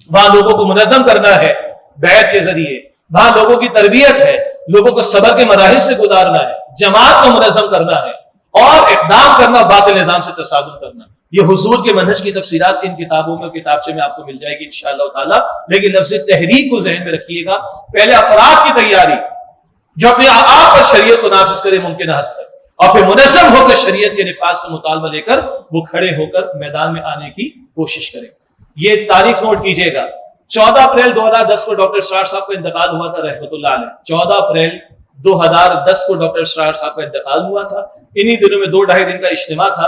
وہاں لوگوں کو منظم کرنا ہے بیعت کے ذریعے، وہاں لوگوں کی تربیت ہے، لوگوں کو صبر کے مراحل سے گزارنا ہے، جماعت کو منظم کرنا ہے، اور اقدام کرنا، باطل نظام سے تصادم کرنا. یہ حضور کے منہج کی تفسیرات ان کتابوں میں، کتابچے میں آپ کو مل جائے گی انشاءاللہ تعالی. لیکن لفظ تحریک کو ذہن میں رکھیے گا. پہلے افراد کی تیاری جو اپنے آپ پر شریعت کو نافذ کرے ممکن حد تک، اور پھر منظم ہو کر شریعت کے نفاذ کا مطالبہ لے کر وہ کھڑے ہو کر میدان میں آنے کی کوشش کریں. یہ تاریخ نوٹ کیجئے گا. 14 اپریل 2010 کو ڈاکٹر اسرار صاحب کا انتقال ہوا تھا رحمۃ اللہ علیہ. 14 اپریل 2010 کو ڈاکٹر اسرار صاحب کا انتقال ہوا تھا. انہی دنوں میں 2-2.5 دن کا اجتماع تھا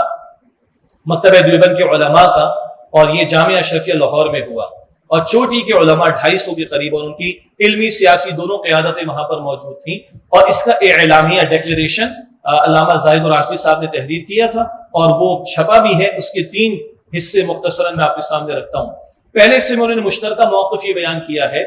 مکتبہ دیوبند کے علماء کا، اور یہ جامعہ اشرفیہ لاہور میں ہوا، اور چوٹی کے علماء 250 کے قریب، اور ان کی علمی سیاسی دونوں قیادتیں وہاں پر موجود تھیں. اور اس کا اعلامیہ ڈیکلیریشن علامہ زاہد راشدی صاحب نے تحریر کیا تھا، اور وہ چھپا بھی ہے. اس کے 3 حصے مختصراً میں آپ کے سامنے رکھتا ہوں. پہلے حصے میں انہوں نے مشترکہ موقف یہ بیان کیا ہے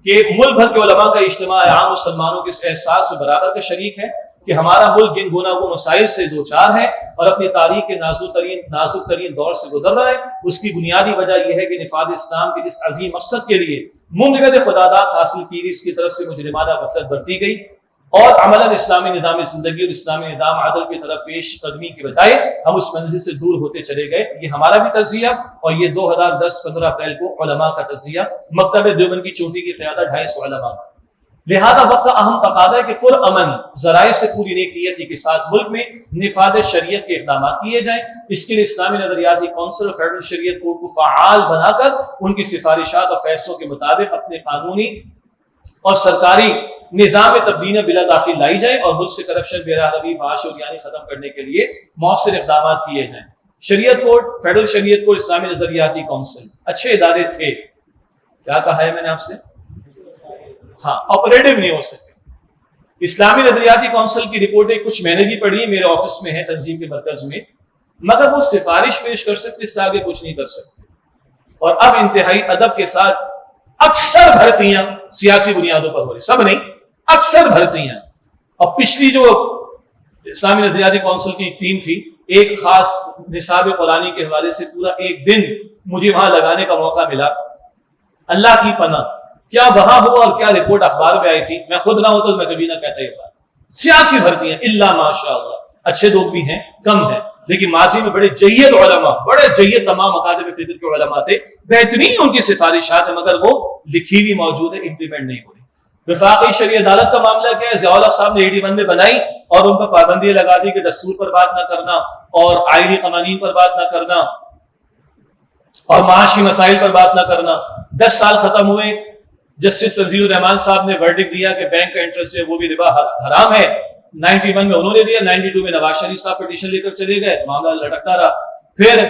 کہ ملک بھر کے علماء کا اجتماع عام مسلمانوں کے اس احساس میں برابر کا شریک ہے کہ ہمارا ملک جن گناہ مسائل سے دوچار ہے اور اپنی تاریخ کے نازک ترین دور سے گزر رہا ہے، اس کی بنیادی وجہ یہ ہے کہ نفاذ اسلام کے اس عظیم مقصد کے لیے مملکت خداداد حاصل کی گئی، اس کی طرف سے مجرمانہ غفلت برتی گئی، اور عملاً اسلامی نظام زندگی اور اسلامی نظام عدل کی طرف پیش قدمی کے بجائے ہم اس منزل سے دور ہوتے چلے گئے. یہ ہمارا بھی تجزیہ، اور یہ 2010-15 اپریل کو علماء کا تجزیہ، مکتبہ دیوبند کی چوٹی کی قیادت 250 علماء کا. لہذا وقت کا اہم تقاضا ہے کہ پرامن ذرائع سے پوری نیک نیتی کے ساتھ ملک میں نفاذ شریعت کے اقدامات کیے جائیں. اس کے لیے اسلامی نظریاتی کونسل اور فیڈرل شریعت کورٹ کو فعال بنا کر ان کی سفارشات اور فیصلوں کے مطابق اپنے قانونی اور سرکاری نظام میں تبدیلیاں بلا داخل لائی جائیں، اور ملک سے کرپشن، بے روی، فحش اور یعنی ختم کرنے کے لیے مؤثر اقدامات کیے جائیں. شریعت کورٹ، فیڈرل شریعت کورٹ، اسلامی نظریاتی کونسل اچھے ادارے تھے. کیا کہا ہے میں نے آپ سے؟ ہاں، آپریٹو نہیں ہو سکے. اسلامی نظریاتی کونسل کی رپورٹیں کچھ میں نے بھی پڑھی، میرے آفس میں ہے تنظیم کے مرکز میں، مگر وہ سفارش پیش کر سکتے، اس سے آگے کچھ نہیں کر سکتے. اور اب انتہائی ادب کے ساتھ اکثر بھرتیاں سیاسی بنیادوں پر ہو رہی، سب نہیں، اکثر بھرتیاں. اور پچھلی جو اسلامی نظریاتی کونسل کی ٹیم تھی، ایک خاص نصاب قرآنی کے حوالے سے پورا 1 دن مجھے وہاں لگانے کا موقع ملا. اللہ کی پناہ، کیا وہاں ہوا اور کیا رپورٹ اخبار میں آئی تھی، میں خود نہ ہو تو میں کبھی نہ کہتا یہ بات. سیاسی بھرتیاں الا ماشاء اللہ، اچھے لوگ بھی ہیں، کم ہیں، لیکن ماضی میں بڑے جید علماء، بڑے جید تمام مکاتب فکر کے علماء تھے، بہترین ان کی سفارشات ہیں، مگر وہ لکھی بھی موجود ہے، امپلیمنٹ نہیں ہو رہی. وفاقی شرعی عدالت کا معاملہ کیا ہے؟ ضیاء اللہ صاحب نے 81 میں بنائی اور ان پر پابندیاں لگا دی کہ دستور پر بات نہ کرنا اور آئینی قوانین پر بات نہ کرنا اور معاشی مسائل پر بات نہ کرنا. 10 سال ختم ہوئے، جسٹس تنزیل الرحمان صاحب نے ورڈکٹ دیا کہ بینک کا انٹرسٹ ہے وہ بھی ربا حرام ہے. 91 میں انہوں نے دیا، 92 میں نواز شریف صاحب پٹیشن لے کر چلے گئے، معاملہ لٹکتا رہا. پھر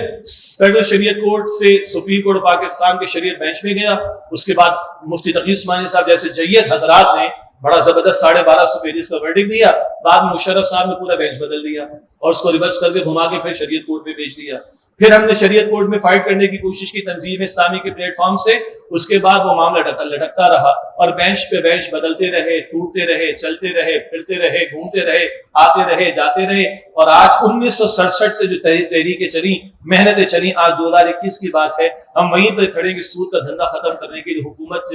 فیڈرل شریعت کورٹ سے سپریم کورٹ پاکستان کے شریعت بینچ میں گیا. اس کے بعد مفتی تقی عثمانی صاحب جیسے جید حضرات نے بڑا زبردست 1250 پیجز کا ورڈکٹ دیا. بعد میں مشرف صاحب نے پورا بینچ بدل دیا اور اس کو ریورس کر کے گھما کے پھر شریعت کورٹ میں بھیج دیا. پھر ہم نے شریعت کورٹ میں فائٹ کرنے کی کوشش کی تنظیم اسلامی کے پلیٹ فارم سے. اس کے بعد وہ معاملہ لٹکتا رہا اور بینچ پہ بینچ بدلتے رہے، ٹوٹتے رہے، چلتے رہے، پھرتے رہے، گھومتے رہے، آتے رہے، جاتے رہے. اور آج 1967 سے جو تحریکیں چلی، محنتیں چلی، آج 2021 کی بات ہے، ہم وہیں پہ کھڑے کہ سود کا دھندا ختم کرنے کے لیے حکومت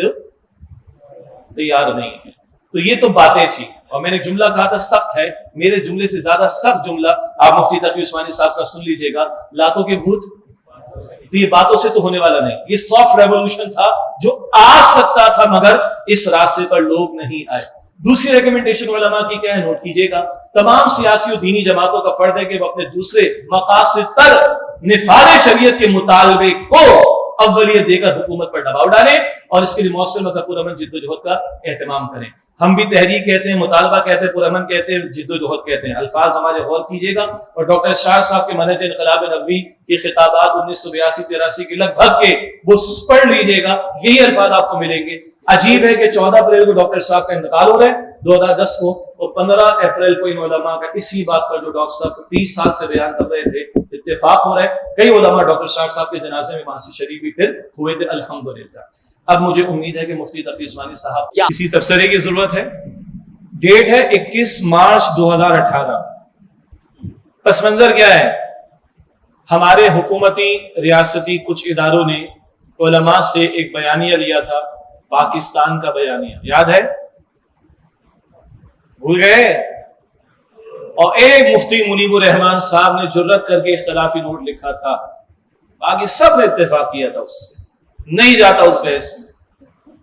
تیار نہیں ہے. تو یہ تو باتیں تھی. اور میں نے جملہ کہا تھا سخت ہے، میرے جملے سے زیادہ سخت جملہ آپ مفتی تقی عثمانی صاحب کا سن لیجئے گا، لاتوں کے بھوت. تو یہ باتوں سے تو ہونے والا نہیں، یہ سافٹ ریولوشن تھا جو آ سکتا تھا، مگر اس راستے پر لوگ نہیں آئے. دوسری ریکمنڈیشن علماء کی کیا ہے، نوٹ کیجئے گا. تمام سیاسی اور دینی جماعتوں کا فرض ہے کہ وہ اپنے دوسرے مقاصد پر نفاذ شریعت کے مطالبے کو اولیت دے کر حکومت پر دباؤ ڈالیں اور اس کے لیے مؤثر مگر پرامن جد و جہد کا اہتمام کریں. ہم بھی تحریک کہتے ہیں، مطالبہ کہتے ہیں، پرامن کہتے ہیں، جد و جہد کہتے ہیں. الفاظ ہمارے غور کیجئے گا. اور ڈاکٹر شاہ صاحب کے منہج انقلاب نبوی کے خطابات 1982-83 کے لگ بھگ کے وہ پڑھ لیجئے گا، یہی الفاظ آپ کو ملیں گے. عجیب ہے کہ 14 اپریل کو ڈاکٹر صاحب کا انتقال ہو رہا ہے 2010 کو، اور 15 اپریل کو ان علماء کا اسی بات پر جو ڈاکٹر صاحب 30 سال سے بیان کر رہے تھے کہ اتفاق ہو رہا ہے. کئی علماء ڈاکٹر شاہ صاحب کے جنازے میں وہاں سے شریک بھی پھر ہوئے تھے الحمدللہ. اب مجھے امید ہے کہ مفتی تقی عثمانی صاحب کیا کسی تبصرے کی ضرورت ہے. ڈیٹ ہے 21 مارچ 2018. پس منظر کیا ہے؟ ہمارے حکومتی ریاستی کچھ اداروں نے علماء سے ایک بیانیہ لیا تھا، پاکستان کا بیانیہ، یاد ہے؟ بھول گئے؟ اور ایک مفتی منیب الرحمان صاحب نے جرأت کر کے اختلافی نوٹ لکھا تھا، باقی سب نے اتفاق کیا تھا، اس سے نہیں جاتا اس بحث میں.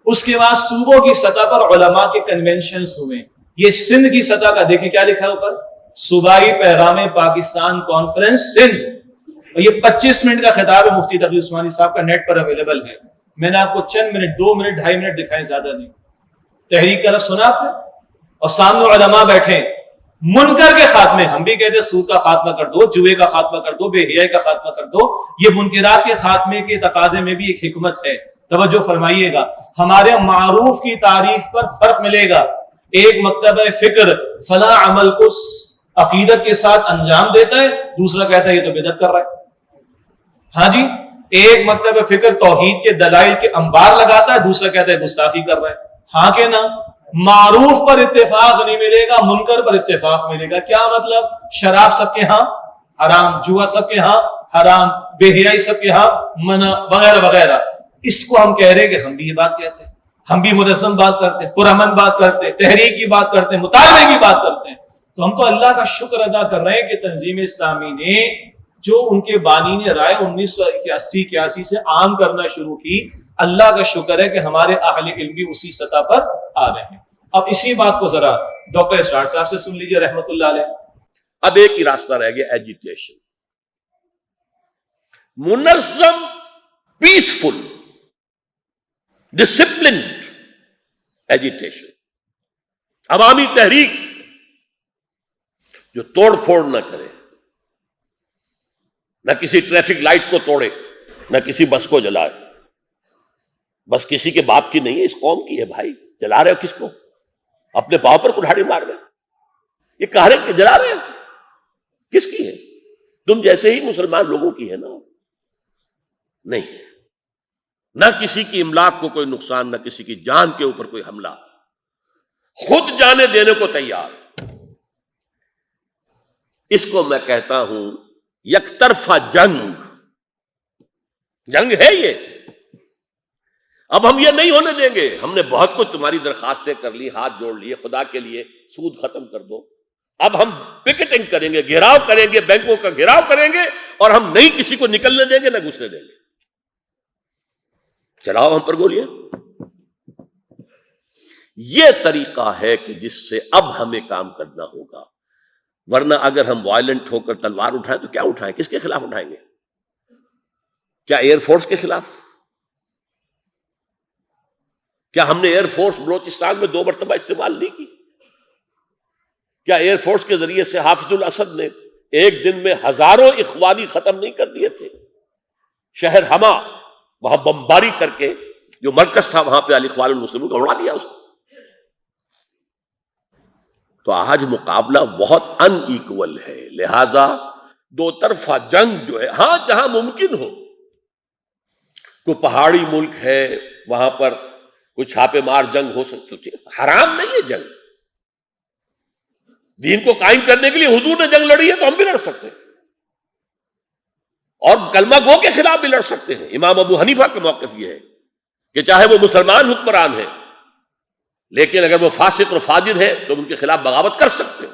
اس کے بعد صوبوں کی سطح پر علماء کے کنونشنز ہوئے. یہ سندھ کی سطح کا دیکھیں کیا لکھا ہے اوپر، صوبائی پیغام پاکستان کانفرنس سندھ. اور یہ 25 منٹ کا خطاب ہے مفتی تقی عثمانی صاحب کا، نیٹ پر اویلیبل ہے. میں نے آپ کو چند منٹ، 2 منٹ 2.5 منٹ دکھائے، زیادہ نہیں. تحریک کا لفظ سنا آپ نے؟ اور سامنے علماء بیٹھے. منکر کے خاتمے، ہم بھی کہتے ہیں سود کا خاتمہ کر دو، جوئے کا خاتمہ کر دو، بے حیائی کا خاتمہ کر دو. یہ منکرات کے خاتمے کے تقاضے میں بھی ایک حکمت ہے. توجہ فرمائیے گا. ہمارے معروف کی تعریف پر فرق ملے گا. ایک مکتبہ فکر فلاں عمل کو عقیدت کے ساتھ انجام دیتا ہے، دوسرا کہتا ہے یہ تو بدعت کر رہا ہے. ہاں جی، ایک مکتبہ فکر توحید کے دلائل کے انبار لگاتا ہے، دوسرا کہتا ہے گستاخی کر رہا ہے. ہاں کہ نہ؟ معروف پر اتفاق نہیں ملے گا، منکر پر اتفاق ملے گا. کیا مطلب؟ شراب سب کے ہاں حرام، جوا سب کے ہاں حرام، بے حیائی سب کے ہاں منع، وغیرہ وغیرہ. اس کو ہم کہہ رہے ہیں کہ ہم بھی یہ بات کہتے ہیں، ہم بھی منظم بات کرتے ہیں، پرامن بات کرتے ہیں، تحریک کی بات کرتے ہیں، مطالبے کی بات کرتے ہیں. تو ہم تو اللہ کا شکر ادا کر رہے ہیں کہ تنظیم اسلامی نے جو ان کے بانی نے رائے 1980-81 سے عام کرنا شروع کی، اللہ کا شکر ہے کہ ہمارے اہل علم بھی اسی سطح پر آ رہے ہیں. اب اسی بات کو ذرا ڈاکٹر اسرار صاحب سے سن لیجئے رحمت اللہ علیہ. اب ایک ہی راستہ رہ گیا، ایجیٹیشن. منظم، پیسفل، ڈسپلنڈ ایجیٹیشن، عوامی تحریک جو توڑ پھوڑ نہ کرے، نہ کسی ٹریفک لائٹ کو توڑے، نہ کسی بس کو جلائے. بس کسی کے باپ کی نہیں ہے، اس قوم کی ہے بھائی. جلا رہے ہو کس کو؟ اپنے پاؤں پر کلہاڑی مار رہے. یہ کہہ رہے کہ جلا رہے ہیں، کس کی ہے؟ تم جیسے ہی مسلمان لوگوں کی ہے نا. نہیں، نہ کسی کی املاک کو کوئی نقصان، نہ کسی کی جان کے اوپر کوئی حملہ، خود جانے دینے کو تیار. اس کو میں کہتا ہوں یک طرفہ جنگ. جنگ ہے یہ. اب ہم یہ نہیں ہونے دیں گے. ہم نے بہت کچھ تمہاری درخواستیں کر لی، ہاتھ جوڑ لیے، خدا کے لیے سود ختم کر دو. اب ہم پکٹنگ کریں گے، گھیراؤ کریں گے، بینکوں کا گھیراؤ کریں گے، اور ہم نہیں کسی کو نکلنے دیں گے، نہ گھسنے دیں گے. چلاؤ ہم پر گولیاں. یہ طریقہ ہے کہ جس سے اب ہمیں کام کرنا ہوگا. ورنہ اگر ہم وائلنٹ ہو کر تلوار اٹھائیں تو کیا اٹھائیں؟ کس کے خلاف اٹھائیں گے؟ کیا ایئر فورس کے خلاف؟ کیا ہم نے ایئر فورس بلوچستان میں 2 مرتبہ استعمال نہیں کی؟ کیا ایئر فورس کے ذریعے سے حافظ الاسد نے ایک دن میں ہزاروں اخوانی ختم نہیں کر دیے تھے؟ شہر ہما وہاں بمباری کر کے جو مرکز تھا وہاں پہ الاخوان المسلمین کو اڑا دیا اس کو. تو آج مقابلہ بہت ان ایکول ہے. لہذا 2 طرفہ جنگ جو ہے، ہاں جہاں ممکن ہو، کوئی پہاڑی ملک ہے وہاں پر کوئی چھاپے مار جنگ ہو سکتی، حرام نہیں ہے جنگ. دین کو قائم کرنے کے لیے حضور نے جنگ لڑی ہے تو ہم بھی لڑ سکتے ہیں، اور کلمہ گو کے خلاف بھی لڑ سکتے ہیں. امام ابو حنیفہ کا موقف یہ ہے کہ چاہے وہ مسلمان حکمران ہیں، لیکن اگر وہ فاسق اور فاجر ہے تو ان کے خلاف بغاوت کر سکتے ہو.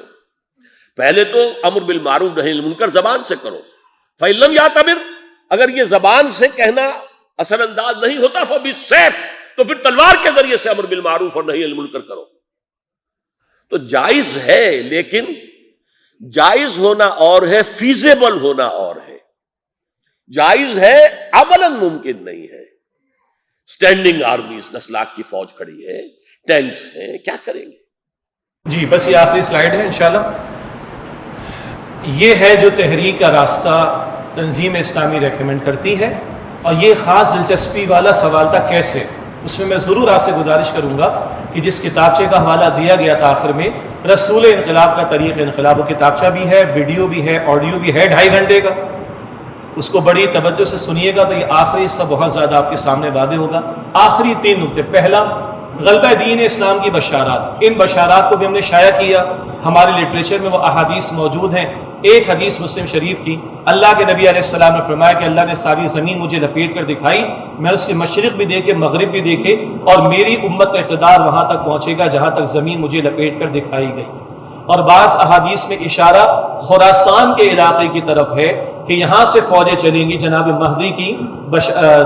پہلے تو امر بالمعروف نہی عن المنکر زبان سے کرو. فإن لم یعتبر، اگر یہ زبان سے کہنا اثر انداز نہیں ہوتا، فبالسیف، تو پھر تلوار کے ذریعے سے امر بالمعروف اور نہی عن المنکر کرو. تو جائز ہے، لیکن جائز ہونا اور ہے، فیزیبل ہونا اور ہے. جائز ہے، عملاً ممکن نہیں ہے. اسٹینڈنگ آرمیز، 10 لاکھ کی فوج کھڑی ہے، ٹینکس ہیں، کیا کریں گے؟ جی بس یہ آخری سلائیڈ ہے انشاءاللہ. یہ ہے جو تحریک کا راستہ تنظیم اسلامی ریکمینڈ کرتی ہے، اور یہ خاص دلچسپی والا سوال تھا کیسے. اس میں ضرور آپ سے گزارش کروں گا کہ جس کتابچے کا حوالہ دیا گیا تھا آخر میں، رسول انقلاب کا طریق انقلاب، وہ کتابچہ بھی ہے، ویڈیو بھی ہے، آڈیو بھی ہے، 2.5 گھنٹے کا. اس کو بڑی توجہ سے سنیے گا تو یہ آخری حصہ بہت زیادہ آپ کے سامنے واضح ہوگا. آخری 3 نقطے. پہلا، غلبہ دین اسلام کی بشارات. ان بشارات کو بھی ہم نے شائع کیا، ہمارے لٹریچر میں وہ احادیث موجود ہیں. ایک حدیث مسلم شریف کی، اللہ کے نبی علیہ السلام نے فرمایا کہ اللہ نے ساری زمین مجھے لپیٹ کر دکھائی، میں اس کے مشرق بھی دیکھے مغرب بھی دیکھے، اور میری امت کا اقتدار وہاں تک پہنچے گا جہاں تک زمین مجھے لپیٹ کر دکھائی گئی. اور بعض احادیث میں اشارہ خراسان کے علاقے کی طرف ہے کہ یہاں سے فوجیں چلیں گی جناب مہدی کی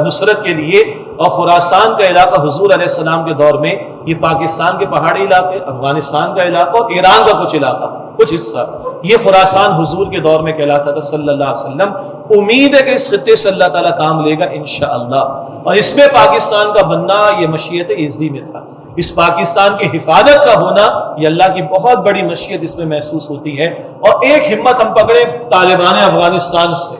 نصرت کے لیے. اور خراسان کا علاقہ حضور علیہ السلام کے دور میں یہ پاکستان کے پہاڑی علاقے، افغانستان کا علاقہ اور ایران کا کچھ علاقہ، کچھ حصہ، یہ خراسان حضور کے دور میں کہلاتا تھا صلی اللہ علیہ وسلم. امید ہے کہ اس خطے سے اللہ تعالیٰ کام لے گا انشاءاللہ. اور اس میں پاکستان کا بننا یہ مشیت ازدی میں تھا. اس پاکستان کی حفاظت کا ہونا یہ اللہ کی بہت بڑی مشیت اس میں محسوس ہوتی ہے. اور ایک ہمت ہم پکڑے طالبان افغانستان سے،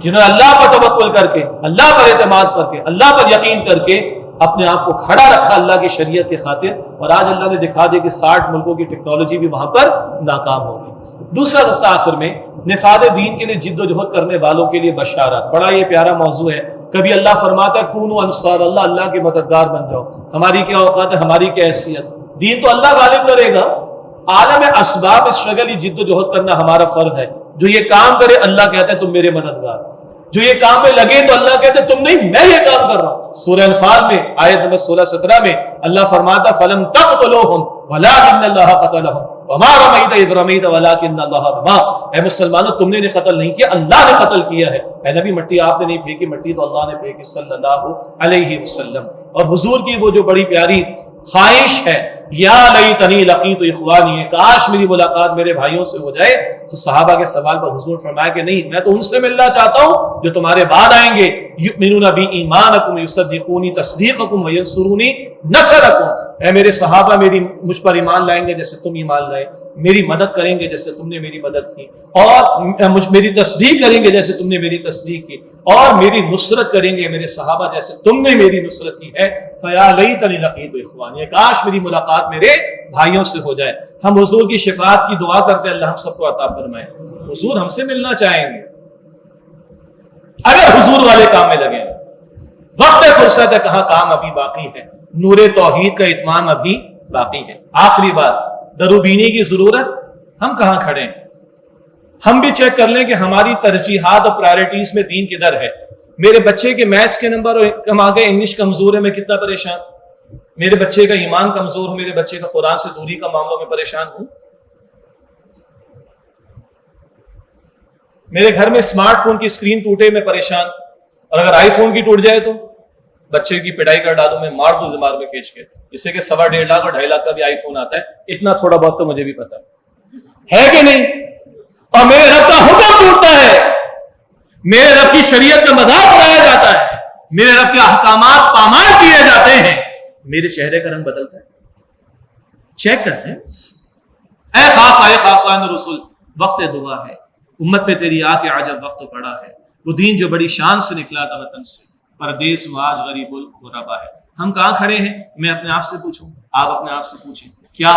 جنہوں نے اللہ پر توکل کر کے، اللہ پر اعتماد کر کے، اللہ پر یقین کر کے اپنے آپ کو کھڑا رکھا اللہ کی شریعت کے خاطر. اور آج اللہ نے دکھا دیا کہ 60 ملکوں کی ٹیکنالوجی بھی وہاں پر ناکام ہو گئی. دوسرا نقطہ آخر میں، نفاذ دین کے لیے جد و جہد کرنے والوں کے لیے بشارات. بڑا یہ پیارا موضوع ہے. کبھی اللہ فرماتا ہے کونوا انصار اللہ، اللہ کے مددگار بن جاؤ. ہماری کیا اوقات ہے، ہماری کیا حیثیت. دین تو اللہ غالب کرے گا. عالم اسباب اسٹرگل یہ جد و جہد کرنا ہمارا فرض ہے. جو یہ کام کرے اللہ کہتا ہے تم میرے مددگار. جو یہ کام میں لگے تو اللہ کہتے تم نہیں، میں یہ کام کر رہا ہوں. سورہ انفال میں آیت نمبر 16-17 میں اللہ فرماتا فلم تقتلوہم ولکن اللہ قتلہم وما رمیت اذ رمیت ولکن اللہ رما. اے مسلمانوں، تم نے قتل نہیں کیا، اللہ نے قتل کیا ہے. اے نبی، مٹی آپ نے نہیں پھینکی، مٹی تو اللہ نے پھینکی صلی اللہ علیہ وسلم. اور حضور کی وہ جو بڑی پیاری خواہش ہے، یا لیتنی لقیت اخوانی، کاش میری ملاقات میرے بھائیوں سے ہو جائے. تو صحابہ کے سوال پر حضور فرمایا کہ نہیں، میں تو ان سے ملنا چاہتا ہوں جو تمہارے بعد آئیں گے. یؤمنون بی ایمانکم یصدقونی تصدیقکم وینصرونی نصرکم. اے میرے صحابہ، مجھ پر ایمان لائیں گے جیسے تم ایمان لائے، میری مدد کریں گے جیسے تم نے میری مدد کی، اور میری تصدیق کریں گے جیسے تم نے میری تصدیق کی، اور میری نصرت کریں گے میرے صحابہ جیسے تم نے میری نصرت کی ہے. فیا لیتنی لقیت اخوانی، کاش میری ملاقات میرے بھائیوں سے ہو جائے. ہم حضور کی شفاعت کی دعا کرتے ہیں، اللہ ہم سب کو عطا فرمائے. حضور ہم سے ملنا چاہیں گے اگر حضور والے کام میں لگے. وقت فرصت ہے، کہاں کام ابھی باقی ہے. نور توحید کا اتمام ابھی باقی ہے. آخری بات، دروبینی کی ضرورت. ہم کہاں کھڑے ہیں؟ ہم بھی چیک کر لیں کہ ہماری ترجیحات اور پرائرٹیز میں دین کدھر ہے. میرے بچے کے میتھس کے نمبر کم آ گئے، انگلش کمزور ہے، میں کتنا پریشان. میرے بچے کا ایمان کمزور ہو، میرے بچے کا قرآن سے دوری کا معاملہ میں پریشان ہوں. میرے گھر میں اسمارٹ فون کی اسکرین ٹوٹے میں پریشان، اور اگر آئی فون کی ٹوٹ جائے تو بچے کی پڑھائی کر ڈالوں، میں مار دوں دماغ میں کھینچ کے. جس سے کہ 1.5 لاکھ اور 2.5 لاکھ کا بھی آئی فون آتا ہے. اتنا تھوڑا بہت تو مجھے بھی پتا ہے کہ نہیں. اور میرے رب کا حکم ٹوٹتا ہے، میرے رب کی شریعت کا مذاق اڑایا جاتا ہے، میرے رب کے احکامات پامال کیے جاتے ہیں، میرے چہرے کا رنگ بدلتا ہے. چیک کر لیں. اے خاص آئے خاصان رسول، وقت دعا ہے. امت پہ تیری آ کے عجب وقت پڑا ہے. وہ دین جو بڑی شان سے نکلا تھا وطن سے، پردیس معاج غریب الغربا ہے. ہم کہاں کھڑے ہیں؟ میں اپنے آپ سے پوچھوں، آپ اپنے آپ سے پوچھیں. کیا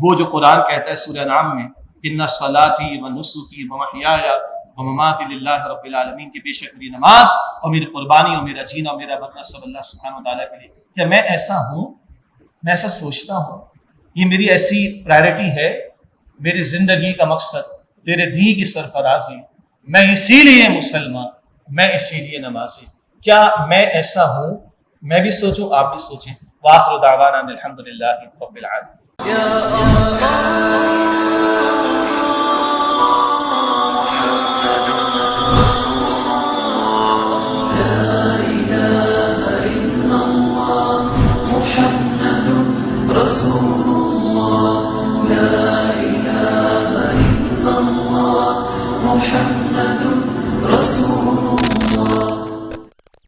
وہ جو قرآن کہتا ہے سورہ انعام میں ان صلاتی و نسکی و محیای و مماتی للہ رب العالمین، کی بے شک میری نماز اور میری قربانی اور میرا جینا اور میرا مرنا سب اللہ سبحانہ وتعالیٰ کے لیے. کیا میں ایسا ہوں؟ میں ایسا سوچتا ہوں؟ یہ میری ایسی پرائرٹی ہے، میری زندگی کا مقصد تیرے دین کی سرفرازی، میں اسی لیے مسلمان، میں اسی لیے نمازی. کیا میں ایسا ہوں؟ میں بھی سوچوں، آپ بھی سوچیں. وآخر دعوانا الحمدللہ رب العالمین.